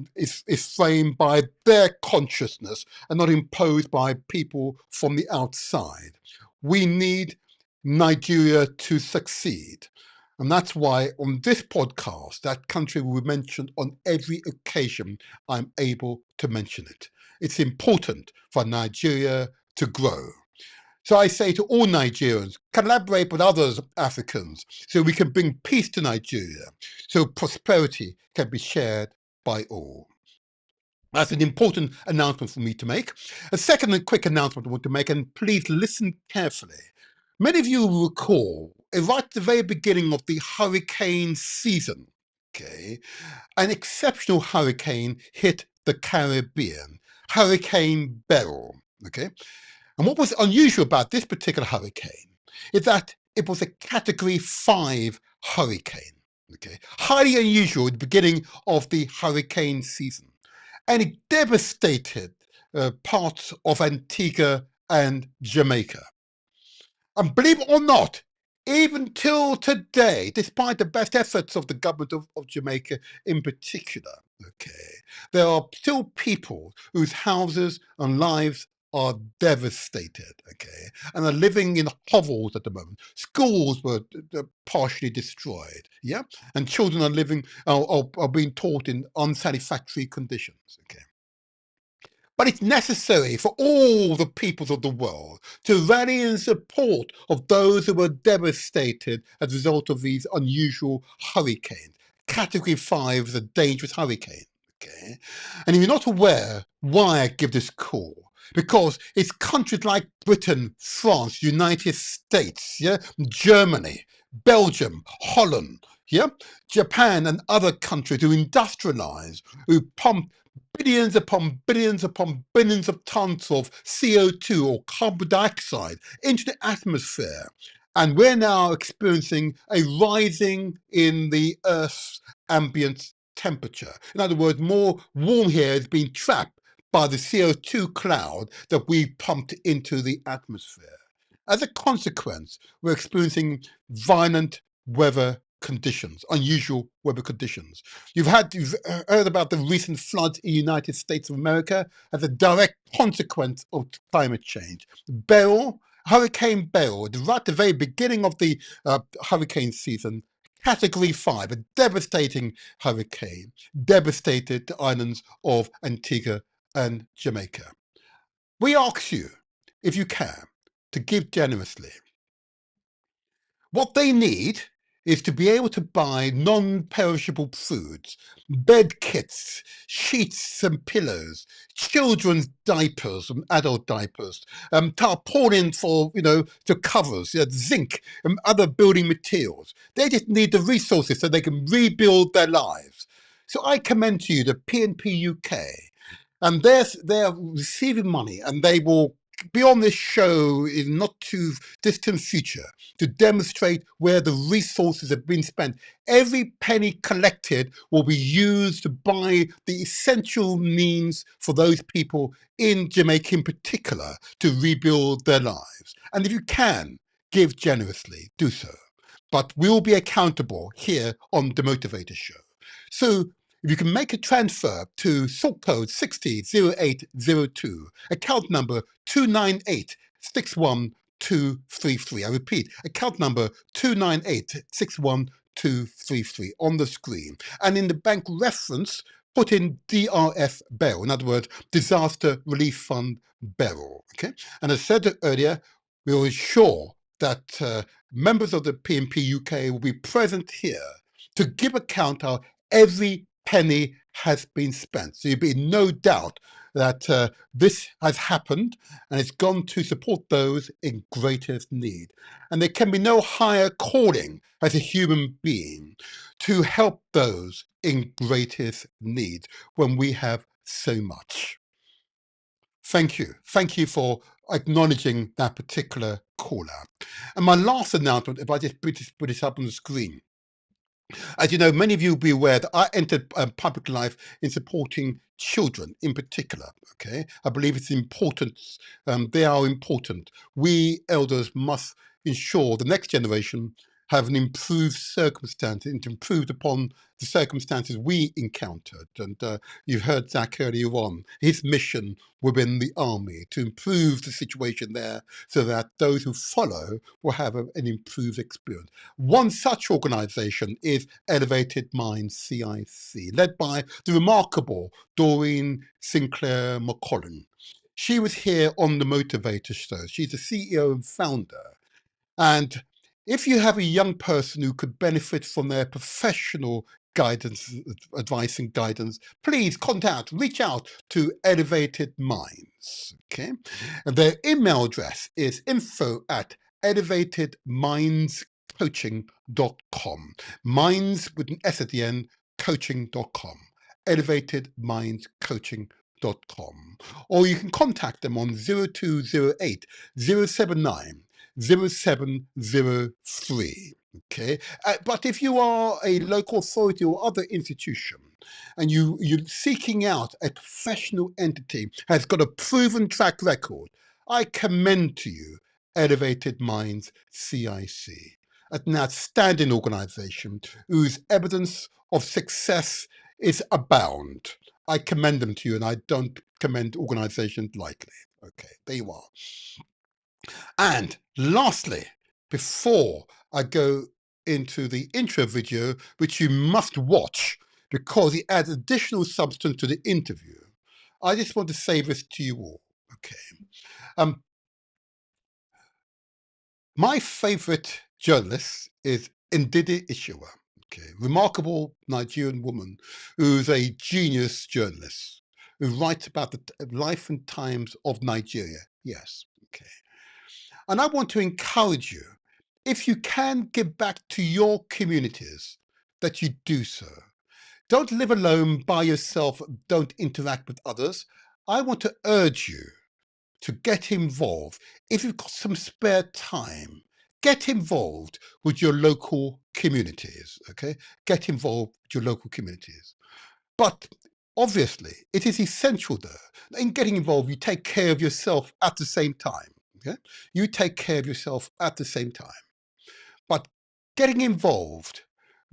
framed by their consciousness and not imposed by people from the outside. We need Nigeria to succeed. And that's why on this podcast, that country will be mentioned on every occasion I'm able to mention it. It's important for Nigeria to grow. So I say to all Nigerians, collaborate with other Africans so we can bring peace to Nigeria, so prosperity can be shared by all. That's an important announcement for me to make. A second quick announcement I want to make, and please listen carefully. Many of you will recall, right at the very beginning of the hurricane season, okay, an exceptional hurricane hit the Caribbean, Hurricane Beryl, okay? And what was unusual about this particular hurricane is that it was a Category 5 hurricane, okay? Highly unusual at the beginning of the hurricane season. And it devastated parts of Antigua and Jamaica. And believe it or not, even till today, despite the best efforts of the government of Jamaica in particular, okay, there are still people whose houses and lives are devastated, okay, and are living in hovels at the moment. Schools were partially destroyed, yeah, and children are living are being taught in unsatisfactory conditions, okay. But it's necessary for all the peoples of the world to rally in support of those who were devastated as a result of these unusual hurricanes. Category 5 is a dangerous hurricane. Okay? And if you're not aware why I give this call, because it's countries like Britain, France, United States, yeah, Germany, Belgium, Holland, yeah, Japan and other countries who industrialize, who pump billions upon billions upon billions of tons of CO2 or carbon dioxide into the atmosphere. And we're now experiencing a rising in the Earth's ambient temperature. In other words, more warm air is being trapped by the CO2 cloud that we pumped into the atmosphere. As a consequence, we're experiencing violent weather conditions, unusual weather conditions. You've heard about the recent floods in the United States of America as a direct consequence of climate change. Hurricane Beryl, right at the very beginning of the hurricane season, Category 5, a devastating hurricane, devastated the islands of Antigua and Jamaica. We ask you, if you can, to give generously. What they need is to be able to buy non-perishable foods, bed kits, sheets and pillows, children's diapers and adult diapers, tarpaulins for, to covers, zinc and other building materials. They just need the resources so they can rebuild their lives. So I commend to you the PNP UK, and they're receiving money and they will be on this show in not too distant future to demonstrate where the resources have been spent. Every penny collected will be used to buy the essential means for those people in Jamaica in particular to rebuild their lives. And if you can give generously, do so. But we'll be accountable here on The Motivator Show. So if you can make a transfer to sort code 600802, account number 298-61233. I repeat, account number 298-61233 on the screen. And in the bank reference, put in DRF Beryl, in other words, Disaster Relief Fund Beryl. Okay. And as I said earlier, we will ensure that members of the PNP UK will be present here to give account how every penny has been spent. So you'll be in no doubt that this has happened and it's gone to support those in greatest need. And there can be no higher calling as a human being to help those in greatest need when we have so much. Thank you. Thank you for acknowledging that particular call out. And my last announcement, if I just put this up on the screen. As you know, many of you will be aware that I entered public life in supporting children in particular. Okay, I believe it's important. They are important. We elders must ensure the next generation have an improved circumstance and improved upon the circumstances we encountered. And you've heard Zach earlier on, his mission within the army to improve the situation there so that those who follow will have an improved experience. One such organisation is Elevated Minds CIC, led by the remarkable Doreen Sinclair McCollum. She was here on the Motivator Show. She's the CEO and founder. And if you have a young person who could benefit from their professional guidance, advice and guidance, please reach out to Elevated Minds. Okay. And their email address is info@elevatedmindscoaching.com. Minds with an S at the end, coaching.com. Elevatedmindscoaching.com. Or you can contact them on 0208 079 0703. Okay, but if you are a local authority or other institution and you're seeking out a professional entity has got a proven track record, I commend to you Elevated Minds CIC, an outstanding organisation whose evidence of success is abound. I commend them to you, and I don't commend organisations lightly. Okay, there you are. And lastly, before I go into the intro video, which you must watch because it adds additional substance to the interview, I just want to say this to you all. Okay. My favorite journalist is Ndidi Ishiwa. Okay, remarkable Nigerian woman who's a genius journalist who writes about the life and times of Nigeria. Yes. Okay. And I want to encourage you, if you can give back to your communities, that you do so. Don't live alone by yourself. Don't interact with others. I want to urge you to get involved. If you've got some spare time, get involved with your local communities, okay? Get involved with your local communities. But obviously, it is essential though, in getting involved, you take care of yourself at the same time. Okay? You take care of yourself at the same time. But getting involved,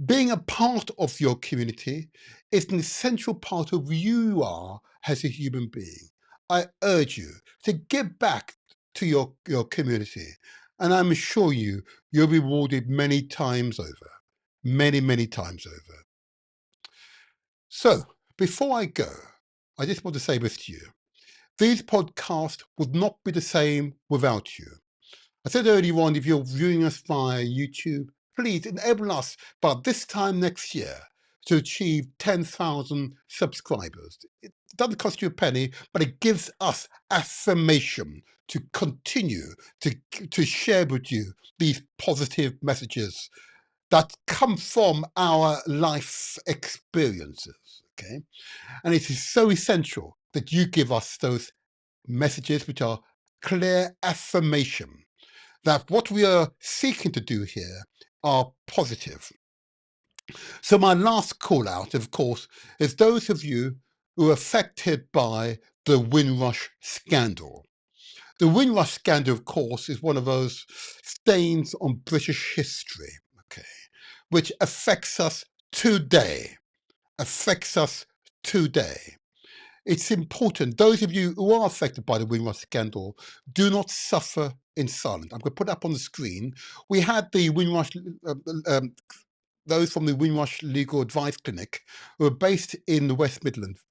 being a part of your community is an essential part of who you are as a human being. I urge you to give back to your community. And I'm sure you'll be rewarded many times over. Many, many times over. So before I go, I just want to say this to you. These podcasts would not be the same without you. I said earlier on, if you're viewing us via YouTube, please enable us by this time next year to achieve 10,000 subscribers. It doesn't cost you a penny, but it gives us affirmation to continue to share with you these positive messages that come from our life experiences. Okay, and it is so essential that you give us those messages which are clear affirmation that what we are seeking to do here are positive. So my last call out, of course, is those of you who are affected by the Windrush scandal. The Windrush scandal, of course, is one of those stains on British history, okay, which affects us today. It's important, those of you who are affected by the Windrush scandal, do not suffer in silence. I'm going to put up on the screen. We had the Windrush, those from the Windrush Legal Advice Clinic who are based in the West Midlands,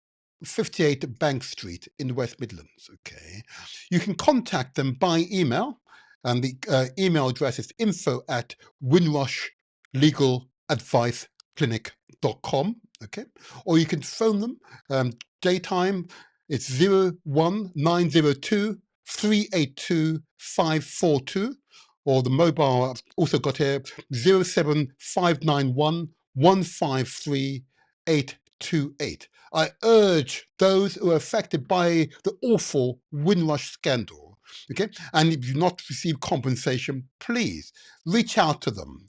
58 Bank Street in the West Midlands, okay? You can contact them by email, and the email address is info@windrushlegaladviceclinic.com, okay? Or you can phone them, daytime, it's 01902 382 542, or the mobile I've also got here, 07591 153 828. I urge those who are affected by the awful Windrush scandal, okay, and if you've not received compensation, please reach out to them,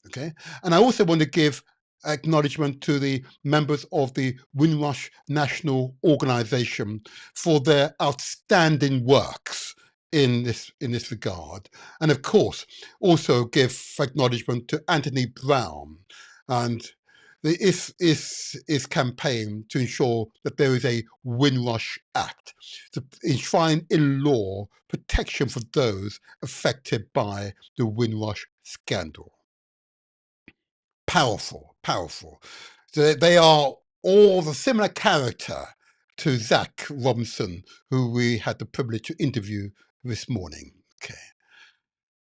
okay? And I also want to give acknowledgement to the members of the Windrush National Organization for their outstanding works in this regard, and of course also give acknowledgement to Anthony Brown and the is campaign to ensure that there is a Windrush Act to enshrine in law protection for those affected by the Windrush scandal. Powerful. They are all the similar character to Zach Robinson, who we had the privilege to interview this morning. Okay.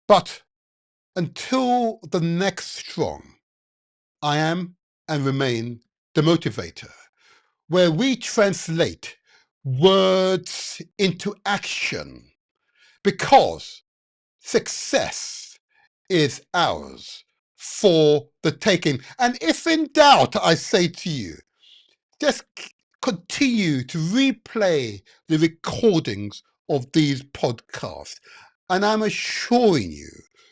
But until the next strong, I am and remain the motivator, where we translate words into action, because success is ours for the taking. And if in doubt, I say to you, just continue to replay the recordings of these podcasts. And I'm assuring you,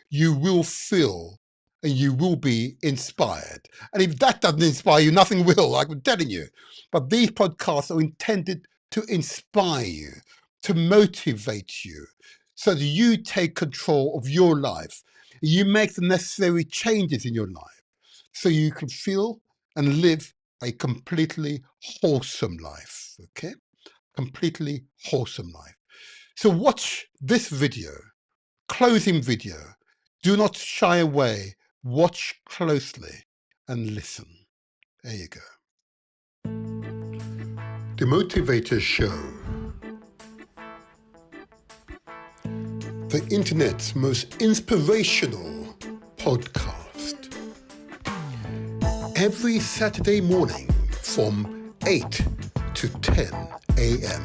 you will feel and you will be inspired. And if that doesn't inspire you, nothing will, like I'm telling you. But these podcasts are intended to inspire you, to motivate you, so that you take control of your life. You make the necessary changes in your life so you can feel and live a completely wholesome life, okay? Completely wholesome life. So watch this video, closing video. Do not shy away. Watch closely and listen. There you go. The Motivator Show. The internet's most inspirational podcast. Every Saturday morning from 8 to 10 a.m.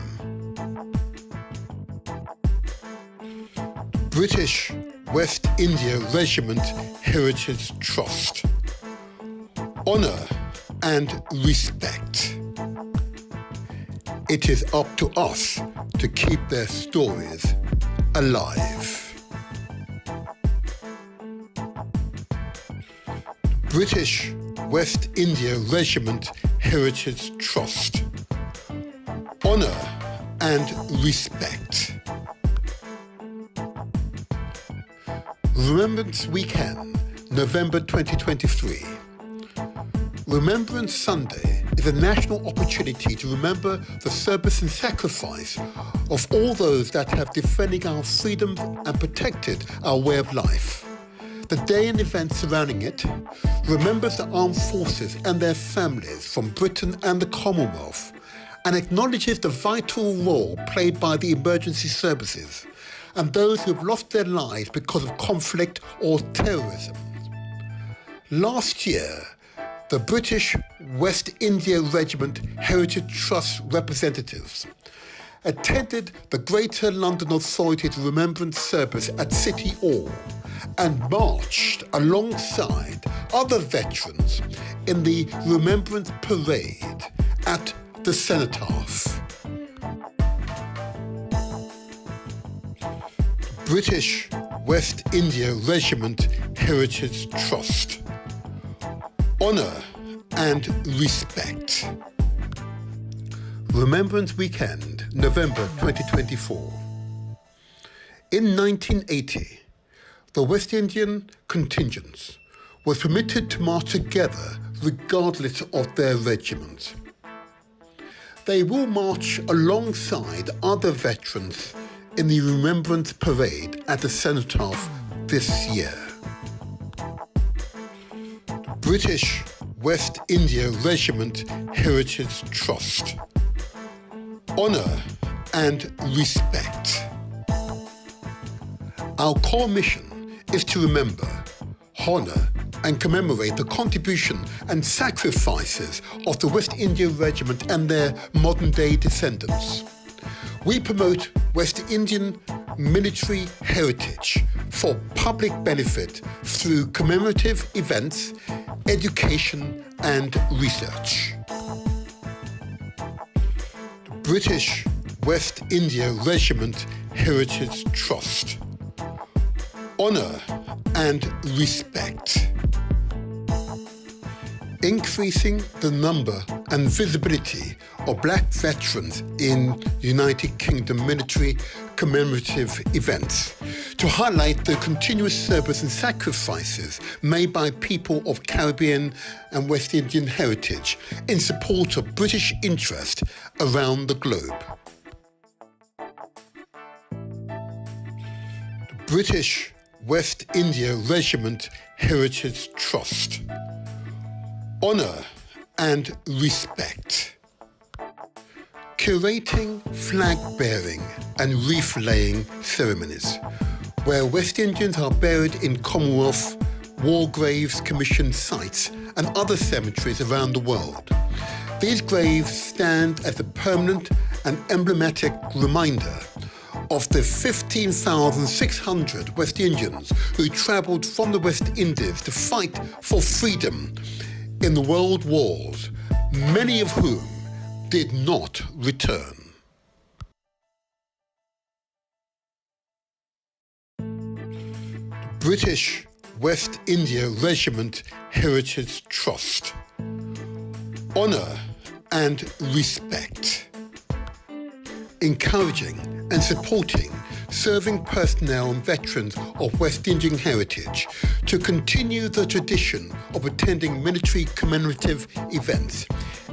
British West India Regiment Heritage Trust. Honour and respect. It is up to us to keep their stories alive. British West India Regiment Heritage Trust. Honour and respect. Remembrance Weekend, November 2023. Remembrance Sunday is a national opportunity to remember the service and sacrifice of all those that have defended our freedom and protected our way of life. The day and events surrounding it remembers the armed forces and their families from Britain and the Commonwealth, and acknowledges the vital role played by the emergency services and those who have lost their lives because of conflict or terrorism. Last year, the British West India Regiment Heritage Trust representatives attended the Greater London Authority's Remembrance Service at City Hall and marched alongside other veterans in the Remembrance Parade at the Cenotaph. British West India Regiment Heritage Trust. Honour and respect. Remembrance Weekend, November 2024. In 1980, the West Indian contingents was permitted to march together regardless of their regiment. They will march alongside other veterans in the Remembrance Parade at the Cenotaph this year. British West India Regiment Heritage Trust. Honour and respect. Our core mission is to remember, honour and commemorate the contribution and sacrifices of the West India Regiment and their modern-day descendants. We promote West Indian military heritage for public benefit through commemorative events, education and research. The British West India Regiment Heritage Trust. Honour and respect. Increasing the number and visibility of black veterans in United Kingdom military commemorative events to highlight the continuous service and sacrifices made by people of Caribbean and West Indian heritage in support of British interest around the globe. The British West India Regiment Heritage Trust. Honour and respect. Curating flag-bearing and wreath-laying ceremonies, where West Indians are buried in Commonwealth War Graves Commission sites and other cemeteries around the world. These graves stand as a permanent and emblematic reminder of the 15,600 West Indians who travelled from the West Indies to fight for freedom in the world wars, many of whom did not return. The British West India Regiment Heritage Trust. Honour and respect. Encouraging and supporting serving personnel and veterans of West Indian heritage to continue the tradition of attending military commemorative events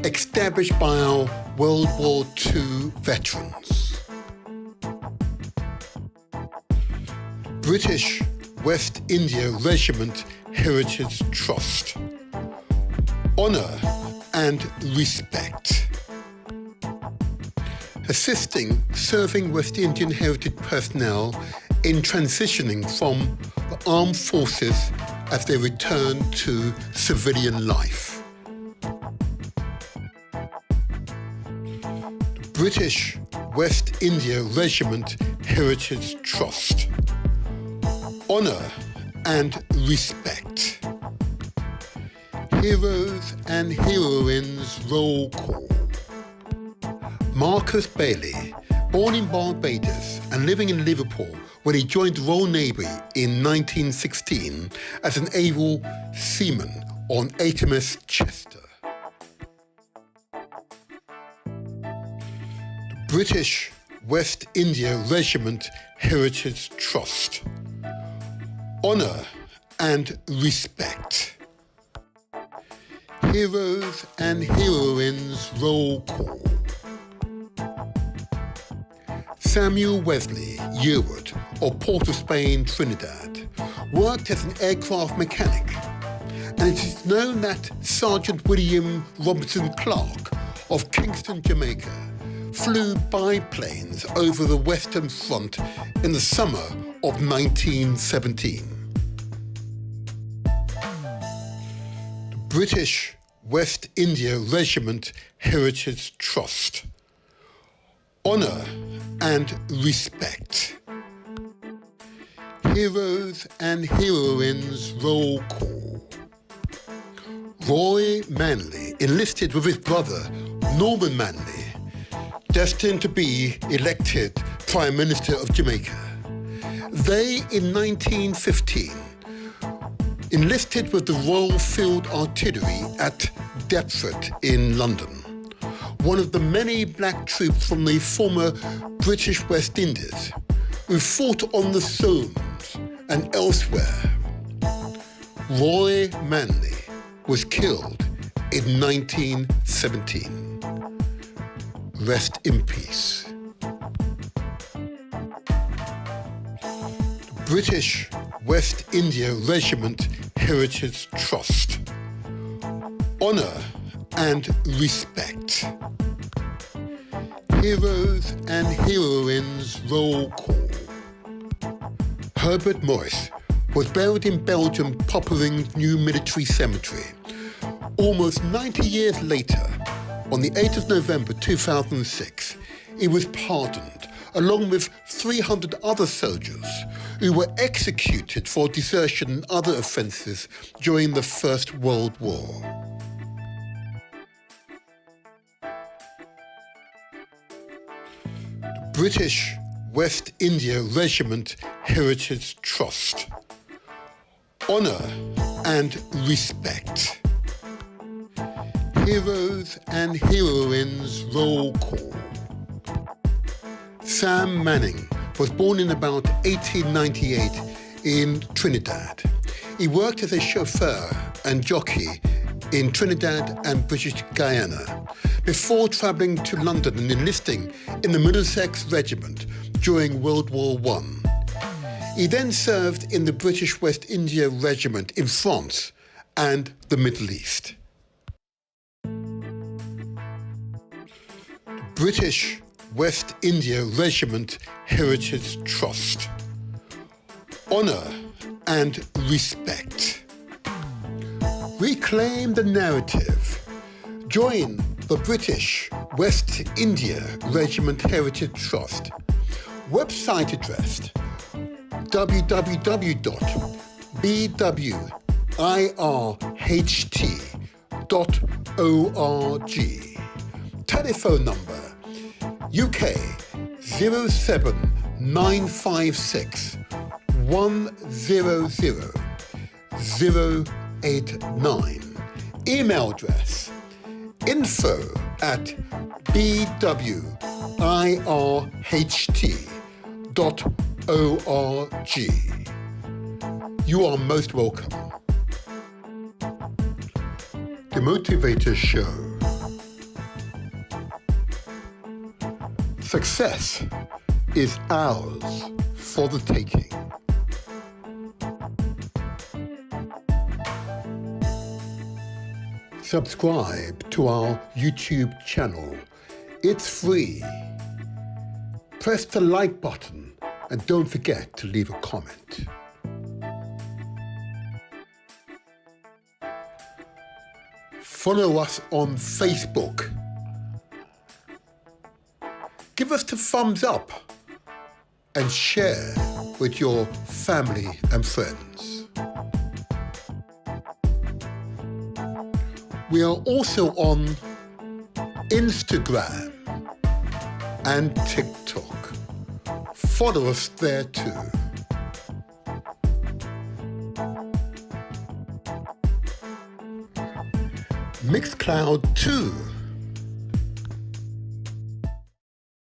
established by our World War II veterans. British West India Regiment Heritage Trust. Honour and respect. Assisting serving West Indian heritage personnel in transitioning from the armed forces as they return to civilian life. The British West India Regiment Heritage Trust. Honour and respect. Heroes and Heroines Roll Call. Marcus Bailey, born in Barbados and living in Liverpool when he joined the Royal Navy in 1916 as an able seaman on HMS Chester. The British West India Regiment Heritage Trust. Honour and respect. Heroes and Heroines Roll Call. Samuel Wesley Yearwood of Port of Spain, Trinidad, worked as an aircraft mechanic, and it is known that Sergeant William Robinson Clark of Kingston, Jamaica, flew biplanes over the Western Front in the summer of 1917. The British West India Regiment Heritage Trust. Honour and respect. Heroes and Heroines Roll Call. Roy Manley enlisted with his brother, Norman Manley, destined to be elected Prime Minister of Jamaica. They, in 1915, enlisted with the Royal Field Artillery at Deptford in London, one of the many black troops from the former British West Indies who fought on the Somme and elsewhere. Roy Manley was killed in 1917. Rest in peace. The British West India Regiment Heritage Trust. Honour and respect. Heroes and Heroines roll call. Herbert Morris was buried in Belgium Poppering's new military cemetery. Almost 90 years later, on the 8th of November 2006, he was pardoned, along with 300 other soldiers who were executed for desertion and other offences during the First World War. The British West India Regiment Heritage Trust. Honour and respect. Heroes and Heroines roll call. Sam Manning was born in about 1898 in Trinidad. He worked as a chauffeur and jockey in Trinidad and British Guyana before travelling to London and enlisting in the Middlesex Regiment during World War I. He then served in the British West India Regiment in France and the Middle East. The British West India Regiment Heritage Trust. Honour and respect. Reclaim the narrative. Join the British West India Regiment Heritage Trust. Website address www.birht.org. Telephone number UK 07956 100 089. Email address info@birht.org. You are most welcome. The Motivator Show. Success is ours for the taking. Subscribe to our YouTube channel. It's free. Press the like button and don't forget to leave a comment. Follow us on Facebook. Give us the thumbs up and share with your family and friends. We are also on Instagram and TikTok. Follow us there too. Mixcloud 2.